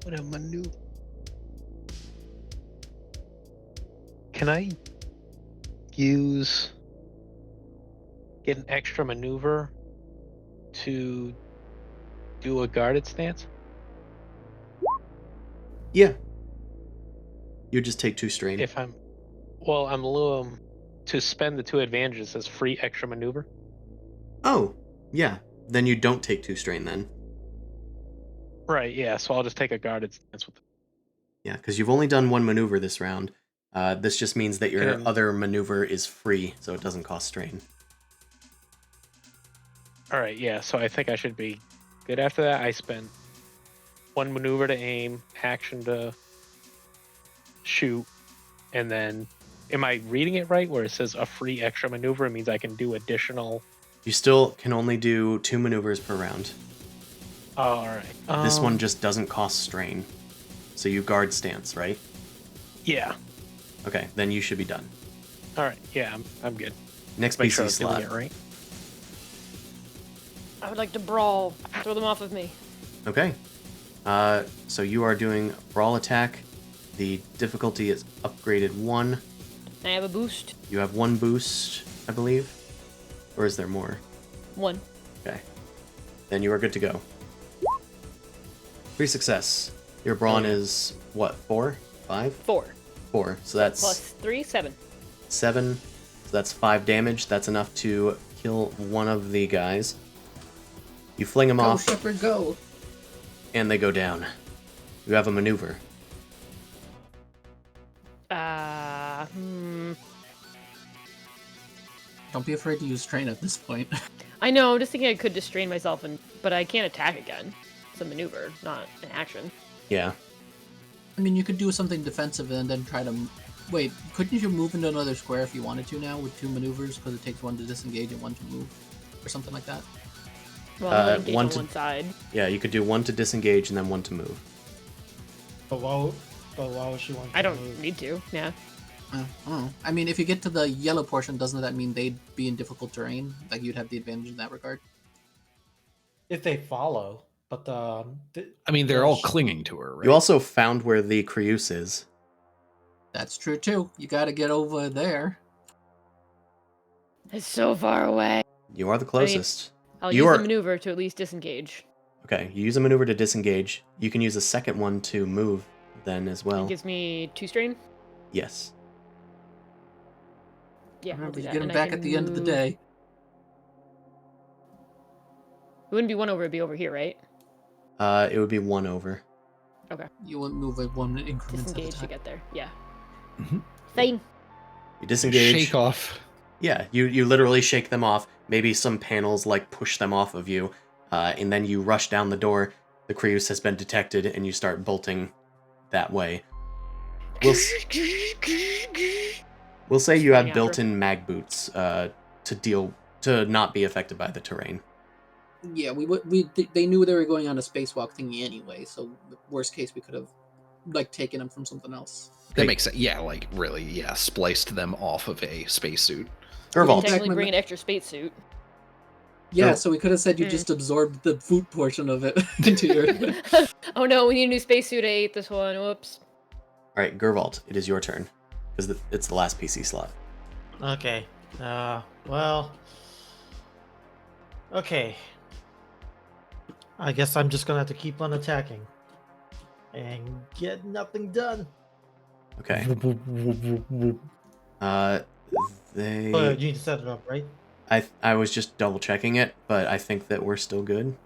What a maneuver. Can I get an extra maneuver to do a guarded stance? Yeah. You just take 2 strain. If I'm to spend the 2 advantages as free extra maneuver. Oh, yeah. Then you don't take 2 strain then. Right, yeah, so I'll just take a guarded stance with Yeah, because you've only done 1 maneuver this round. This just means that your And- other maneuver is free, so it doesn't cost strain. Alright, yeah, so I think I should be good after that. I spent 1 maneuver to aim, action to shoot, and then am I reading it right where it says a free extra maneuver? It means I can do additional. You still can only do 2 maneuvers per round. Oh, alright. This one just doesn't cost strain. So you guard stance, right? Yeah. Okay, then you should be done. Alright, yeah, I'm good. Next Make PC sure I was doing slot. it right. I would like to brawl. Throw them off of me. Okay. So you are doing brawl attack. The difficulty is upgraded 1. I have a boost. You have 1 boost, I believe. Or is there more? 1. Okay. Then you are good to go. 3 success. Your brawn is what? 4? 5? 4. 4. So that's Plus 3, 7. 7. So that's 5 damage. That's enough to kill one of the guys. You fling them Go, off, Shepherd, go! and they go down. You have a maneuver. Don't be afraid to use strain at this point. I know, just thinking I could distrain myself, but I can't attack again. It's a maneuver, not an action. Yeah. I mean, you could do something defensive and then try to... Wait, couldn't you move into another square if you wanted to now with 2 maneuvers? Because it takes 1 to disengage and 1 to move? Or something like that? Well, I'm engaged one on to- one side. Yeah, you could do 1 to disengage and then 1 to move. But why would she want to I don't move? need to, yeah. I don't know. I mean, if you get to the yellow portion, doesn't that mean they'd be in difficult terrain? Like, you'd have the advantage in that regard? If they follow, but I mean, they're all clinging to her, right? You also found where the Creuse is. That's true, too. You gotta get over there. It's so far away. You are the closest. I'll You use are- the maneuver to at least disengage. Okay, you use a maneuver to disengage. You can use a second one to move then as well. It gives me 2 strain. Yes. Yeah, I'll Remember, do you that. get them And I back can at the end of the move- day. It wouldn't be 1 over, it'd be over here, right? It would be 1 over. You wouldn't move at 1 increment at a Disengage to time. get there. Yeah. Mhm. Fine. You disengage. Shake off. Yeah, you literally shake them off. Maybe some panels like push them off of you, and then you rush down the door. The Creuse has been detected, and you start bolting that way. We'll say you have Running after. built-in mag boots to not be affected by the terrain. Yeah, they knew they were going on a spacewalk thingy anyway, so worst case we could have like taken them from something else. That makes sense. Yeah, like really, yeah, spliced them off of a spacesuit. Gurvault. Back Technically when bring the- an extra spacesuit. Yeah, Oh. so we could have said you Hmm. just absorbed the food portion of it into your. Oh no, we need a new spacesuit. I ate this one. Whoops. All right, Gurvault, it is your turn because it's the last PC slot. Okay. Well. Okay. I guess I'm just gonna have to keep on attacking. And get nothing done. Okay. They. Oh, you need to set it up, right? I was just double checking it, but I think that we're still good.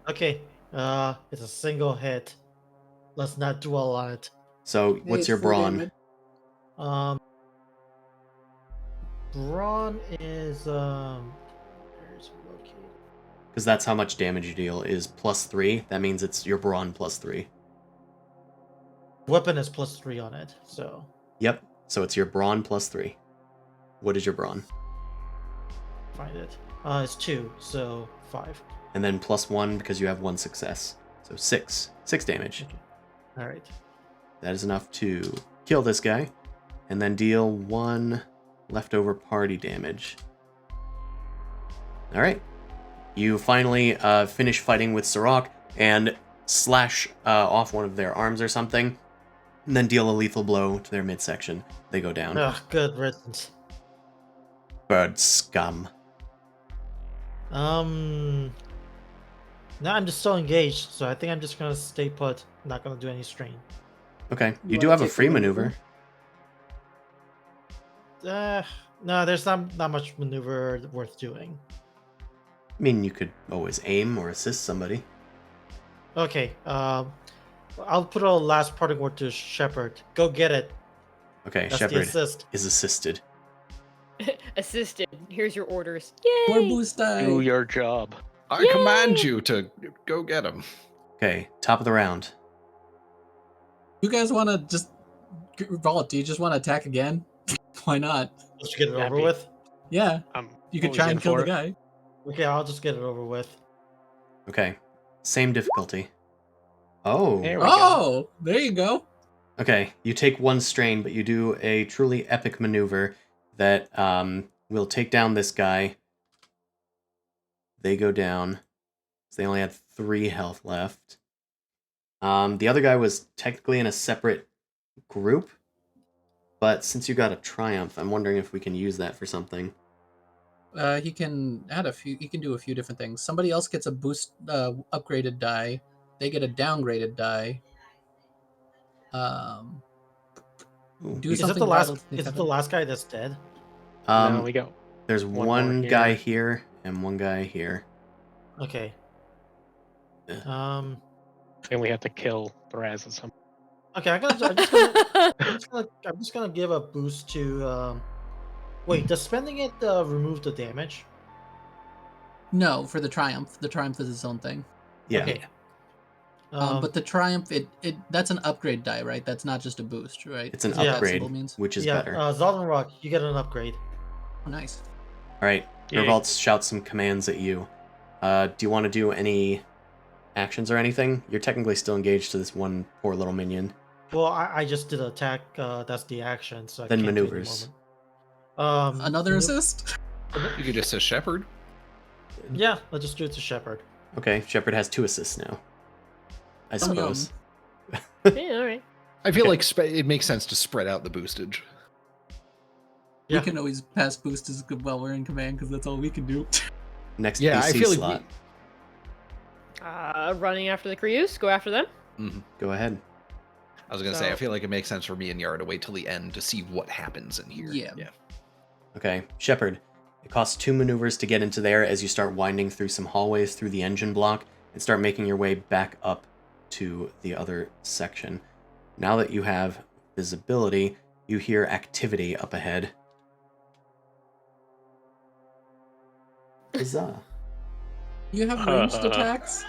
Okay. It's a single hit. Let's not dwell on it. So what's It's your full brawn? damage. Brawn is where's it located? Because that's how much damage you deal is +3. That means it's your brawn +3. Weapon is +3 on it, so Yep. So it's your brawn plus 3. What is your brawn? Find it. It's 2, so 5. And then plus 1 because you have 1 success. So 6. 6 damage. Okay. All right. That is enough to kill this guy. And then deal 1 leftover party damage. Alright. You finally finish fighting with Sirach and slash off one of their arms or something. And then deal a lethal blow to their midsection. They go down. Ugh, good riddance. Bird scum. Now I'm just so engaged, so I think I'm just gonna stay put. Not gonna do any strain. Okay. You You do wanna have a take the free maneuver? maneuver. No, there's not much maneuver worth doing. I mean, you could always aim or assist somebody. Okay. I'll put a last parting word to Shepard. Go get it. Okay, That's the Shepard assist. is assisted. Assisted. Here's your orders. More Yay! boost die. Do your job. I Yay! command you to go get him. Okay, top of the round. You guys want to just Vault? Do you just want to attack again? Why not? Let's get it That'd over be- with. Yeah, I'm you could always try in and kill for the it. guy. Okay, I'll just get it over with. Okay, same difficulty. Oh. There we go. Oh, there you go. Okay, you take 1 strain, but you do a truly epic maneuver that will take down this guy. They go down. So they only had 3 health left. The other guy was technically in a separate group, but since you got a triumph, I'm wondering if we can use that for something. He can add a few. He can do a few different things. Somebody else gets a boost, upgraded die. They get a downgraded die. Ooh, Do we- Is it something the last? vital to Is it heaven. the last guy that's dead? No, we go. There's one one more guy here. here and one guy here. Okay. Yeah. And we have to kill Thraz at some. Okay. I'm just gonna give a boost to. Wait, does spending it remove the damage? No, for the triumph. The triumph is its own thing. Yeah. Okay. But the triumph, it that's an upgrade die, right? That's not just a boost, right? It's an Is that what that upgrade, symbol means? which is yeah, better. Zaldan Rock, you get an upgrade. Oh, nice. All right, Yeah. Revolts shouts some commands at you. Do you want to do any actions or anything? You're technically still engaged to this one poor little minion. Well, I just did attack. That's the action. So I Then can't do it at the maneuvers. moment. Another assist. You could just say Shepherd. Yeah, I'll just do it to Shepard. Okay, Shepard has 2 assists now. I Yum, yum. suppose. Yeah, all right. I feel Okay. like it makes sense to spread out the boostage. Yeah. We can always pass boost as good while we're in command because that's all we can do. Next Yeah, I AC feel like slot. Running after the Kryus. Go after them. Go ahead. I was gonna say, I So- feel like it makes sense for me and Yara to wait till the end to see what happens in here. Yeah. Okay, Shepard. It costs 2 maneuvers to get into there as you start winding through some hallways through the engine block and start making your way back up to the other section. Now that you have visibility, you hear activity up ahead. Huzzah. You have ranged attacks?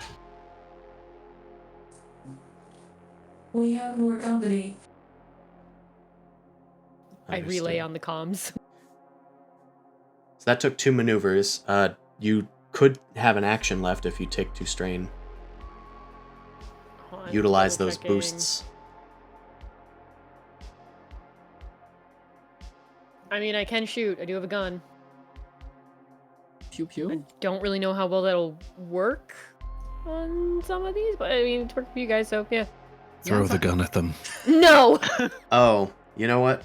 We have more company. I relay Understood. on the comms. So that took 2 maneuvers. You could have an action left if you take 2 strain. Hold on, Utilize those double-checking. boosts. I mean, I can shoot. I do have a gun. Pew I pew. don't really know how well that'll work on some of these, but I mean, it's worked for you guys, so yeah. Throw the gun at them. No! Oh, you know what?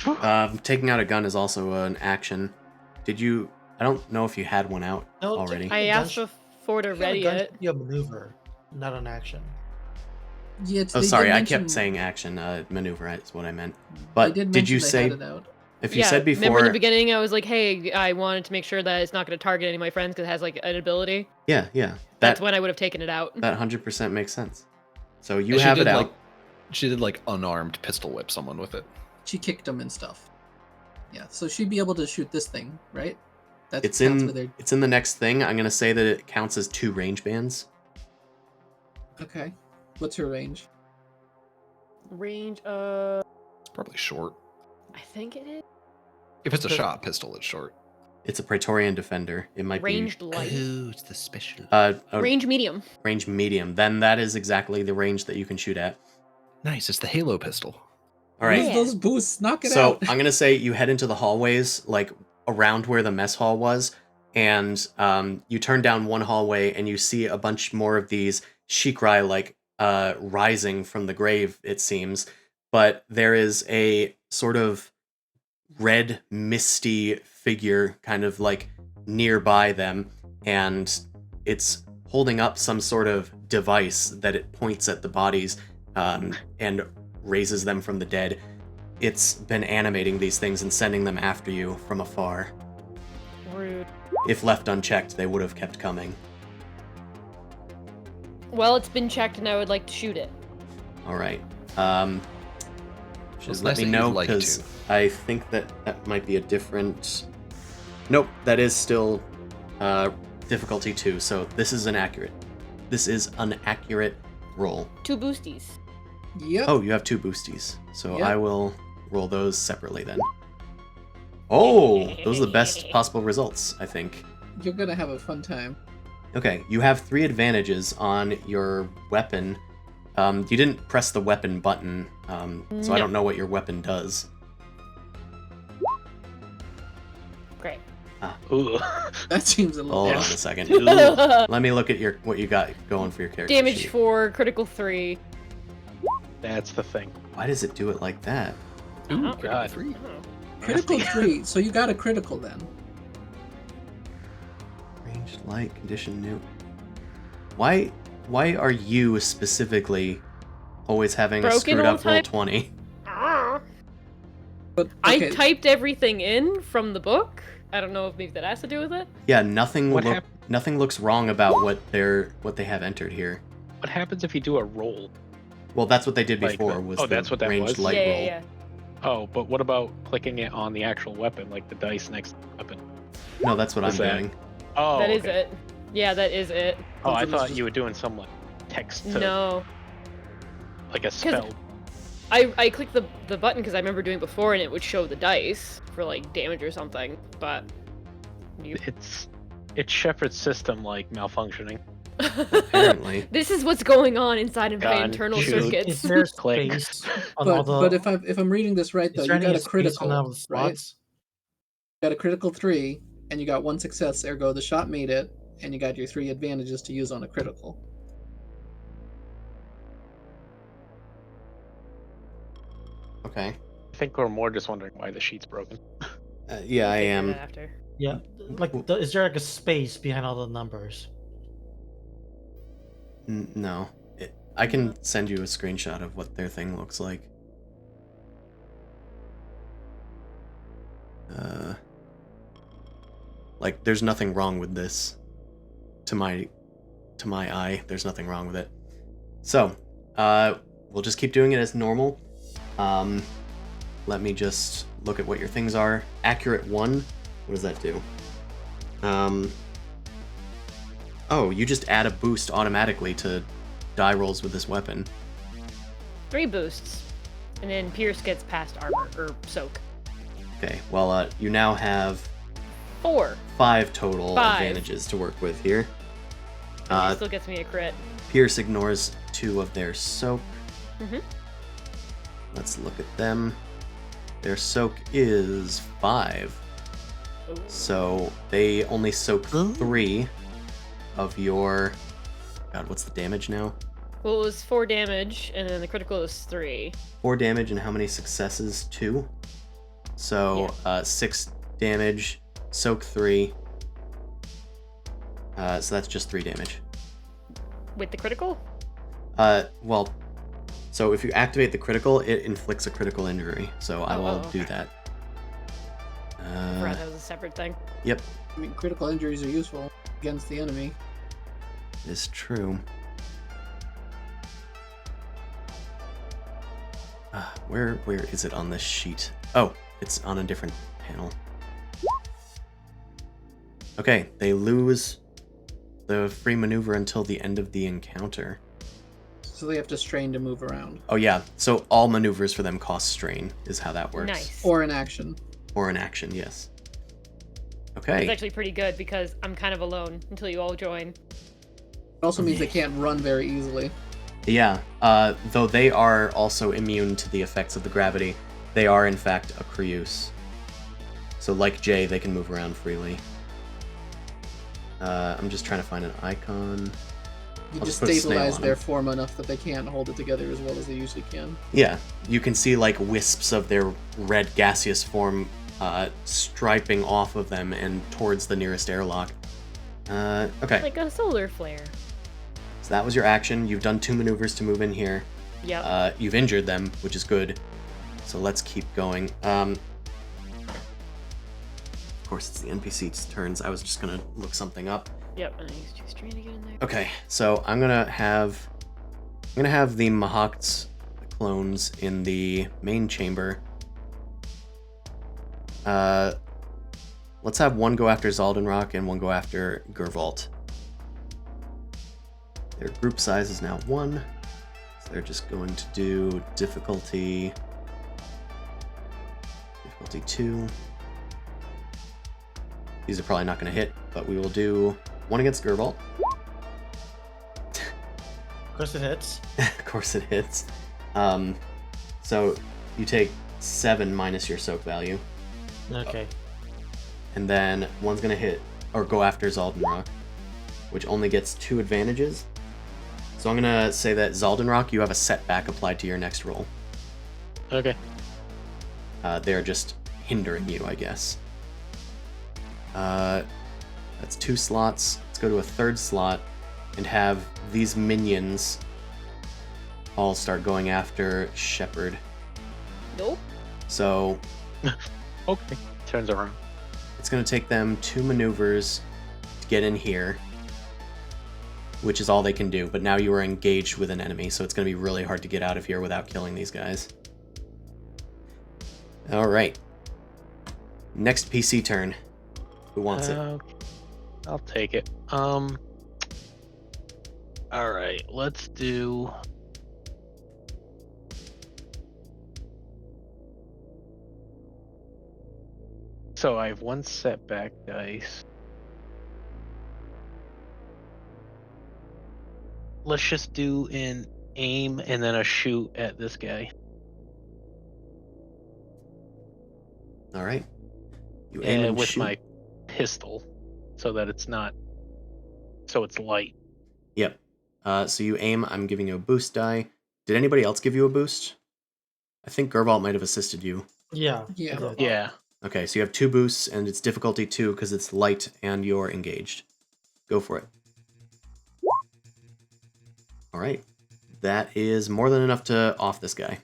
Taking out a gun is also an action. Did you... I don't know if you had one out No, already. technically- I gun asked sh- before to ready gun it. should be a maneuver, not an action. Yeah, Oh, they did sorry, I mention- kept saying action. Maneuver is what I meant. they But did did you mention they say... had it out. If you Yeah, said remember in before... the beginning I was like, hey, I wanted to make sure that it's not going to target any of my friends because it has like an ability. Yeah. That's That when I would have taken it out. 100% makes sense. So you And she have it did, out. like- She did like unarmed pistol whip someone with it. She kicked them and stuff. Yeah, so she'd be able to shoot this thing, right? That It's counts in with her- it's in the next thing. I'm gonna say that it counts as 2 range bands. Okay. What's her range? Range, It's probably short. I think it is. If it's a shot pistol, it's short. It's a Praetorian Defender. It might Ranged light. Oh, it's the special. Range medium. Range medium. Then that is exactly the range that you can shoot at. Nice. It's the Halo pistol. All right. Use those boosts. Knock it So out. I'm gonna say you head into the hallways, like around where the mess hall was, and you turn down one hallway and you see a bunch more of these Shikrai like rising from the grave, it seems. But there is a sort of red, misty figure kind of like nearby them, and it's holding up some sort of device that it points at the bodies and raises them from the dead. It's been animating these things and sending them after you from afar. Rude. If left unchecked, they would have kept coming. Well, it's been checked and I would like to shoot it. All right. It's Just nice let me that you'd know, like because to. I think that might be a different... Nope, that is still difficulty 2, so this is an accurate roll. 2 boosties. Yep. Oh, you have 2 boosties, so Yep. I will roll those separately then. Oh, those are the best possible results, I think. You're gonna have a fun time. Okay, you have 3 advantages on your weapon. You didn't press the weapon button, so I No. don't know what your weapon does. Great. Ooh. That seems a little. Hold on a Yes. second. Let me look at what you got going for your character Damage sheet. 4, critical 3. That's the thing. Why does it do it like that? Ooh, Oh, critical God. 3. Critical Nasty. 3, so you got a critical then. Ranged light, condition new. Why are you specifically always having Broken a screwed all up roll time? 20? Ah. But I okay, typed everything in from the book. I don't know if maybe that has to do with it. Yeah, nothing What hap- nothing looks wrong about what they have entered here. What happens if you do a roll? Well, that's what they did Like before. the- Was oh, the that's what that ranged was? light yeah, roll. yeah, Oh, but what about clicking it on the actual weapon, like the dice next to the weapon? No, that's what Is I'm that- doing. Oh, That is okay. it. Yeah, that is it. Oh, I Something that's thought just- you were doing some like text to No. like a spell. I clicked the button because I remember doing it before and it would show the dice for like damage or something, but you... It's Shepard's system like malfunctioning. Apparently. This is what's going on inside of my Gun, internal shoot. Is circuits. there Click. space on all but the? if I'm reading this right though, is there you any got a space critical, on the right? slots? You got a critical 3, and you got 1 success. Ergo, the shot made it, and you got your 3 advantages to use on a critical. Okay. I think we're more just wondering why the sheet's broken. Yeah, I Figure am. that after. Yeah, like is there like a space behind all the numbers? No. I can send you a screenshot of what their thing looks like. Like, there's nothing wrong with this. To my eye, there's nothing wrong with it. So, we'll just keep doing it as normal. Let me just look at what your things are. Accurate 1. What does that do? Oh, you just add a boost automatically to die rolls with this weapon. 3 boosts. And then Pierce gets past armor, or soak. Okay, well, you now have 4. 5 total 5. advantages to work with here. And it still gets me a crit. Pierce ignores 2 of their soak. Mhm. Let's look at them. Their soak is 5. Ooh. So they only soak 3 of your... God, what's the damage now? Well, it was 4 damage, and then the critical is 3. 4 damage and how many successes? 2. So 6 damage, soak 3. So that's just 3 damage. With the critical? Well, so if you activate the critical, it inflicts a critical injury. So I will do okay. that. I forgot that was a separate thing. Yep, I mean, critical injuries are useful against the enemy. it's true. Where is it on this sheet? Oh, it's on a different panel. Okay, they lose the free maneuver until the end of the encounter. So So they have to strain to move around. Oh yeah, so all maneuvers for them cost strain, is how that works. Nice. Or an action. Or an action, yes. It's Okay. actually pretty good because I'm kind of alone until you all join. It also means they can't run very easily. Yeah, though they are also immune to the effects of the gravity, they are in fact a Creuse. So like Jay, they can move around freely. I'm just trying to find an icon. You I'll just put a snail stabilize on their them. form enough that they can't hold it together as well as they usually can. Yeah, you can see like wisps of their red gaseous form striping off of them and towards the nearest airlock. Okay, Like a solar flare. so that was your action. You've done 2 maneuvers to move in here. Yep. You've injured them, which is good. So let's keep going. Of course, it's the NPC's turns. I was just gonna look something up. Yep, and I used 2 strain to get in there. Okay, so I'm gonna have the Mahak's clones in the main chamber. Let's have one go after Zaldenrock and one go after Gervalt. Their group size is now 1, so they're just going to do difficulty 2. These are probably not going to hit, but we will do one against Gervalt. Of course it hits. Of course it hits. So you take 7 minus your soak value, Okay. and then one's going to hit or go after Zaldenrock, which only gets 2 advantages. So I'm going to say that Zaldenrock, you have a setback applied to your next roll. Okay. They're just hindering you, I guess. That's 2 slots. Let's go to a 3rd slot and have these minions all start going after Shepard. Nope. So Okay. Turns around. it's going to take them 2 maneuvers to get in here, which is all they can do. But now you are engaged with an enemy, so it's going to be really hard to get out of here without killing these guys. All right. Next PC turn. Who wants it? I'll take it. All right, let's do. So I have 1 setback dice. Let's just do an aim and then a shoot at this guy. All right. You aim and with shoot. my pistol, so that it's not. So it's light. Yep. So you aim. I'm giving you a boost die. Did anybody else give you a boost? I think Gervalt might have assisted you. Yeah. Yeah. I did. Yeah. Okay, so you have 2 boosts, and it's difficulty 2 because it's light and you're engaged. Go for it. All right. That is more than enough to off this guy.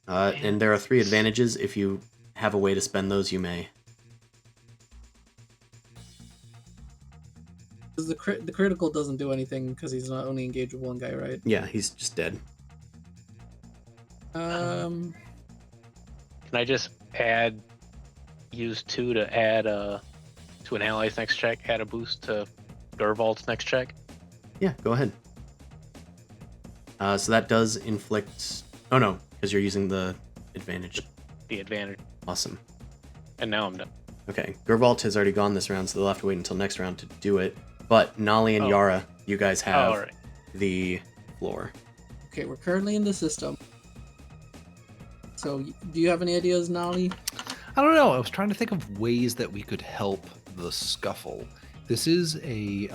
And there are 3 advantages. If you have a way to spend those, you may. Because the critical doesn't do anything because he's not only engaged with 1 guy, right? Yeah, he's just dead. Can I just use 2 to add to an ally's next check, add a boost to Gervalt's next check? Yeah, go ahead. So that does inflict... Oh no, because you're using the advantage. The advantage. Awesome. And now I'm done. Okay, Gervalt has already gone this round, so they'll have to wait until next round to do it. But Nolly and Oh. Yara, you guys have all right. the floor. Okay, we're currently in the system. So, do you have any ideas, Nolly? I don't know. I was trying to think of ways that we could help the scuffle. This is a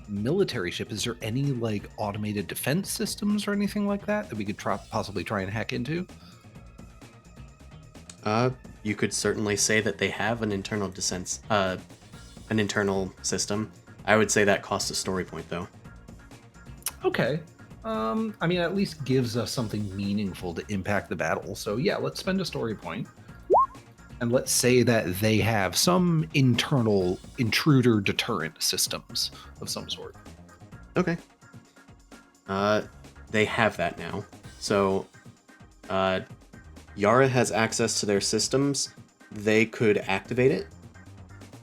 military ship. Is there any like automated defense systems or anything like that we could possibly try and hack into? You could certainly say that they have an internal an internal system. I would say that costs a story point, though. Okay. I mean, at least gives us something meaningful to impact the battle. So yeah, let's spend a story point. And let's say that they have some internal intruder deterrent systems of some sort. Okay. They have that now. So, Yara has access to their systems. They could activate it.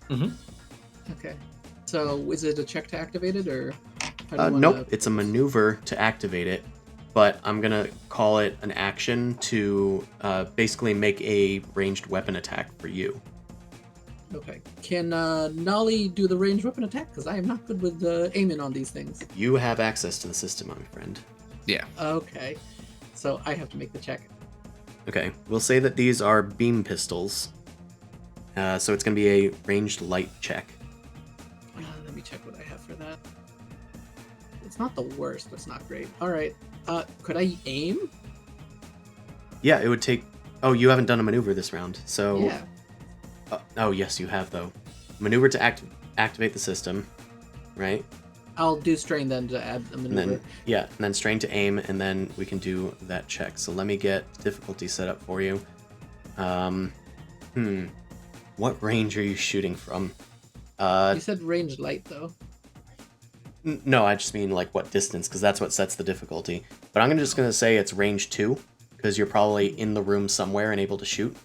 Mm-hmm. Okay. So, is it a check to activate it, or? I don't Nope, wanna- it's a maneuver to activate it, but I'm gonna call it an action to basically make a ranged weapon attack for you. Okay. Can Nolly do the ranged weapon attack? Because I am not good with aiming on these things. You have access to the system, my friend. Yeah. Okay. So I have to make the check. Okay, we'll say that these are beam pistols, so it's gonna be a ranged light check. Let me check what I have for that. It's not the worst, but it's not great. All right. Could I aim? Yeah, it would take. Oh, you haven't done a maneuver this round, so. Yeah. Oh, yes, you have though. Maneuver to activate the system, right? I'll do strain then to add the And maneuver. then and then strain to aim, and then we can do that check. So let me get difficulty set up for you. What range are you shooting from? You said range light though. No, I just mean like what distance, because that's what sets the difficulty. But I'm just gonna say it's range 2, because you're probably in the room somewhere and able to shoot.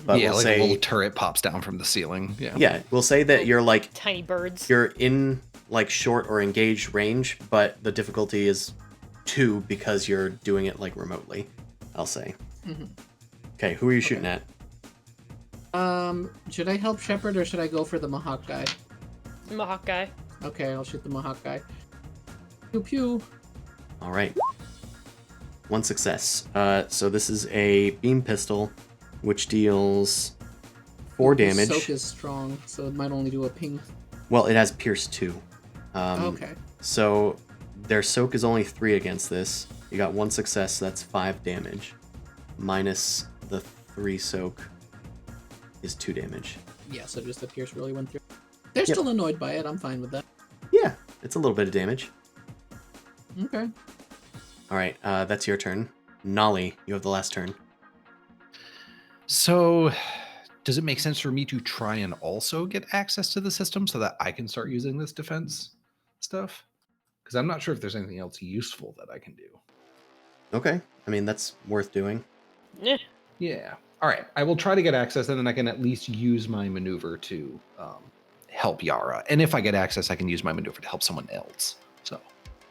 But yeah, we'll like say, a little turret pops down from the ceiling. Yeah. yeah, we'll say that you're like Tiny birds. you're in like short or engaged range, but the difficulty is 2 because you're doing it like remotely. I'll say. Mhm. Okay, who are you shooting at? Should I help Shepard or should I go for the Mohawk guy? Mohawk guy. Okay, I'll shoot the Mohawk guy. Pew pew. All right. One success. So this is a beam pistol, which deals 4 damage. Soak is strong, so it might only do a ping. Well, it has Pierce 2. Okay. So their soak is only 3 against this. You got 1 success, so that's 5 damage. Minus the 3 soak is 2 damage. Yeah, so just the pierce really went through. They're Yep. still annoyed by it. I'm fine with that. Yeah, it's a little bit of damage. Okay. All right, that's your turn. Nolly, you have the last turn. So, does it make sense for me to try and also get access to the system so that I can start using this defense stuff? Because I'm not sure if there's anything else useful that I can do. Okay, I mean, that's worth doing. Yeah. Yeah. All right. I will try to get access, and then I can at least use my maneuver to help Yara. And if I get access, I can use my maneuver to help someone else. So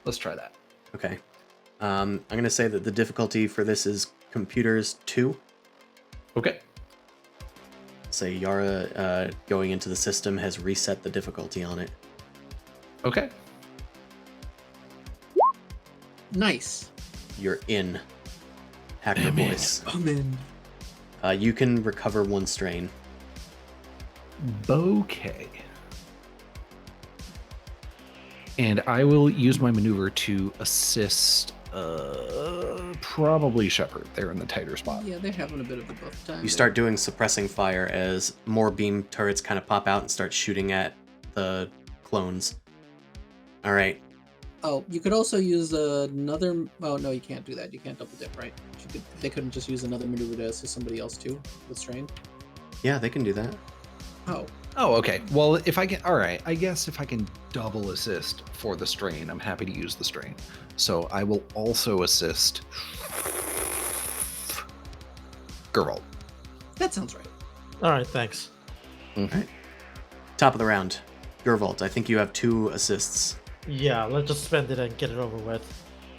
let's try that. Okay. I'm going to say that the difficulty for this is computers 2. Okay. Say Yara going into the system has reset the difficulty on it. Okay. Nice. You're in. Hacker I'm in. voice. I'm in. You can recover 1 strain. Okay. And I will use my maneuver to assist probably Shepard. They're in the tighter spot. Yeah, they're having a bit of a buff time. You start doing suppressing fire as more beam turrets kind of pop out and start shooting at the clones. All right. Oh, you could also use another. Oh no, you can't do that. You can't double dip, right? They couldn't just use another maneuver to assist somebody else too with strain. Yeah, they can do that. Oh, Oh, okay. Well, if I can, all right. I guess if I can double assist for the strain, I'm happy to use the strain. So I will also assist Geralt. that sounds right. All right, thanks. Top of the round. Gervalt, I think you have 2 assists. Yeah, let's just spend it and get it over with.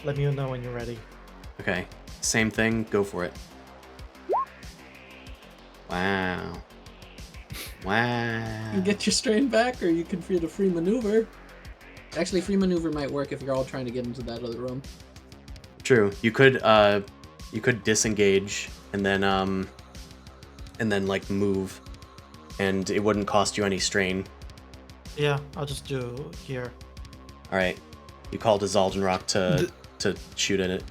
Let me know when you're ready. Okay. Same thing. Go for it. Wow. Wow. You can get your strain back, or you can free the free maneuver. Actually, free maneuver might work if you're all trying to get into that other room. True. You could disengage and then like move, and it wouldn't cost you any strain. Yeah, I'll just do here. All right. You call to Zaldenrock to shoot at it,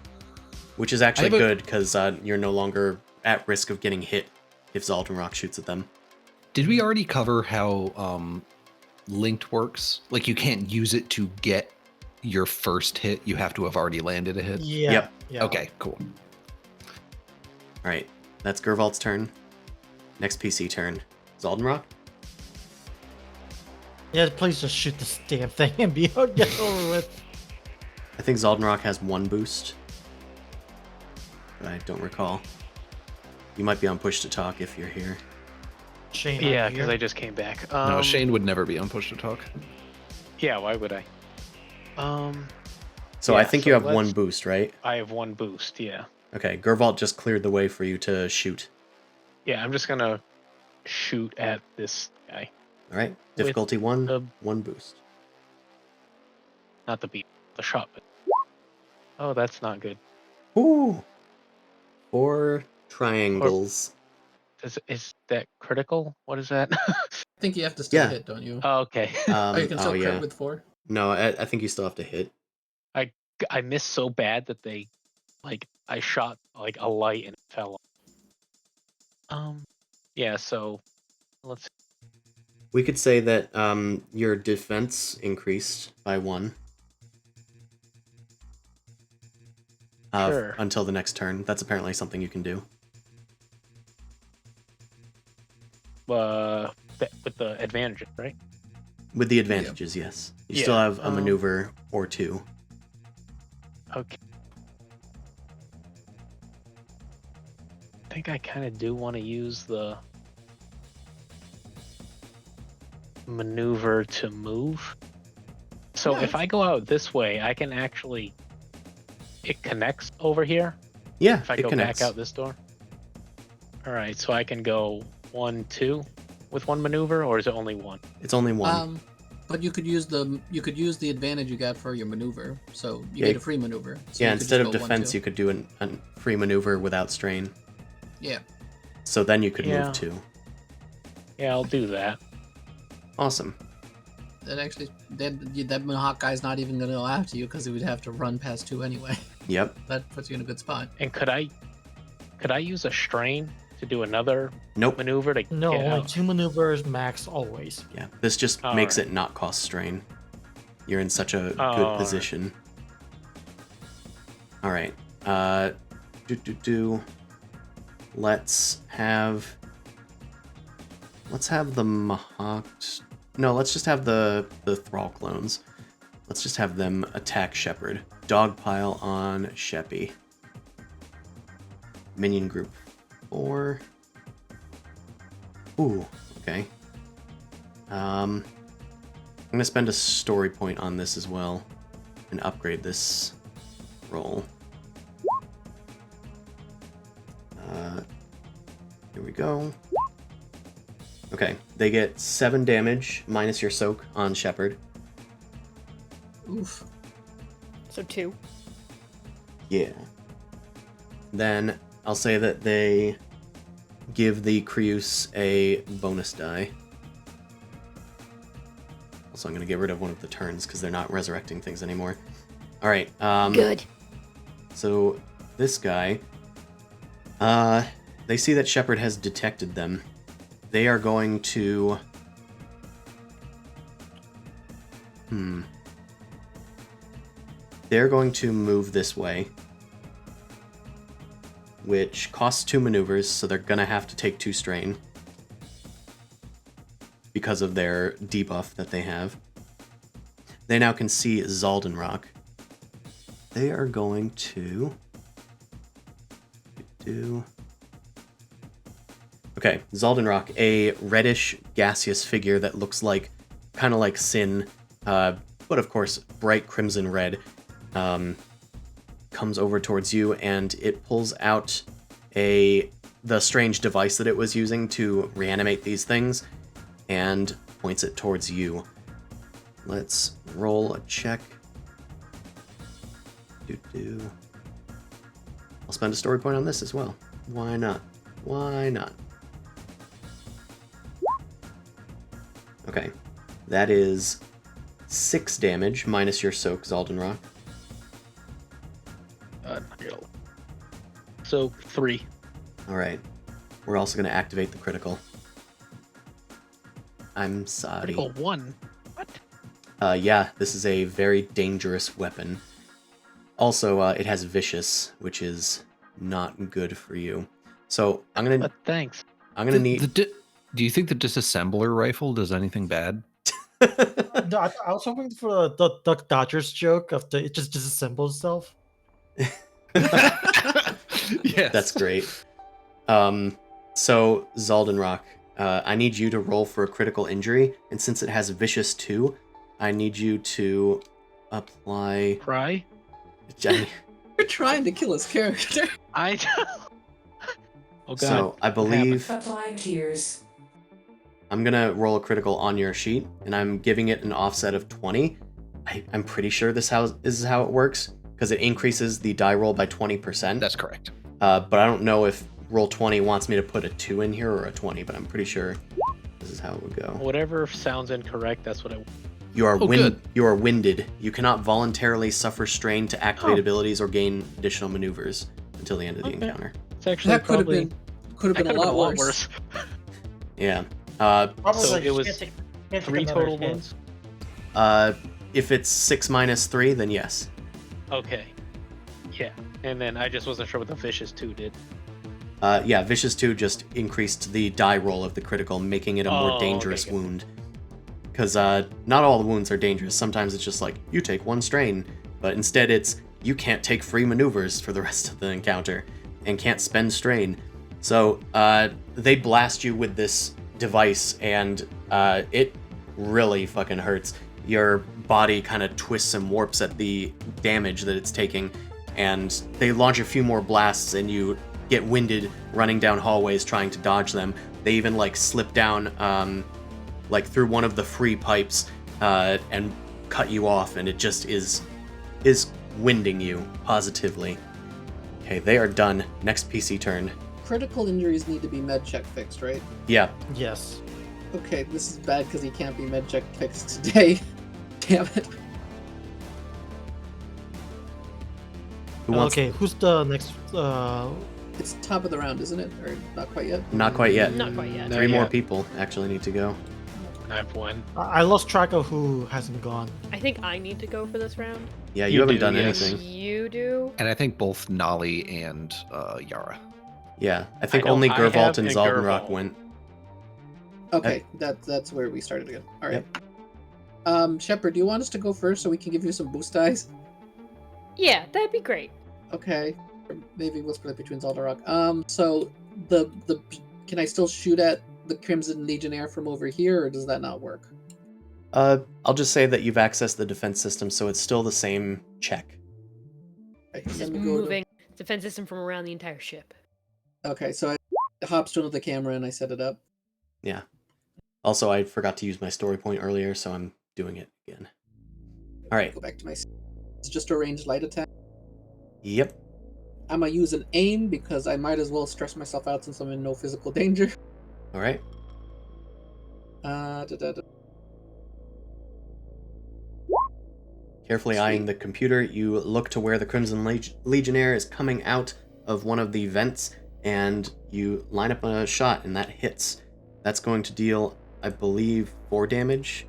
which is actually have a- good because you're no longer at risk of getting hit if Zaldenrock shoots at them. Did we already cover how linked works? Like you can't use it to get your first hit. You have to have already landed a hit. Yeah. Yep. Yeah. Okay, cool. All right. That's Gervalt's turn. Next PC turn. Zaldenrock? Yeah, please just shoot this damn thing and get over with. I think Zaldenrock has 1 boost. But I don't recall. You might be on push to talk if you're here. Shane. Yeah, out because here. I just came back. No, Shane would never be on push to talk. Yeah, why would I? So I Yeah, think so you have one let's- boost, right? I have one boost. Yeah. Okay, Gervalt just cleared the way for you to shoot. Yeah, I'm just gonna shoot at this guy. All right, With difficulty 1, the- 1 boost. Not the beat, the shot. Oh, that's not good. Ooh, 4 triangles. Is that critical? What is that? I think you have to still Yeah. hit, don't you? Oh, okay. Oh, you can still yeah. crit with 4? No, I think you still have to hit. I missed so bad that I shot like a light and it fell. Yeah. So let's. We could say that your defense increased by 1. Sure. Until the next turn. That's apparently something you can do. With the advantages, right? With the advantages, yes. You still Yeah, have a maneuver or 2. Okay. I think I kind of do want to use the maneuver to move. So Yeah. if I go out this way, I can actually. It connects over here. Yeah, If I it go connects. back out this door. All right, so I can go 1, 2 with one maneuver, or is it only 1? It's only 1. But you could use the advantage you got for your maneuver, so you Yeah. get a free maneuver. So Yeah, you could instead just of go 1, defense, 2. you could do a free maneuver without strain. Yeah. So then you could Yeah. move 2. Yeah, I'll do that. Awesome. That actually, that Mohawk guy's not even gonna go after you because he would have to run past 2 anyway. Yep. That puts you in a good spot. And could I use a strain to do another Nope. maneuver to No, get only out? 2 maneuvers max always. Yeah, this just All makes right. it not cost strain. You're in such a All good right. position. All right. Let's have the Mahawked. No, let's just have the Thrall clones. Let's just have them attack Shepard. Dogpile on Sheppy. Minion group 4. Ooh, okay. I'm gonna spend a story point on this as well and upgrade this roll. Here we go. Okay, they get 7 damage minus your soak on Shepard. Oof. So 2. Yeah. Then I'll say that they give the Creuse a bonus die. Also, I'm going to get rid of one of the turns because they're not resurrecting things anymore. All right. Good. So this guy, they see that Shepard has detected them. They are going to... They're going to move this way, which costs 2 maneuvers, so they're going to have to take 2 strain because of their debuff that they have. They now can see Zaldenrock. They are going to do... Okay, Zaldenrock, a reddish gaseous figure that looks like, kind of like Sin, but of course bright crimson red, comes over towards you, and it pulls out the strange device that it was using to reanimate these things, and points it towards you. Let's roll a check. I'll spend a story point on this as well. Why not? Why not? Okay, that is 6 damage minus your soak, Zaldenrock. So 3. All right, we're also going to activate the critical. I'm sorry. Critical 1. What? Yeah, this is a very dangerous weapon. Also, it has vicious, which is not good for you. So I'm gonna. But thanks. I'm gonna need. Do you think the disassembler rifle does anything bad? No, I was hoping for the Duck Dodgers joke of it just disassembles itself. Yes. That's great. So Zaldenrock, I need you to roll for a critical injury, and since it has vicious 2, I need you to apply. Cry? Jenny. You're trying to kill his character. I. Oh god. So I what believe Apply tears. I'm gonna roll a critical on your sheet, and I'm giving it an offset of 20. I'm pretty sure this is how it works, because it increases the die roll by 20%. That's correct. But I don't know if roll 20 wants me to put a 2 in here or a 20, but I'm pretty sure this is how it would go. Whatever sounds incorrect, that's what I. You are good. You are winded. You cannot voluntarily suffer strain to activate abilities or gain additional maneuvers until the end of the encounter. It's actually That could have probably been a lot worse. Yeah. Probably So like, it you was can't take 3 another total hit. wounds. If it's 6 minus 3, then yes. Okay. Yeah, and then I just wasn't sure what the Vicious 2 did. Yeah, Vicious 2 just increased the die roll of the critical, making it a more Oh, dangerous okay, good. wound. Because not all the wounds are dangerous. Sometimes it's just like, you take 1 strain, but instead it's, you can't take free maneuvers for the rest of the encounter, and can't spend strain. So they blast you with this device, and it really fucking hurts. Your body kind of twists and warps at the damage that it's taking, and they launch a few more blasts, and you get winded running down hallways trying to dodge them. They even like slip down like through one of the free pipes and cut you off, and it just is winding you positively. Okay, they are done. Next PC turn. Critical injuries need to be med check fixed, right? Yeah. Yes. Okay, this is bad because he can't be med check fixed today. Damn it. Who wants? Okay, who's the next? It's top of the round, isn't it? Or not quite yet? Not quite yet. Not quite yet. No. 3 more yet. people actually need to go. I have 1. I lost track of who hasn't gone. I think I need to go for this round. Yeah, you You haven't do, done yes. anything. You do? And I think both Nolly and Yara. Yeah, I think I know only I Gervalt have and and Zaldenrock Gervalt. went. Okay, that's where we started again. Alright. Shepard, do you want us to go first so we can give you some boost dice? Yeah, that'd be great. Okay. Or maybe we'll split it between Zaldarok. So the can I still shoot at the Crimson Legionnaire from over here, or does that not work? I'll just say that you've accessed the defense system, so it's still the same check. Okay, It's let just me go to- moving defense system from around the entire ship. Okay, so I hops to another camera and I set it up. Yeah. Also, I forgot to use my story point earlier, so I'm doing it again. All right. Go back to my. It's just a ranged light attack. Yep. I'm gonna use an aim because I might as well stress myself out since I'm in no physical danger. All right. Carefully eyeing the computer, you look to where the Crimson Legionnaire is coming out of one of the vents, and you line up a shot, and that hits. That's going to deal, I believe, 4 damage,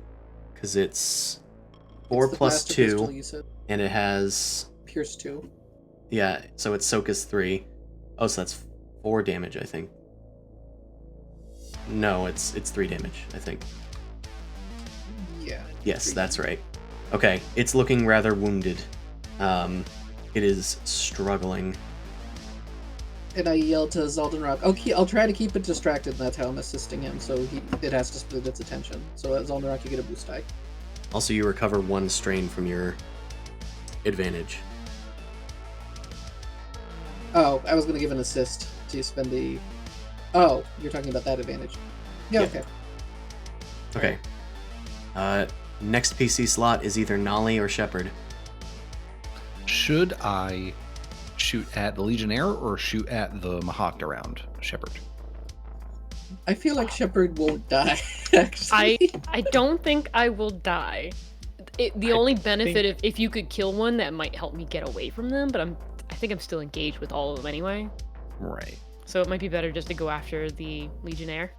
because it's 4 It's the plus blaster 2, pistol you said. and it has, Pierce 2. yeah, so it's Soak is 3. Oh, so that's 4 damage, I think. No, it's 3 damage, I think. Yeah. Yes, 3. that's right. Okay, it's looking rather wounded. It is struggling. And I yell to Zaldenrock, okay, I'll try to keep it distracted, and that's how I'm assisting him, so it has to split its attention. So Zaldenrock, you get a boost die. Also, you recover 1 strain from your advantage. Oh, I was going to give an assist to spend the... Oh, you're talking about that advantage. Yeah, Yeah. okay. Okay. Next PC slot is either Nolly or Shepard. Should I shoot at the Legionnaire or shoot at the Mahawk around Shepard? I feel like Shepard won't die, actually. I don't think I will die. The only benefit if you could kill one, that might help me get away from them, but I think I'm still engaged with all of them anyway. Right. So it might be better just to go after the Legionnaire.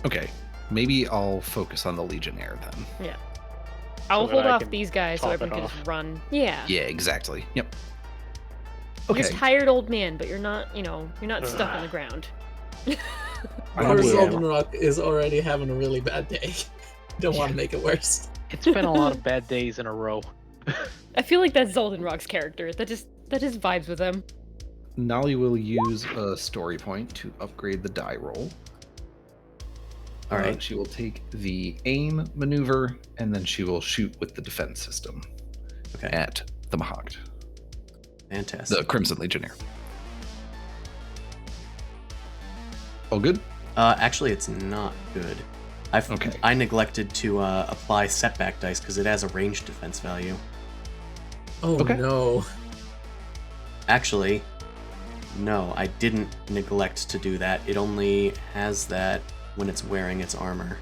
Okay. Maybe I'll focus on the Legionnaire then. Yeah. I'll that hold I off can these guys so top everyone it can off. just run. Yeah. Yeah, exactly. Yep. You're Okay. a tired old man, but you're not, you're not stuck on the ground. I Or will- Zaldenrock is already having a really bad day. Don't want to make it worse. It's been a lot of bad days in a row. I feel like that's Zaldenrock's character. That just vibes with him. Nolly will use a story point to upgrade the die roll. All right. She will take the aim maneuver, and then she will shoot with the defense system. Okay. at the Mahogd, Fantastic. the Crimson Legionnaire. Oh, good. Actually, it's not good. Okay. I neglected to apply setback dice because it has a ranged defense value. Oh Okay. no. Actually, no, I didn't neglect to do that. It only has that when it's wearing its armor,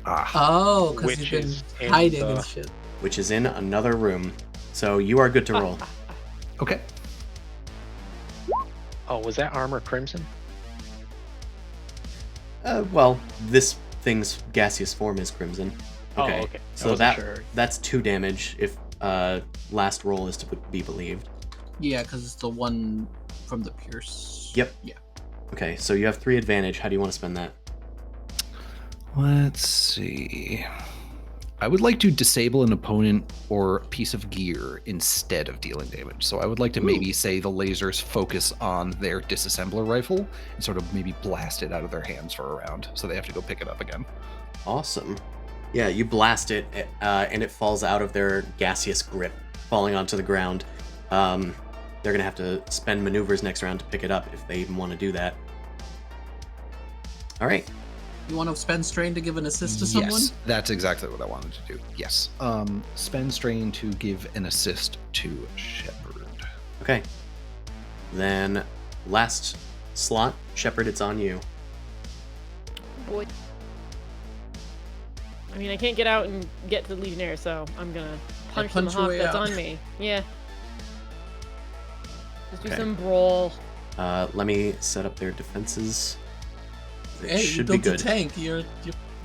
Ah, Oh, because Which you've been is in hiding the- and shit. which is in another room. So you are good to roll. okay. Oh, was that armor crimson? Well, this thing's gaseous form is crimson. Okay. Oh, okay. I So wasn't sure. that's 2 damage if last roll is to be believed. Yeah, because it's the one from the pierce. Yep. Yeah. Okay, so you have 3 advantage. How do you want to spend that? Let's see. I would like to disable an opponent or a piece of gear instead of dealing damage. So I would like to maybe say the lasers focus on their disassembler rifle and sort of maybe blast it out of their hands for a round, so they have to go pick it up again. Awesome. Yeah, you blast it, and it falls out of their gaseous grip, falling onto the ground. They're going to have to spend maneuvers next round to pick it up if they even want to do that. All right. You want to spend strain to give an assist to someone? Yes, that's exactly what I wanted to do. Yes. Spend strain to give an assist to Shepard. Okay. Then last slot, Shepard, it's on you. Boy. I mean, I can't get out and get to the Legionnaire, so I'm gonna punch the punch your Mahawk way that's out. on me. Yeah. Just do Okay. some brawl. Let me set up their defenses. It Hey, you should be built a good. tank. You're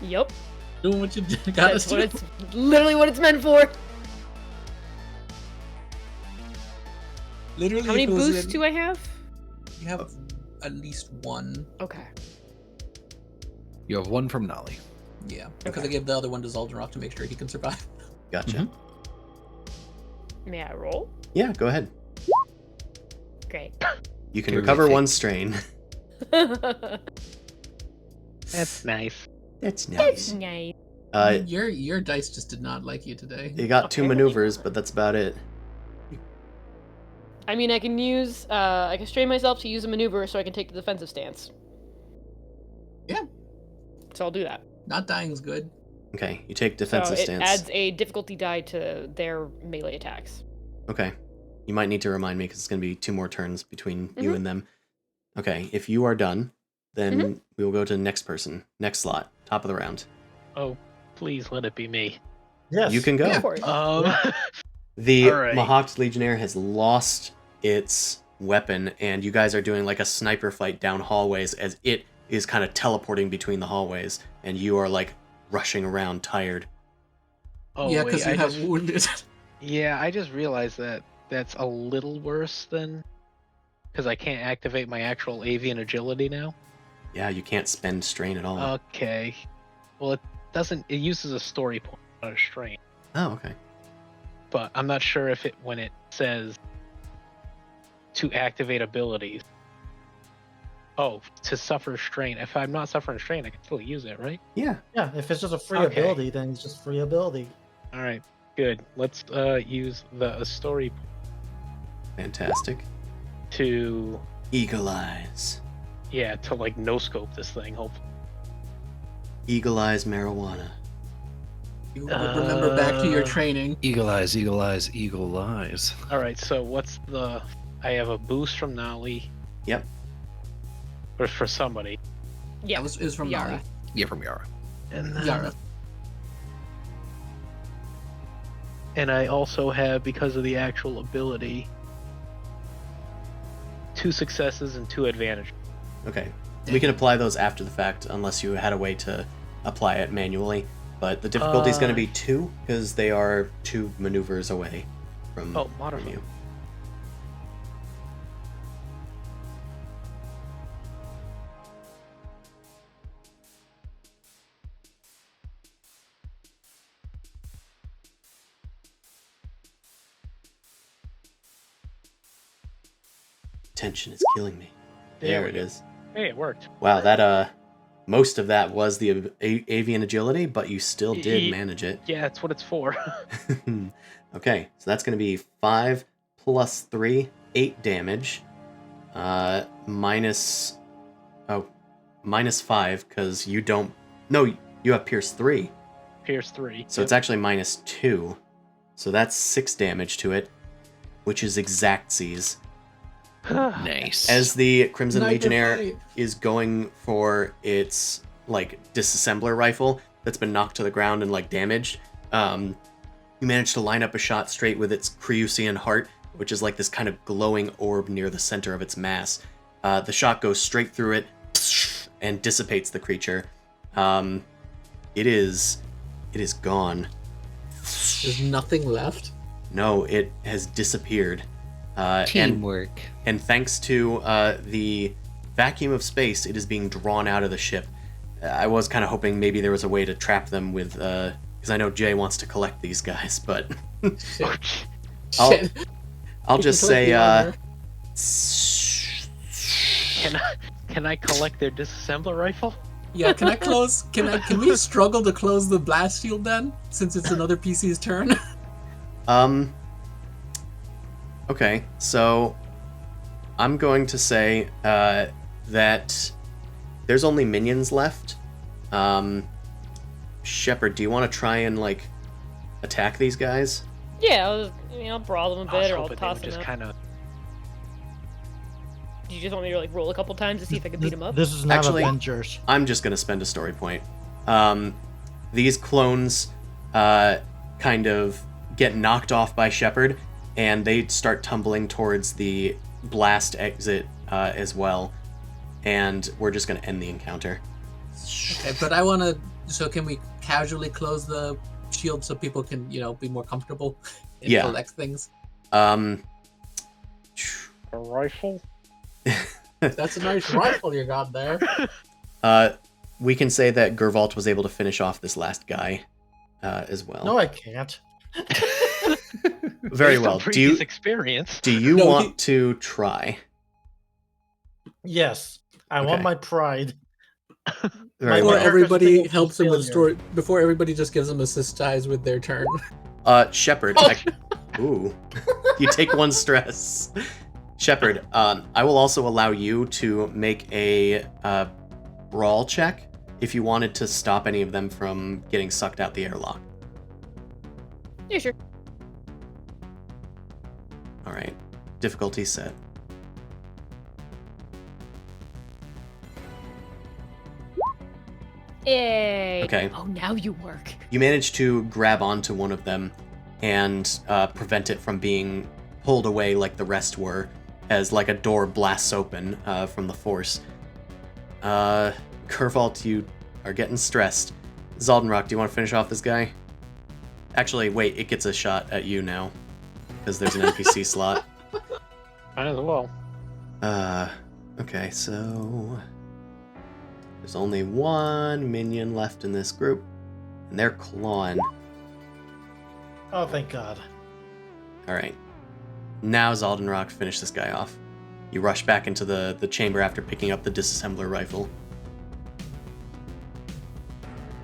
Yep. doing what you gotta That's do. what it's literally what it's meant for. Literally, How many if it was boosts in- do I have? You have at least one. Okay. You have one from Nolly. Yeah, because Okay. I gave the other one to Zaldrock to make sure he can survive. Gotcha. Mhm. May I roll? Yeah, go ahead. Great. You can Give me recover a 1 strain. That's nice. That's That's nice. nice. Your dice just did not like you today. You got 2 Apparently maneuvers, not. but that's about it. I mean, I can use, I can strain myself to use a maneuver so I can take the defensive stance. Yeah. So I'll do that. Not dying's good. Okay, you take defensive so it stance. adds a difficulty die to their melee attacks. Okay. You might need to remind me because it's going to be 2 more turns between you Mhm. and them. Okay, if you are done, then we will go to the next person. Next slot. Top of the round. Oh, please let it be me. Yes. You can go. Of course. The All right. Mahawk Legionnaire has lost its weapon, and you guys are doing like a sniper fight down hallways as it is kind of teleporting between the hallways, and you are like rushing around tired. Oh, yeah, wait, because you I have just- wounded. Yeah, I just realized that that's a little worse than because I can't activate my actual avian agility now. Yeah, you can't spend strain at all. Okay. Well, it doesn't. It uses a story point, not a strain. Oh, okay. But I'm not sure if it when it says to activate abilities. Oh, to suffer strain. If I'm not suffering strain, I can still use it, right? Yeah. Yeah, if it's just a free Okay. ability, then it's just free ability. All right, good. Let's use the story Fantastic. to Eagle Eyes. to like no scope this thing. Hopefully. Eagle Eyes marijuana. You remember back to your training. Eagle eyes, eagle eyes, eagle eyes. All right. So what's the? I have a boost from Nolly. Yep. Or for somebody. Yeah. It was from Yara. Nolly. Yeah, from Yara. And then, Yara. And I also have, because of the actual ability, 2 successes and 2 advantages. Okay. We can apply those after the fact unless you had a way to apply it manually. But the difficulty is going to be 2 because they are 2 maneuvers away from, Oh, from modify. you. Tension is killing me. There it we go. is. Hey, it worked. Wow, that most of that was the avian agility, but you still did manage it. Yeah, that's what it's for. Okay, so that's going to be 5 plus 3, 8 damage. Minus 5, because you don't... No, you have Pierce 3. Pierce 3. So it's actually minus 2. So that's 6 damage to it, which is exactsies. Nice. As the Crimson Sniper Legionnaire fight. is going for its like disassembler rifle that's been knocked to the ground and like damaged, you manage to line up a shot straight with its Creusian heart, which is like this kind of glowing orb near the center of its mass. The shot goes straight through it and dissipates the creature. It is gone. There's nothing left. No, it has disappeared. Teamwork. And thanks to the vacuum of space, it is being drawn out of the ship. I was kind of hoping maybe there was a way to trap them with, because I know Jay wants to collect these guys, but Shit. I'll You just can say, collect the armor. Can I collect their disassembler rifle? Yeah, can I close? Can we struggle to close the blast shield then, since it's another PC's turn? Okay, so I'm going to say that there's only minions left. Shepard, do you want to try and like attack these guys? Yeah, I'll brawl them a I was bit, or I'll hoping they toss would them just up. kind of. Do you just want me to like roll a couple times to see if I can beat them up? This is not Actually- Avengers. I'm just going to spend a story point. These clones kind of get knocked off by Shepard, and they start tumbling towards the blast exit as well. And we're just going to end the encounter. Okay, but I want to. So can we casually close the shield so people can, be more comfortable and Yeah. collect things? Um, A rifle? That's a nice rifle you got there. we can say that Gervalt was able to finish off this last guy as well. No, I can't. Very Based on well. Previous experience. Do you No, want to try? Yes, I want Okay. my pride. Very Before well. character's everybody single helps him with failure. story. Before everybody just gives him assist ties with their turn. Shepard. Oh. Ooh. You take 1 stress. Shepard, I will also allow you to make a brawl check if you wanted to stop any of them from getting sucked out the airlock. Yeah, sure. All right. Difficulty set. Yay. Okay. Oh, now you work. You manage to grab onto one of them and prevent it from being pulled away like the rest were, as like a door blasts open from the force. Gervalt, you are getting stressed. Zaldenrock, do you want to finish off this guy? Actually, wait, it gets a shot at you now, because there's an NPC slot. Might as well. Okay, so there's only 1 minion left in this group, and they're clawing. Oh, thank God. All right. Now Zaldenrock, finish this guy off. You rush back into the chamber after picking up the disassembler rifle.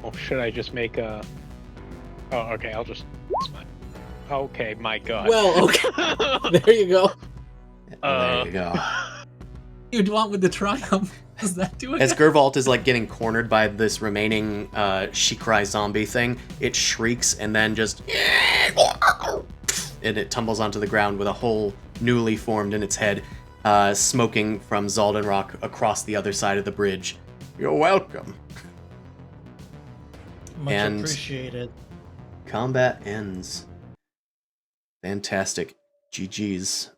Or should I just make a... Oh, okay, I'll just... Okay, my god. Well, okay. There you go. There you go. You'd want with the triumph. Does that do it? As Gervalt is like getting cornered by this remaining she cry zombie thing, it shrieks and then just and it tumbles onto the ground with a hole newly formed in its head, smoking from Zaldenrock across the other side of the bridge. You're welcome. Much And- appreciated. Combat ends. Fantastic. GG's.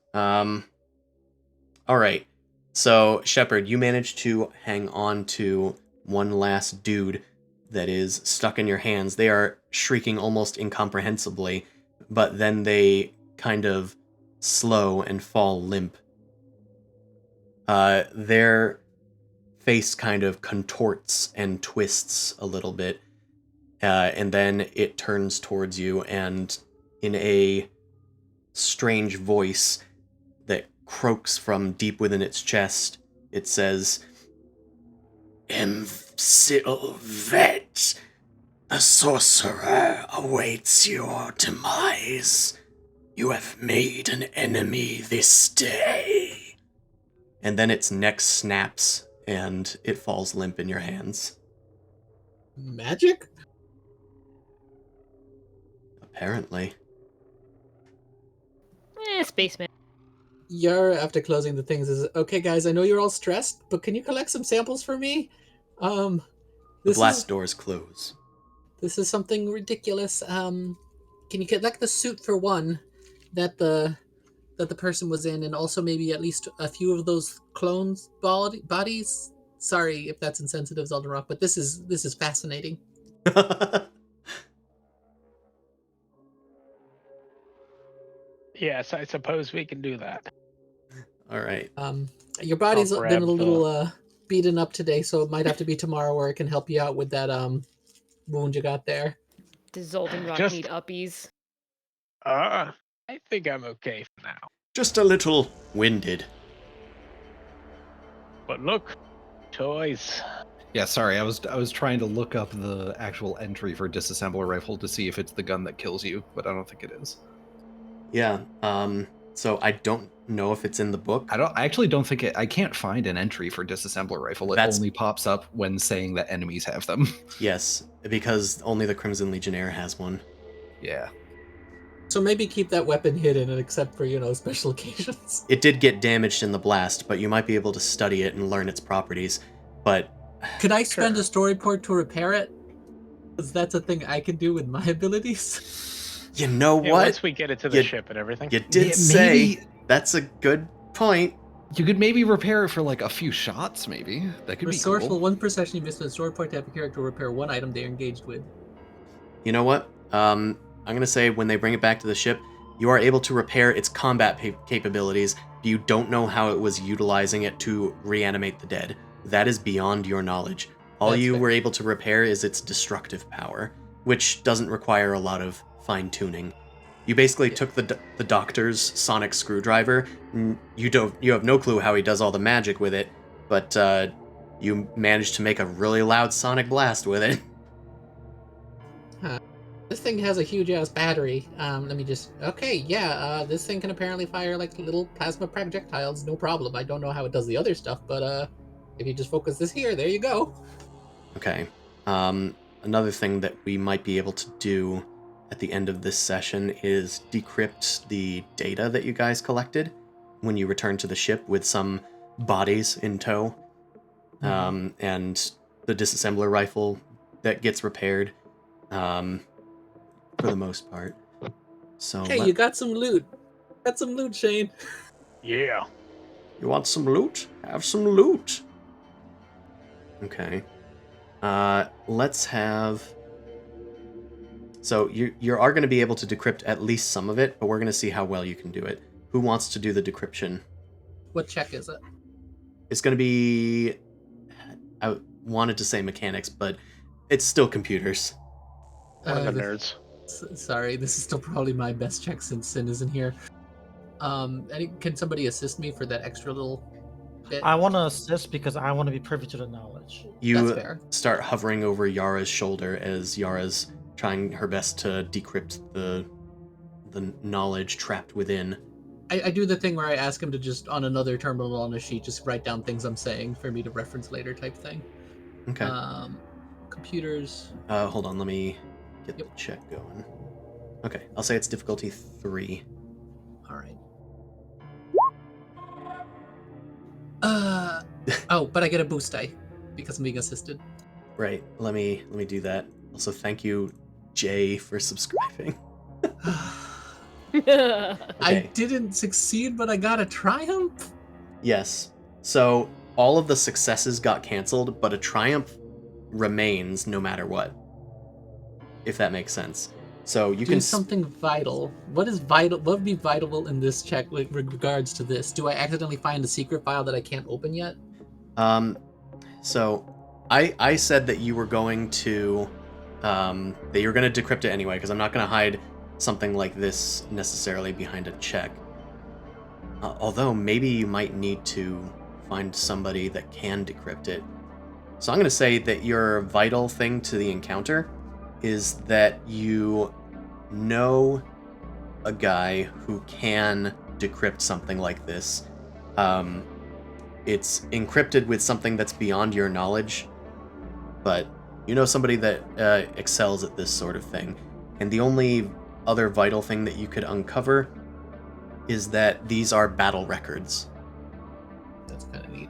Alright. So, Shepard, you managed to hang on to one last dude that is stuck in your hands. They are shrieking almost incomprehensibly, but then they kind of slow and fall limp. Their face kind of contorts and twists a little bit, and then it turns towards you, and in a strange voice that croaks from deep within its chest, it says, Vet, the sorcerer awaits your demise. You have made an enemy this day. And then its neck snaps, and it falls limp in your hands. Magic? Apparently. Spaceman. Yara, after closing the things, is okay, guys. I know you're all stressed, but can you collect some samples for me? The This blast doors close. This is something ridiculous. Can you collect the suit for one that the person was in, and also maybe at least a few of those clones' bodies? Sorry if that's insensitive, Zaldarock, but this is fascinating. Yes, I suppose we can do that. All right. Your body's I'll been grab a little beaten up today, so it might have to be tomorrow where I can help you out with that wound you got there. Does Zoldenrock Just- need uppies? I think I'm okay for now. Just a little winded. But look, toys. Yeah, sorry, I was trying to look up the actual entry for disassembler rifle to see if it's the gun that kills you, but I don't think it is. Yeah. So I don't know if it's in the book. I actually don't think I can't find an entry for disassembler rifle. It only pops up when saying that enemies have them. Yes, because only the Crimson Legionnaire has one. Yeah. So maybe keep that weapon hidden, except for, special occasions. It did get damaged in the blast, but you might be able to study it and learn its properties. But Could I spend a story point to repair it? Because that's a thing I can do with my abilities. you know Yeah, what? once we get it to the ship and everything. You did Yeah, say maybe- that's a good point. You could maybe repair it for like a few shots, maybe. That could Resourceful, be cool. one perception you missed with a story point to have a character repair one item they're engaged with. You know what? I'm gonna say when they bring it back to the ship, you are able to repair its combat capabilities, but you don't know how it was utilizing it to reanimate the dead. That is beyond your knowledge. All That's you fair. were able to repair is its destructive power, which doesn't require a lot of fine-tuning. You basically took the doctor's sonic screwdriver. You have no clue how he does all the magic with it, but you managed to make a really loud sonic blast with it. This thing has a huge ass battery. Let me just. Okay, yeah. This thing can apparently fire like little plasma projectiles, no problem. I don't know how it does the other stuff, but if you just focus this here, there you go. Okay. Another thing that we might be able to do at the end of this session is decrypt the data that you guys collected when you return to the ship with some bodies in tow, and the disassembler rifle that gets repaired, for the most part. So Hey, you got some loot. Got some loot, Shane. Yeah. You want some loot? Have some loot. Okay. Let's have... So you are going to be able to decrypt at least some of it, but we're going to see how well you can do it. Who wants to do the decryption? What check is it? It's going to be... I wanted to say mechanics, but it's still computers. We're the this- nerds. Sorry, this is still probably my best check since Sin isn't here. Can somebody assist me for that extra little bit? I want to assist because I want to be privy to the knowledge. You That's fair. start hovering over Yara's shoulder as Yara's trying her best to decrypt the knowledge trapped within. I do the thing where I ask him to just, on another terminal on a sheet, just write down things I'm saying for me to reference later type thing. Okay. Computers. Hold on, let me get the check going. Okay, I'll say it's difficulty 3. All right. Oh, but I get a boost die because I'm being assisted. Right, let me do that. Also, thank you, Jay, for subscribing. Yeah. I didn't succeed, but I got a triumph. Yes. So, all of the successes got canceled, but a triumph remains no matter what. If that makes sense. So, you Do can... something vital. What is vital? What would be vital in this check with regards to this? Do I accidentally find a secret file that I can't open yet? So, I said that you were going to... that you're going to decrypt it anyway, because I'm not going to hide something like this necessarily behind a check. Although, maybe you might need to find somebody that can decrypt it So I'm going to say that your vital thing to the encounter is that you know a guy who can decrypt something like this. It's encrypted with something that's beyond your knowledge, but you know somebody that excels at this sort of thing. And the only other vital thing that you could uncover is that these are battle records. That's kind of neat.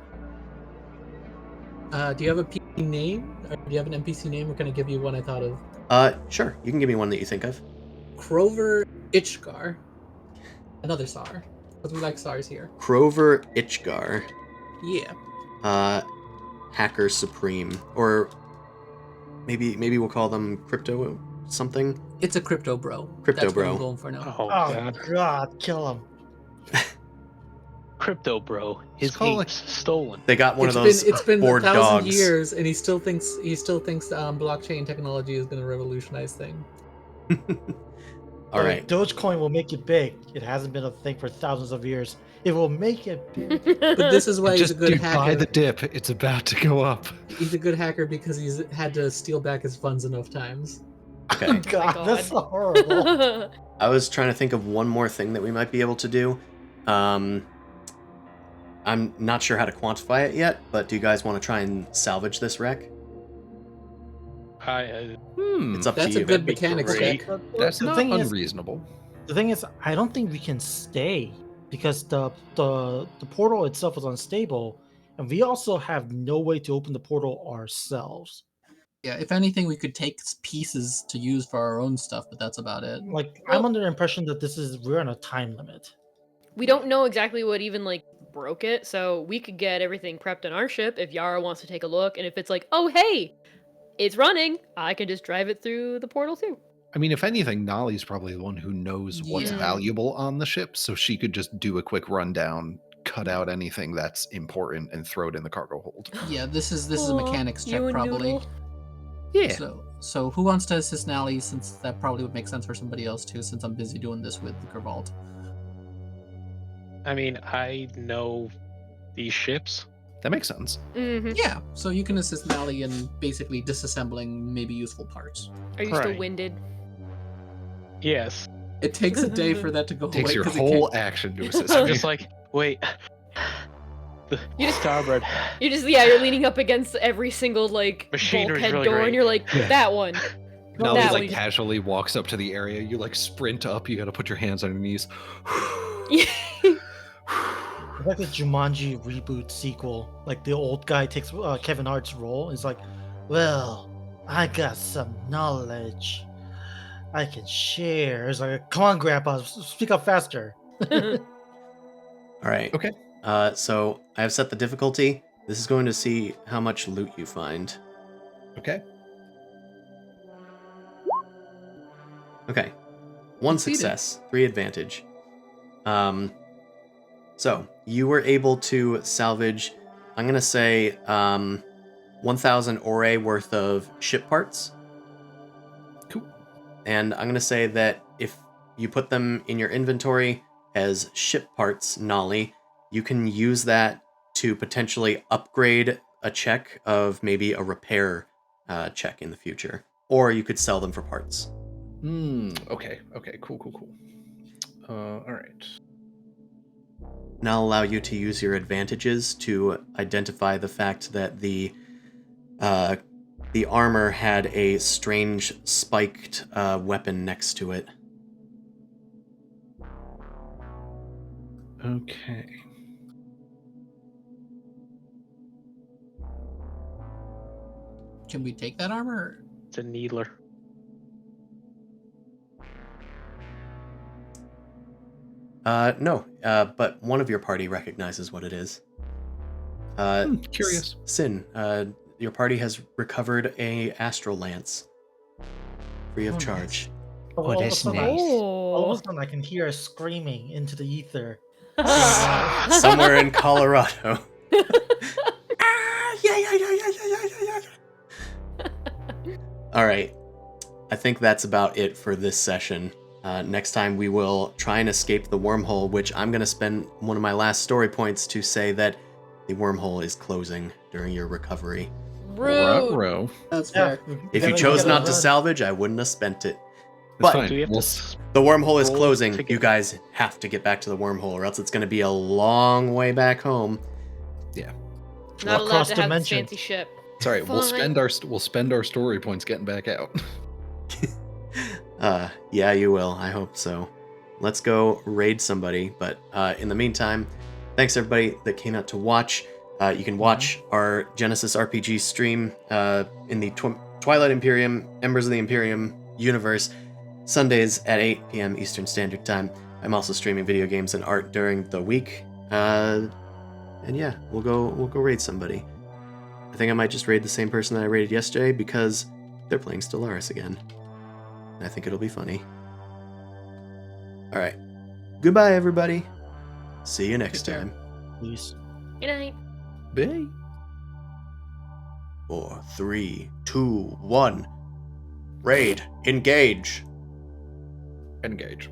Do you have a PC name? Or do you have an NPC name? Or can I give you one I thought of? Sure. You can give me one that you think of. Crover Ichgar. Another SAR. Because we like SARs here. Crover Ichgar. Yeah. Hacker Supreme. Or maybe we'll call them Crypto something? It's a crypto bro. Crypto That's bro. what I'm going for now. Oh, Oh God. God, kill him. Crypto bro. His It's called, hate's stolen. They got one It's of those been bored 1,000 dogs. years, and he still thinks blockchain technology is going to revolutionize things. All right. Dogecoin will make it big. It hasn't been a thing for thousands of years. It will make it big. But this is why he's a just good dude, buy hacker. the dip. It's about to go up. He's a good hacker because he's had to steal back his funds enough times. Okay. God, that's so horrible. I was trying to think of one more thing that we might be able to do. I'm not sure how to quantify it yet, but do you guys want to try and salvage this wreck? It's up That's to a you. good That'd be mechanics great. check. That's The not thing is- unreasonable. The thing is, I don't think we can stay because the portal itself is unstable, and we also have no way to open the portal ourselves. Yeah, if anything, we could take pieces to use for our own stuff, but that's about it. Like, I'm under the impression that we're on a time limit. We don't know exactly what even like broke it, so we could get everything prepped on our ship if Yara wants to take a look, and if it's like, oh hey, it's running, I can just drive it through the portal too. I mean, if anything, Nolly's probably the one who knows what's Yeah. valuable on the ship, so she could just do a quick rundown, cut out anything that's important, and throw it in the cargo hold. Yeah, this is a Aw, mechanics check you and probably. Noodle. Yeah. So who wants to assist Nally, since that probably would make sense for somebody else too, since I'm busy doing this with Gervalt. I mean, I know these ships. That makes sense. Mm-hmm. Yeah, so you can assist Nally in basically disassembling maybe useful parts. Are you still Right. winded? Yes. It takes a day for that to go It takes away. your 'cause it whole can't- action to assist I'm me. just like, wait. The You just- starboard. You're leaning up against every single like Machinery's bulkhead really door, great. and you're like, Yeah. that one. Nolly that like one. casually walks up to the area. You like sprint up. You got to put your hands on your knees. It's like the Jumanji reboot sequel. Like, the old guy takes Kevin Hart's role. It's like, well, I got some knowledge I can share. It's like, come on, Grandpa, speak up faster. All right. Okay. So I have set the difficulty. This is going to see how much loot you find. Okay. Okay. One Succeeded. success, 3 advantage. So you were able to salvage, I'm going to say, 1,000 ore worth of ship parts. Cool. And I'm going to say that if you put them in your inventory as ship parts, Nolly, you can use that to potentially upgrade a check of maybe a repair check in the future. Or you could sell them for parts. Okay. Okay. Cool. All right. And I'll allow you to use your advantages to identify the fact that the armor had a strange spiked weapon next to it. Okay. Can we take that armor? It's a needler. No, but one of your party recognizes what it is. Curious. Sin, your party has recovered a astral lance, free of Oh, nice. charge. All of a that's sudden, nice. all Oh. of a sudden, I can hear her screaming into the ether. Somewhere in Colorado. All right. I think that's about it for this session. Next time we will try and escape the wormhole, which I'm going to spend one of my last story points to say that the wormhole is closing during your recovery. Rude. Ruh-roh. That's Yeah. fair. If you gotta- chose gotta not to run. salvage, I wouldn't have spent it. It's But fine. Do we have We'll to s- the wormhole is scroll closing. to You get- guys have to get back to the wormhole, or else it's going to be a long way back home. Not allowed Across to have this dimensions. fancy ship. It's all right. We'll Fine. spend our story points getting back out. Yeah, you will. I hope so. Let's go raid somebody. But in the meantime, thanks everybody that came out to watch. You can watch our Genesis RPG stream in the Twilight Imperium, Embers of the Imperium universe, Sundays at 8 p.m. Eastern Standard Time. I'm also streaming video games and art during the week. And yeah, we'll go raid somebody. I think I might just raid the same person that I raided yesterday because they're playing Stellaris again. I think it'll be funny. Alright. Goodbye, everybody. See you next Take care. time. Please. Good night. Bye. 4, 3, 2, 1. Raid. Engage. Engage.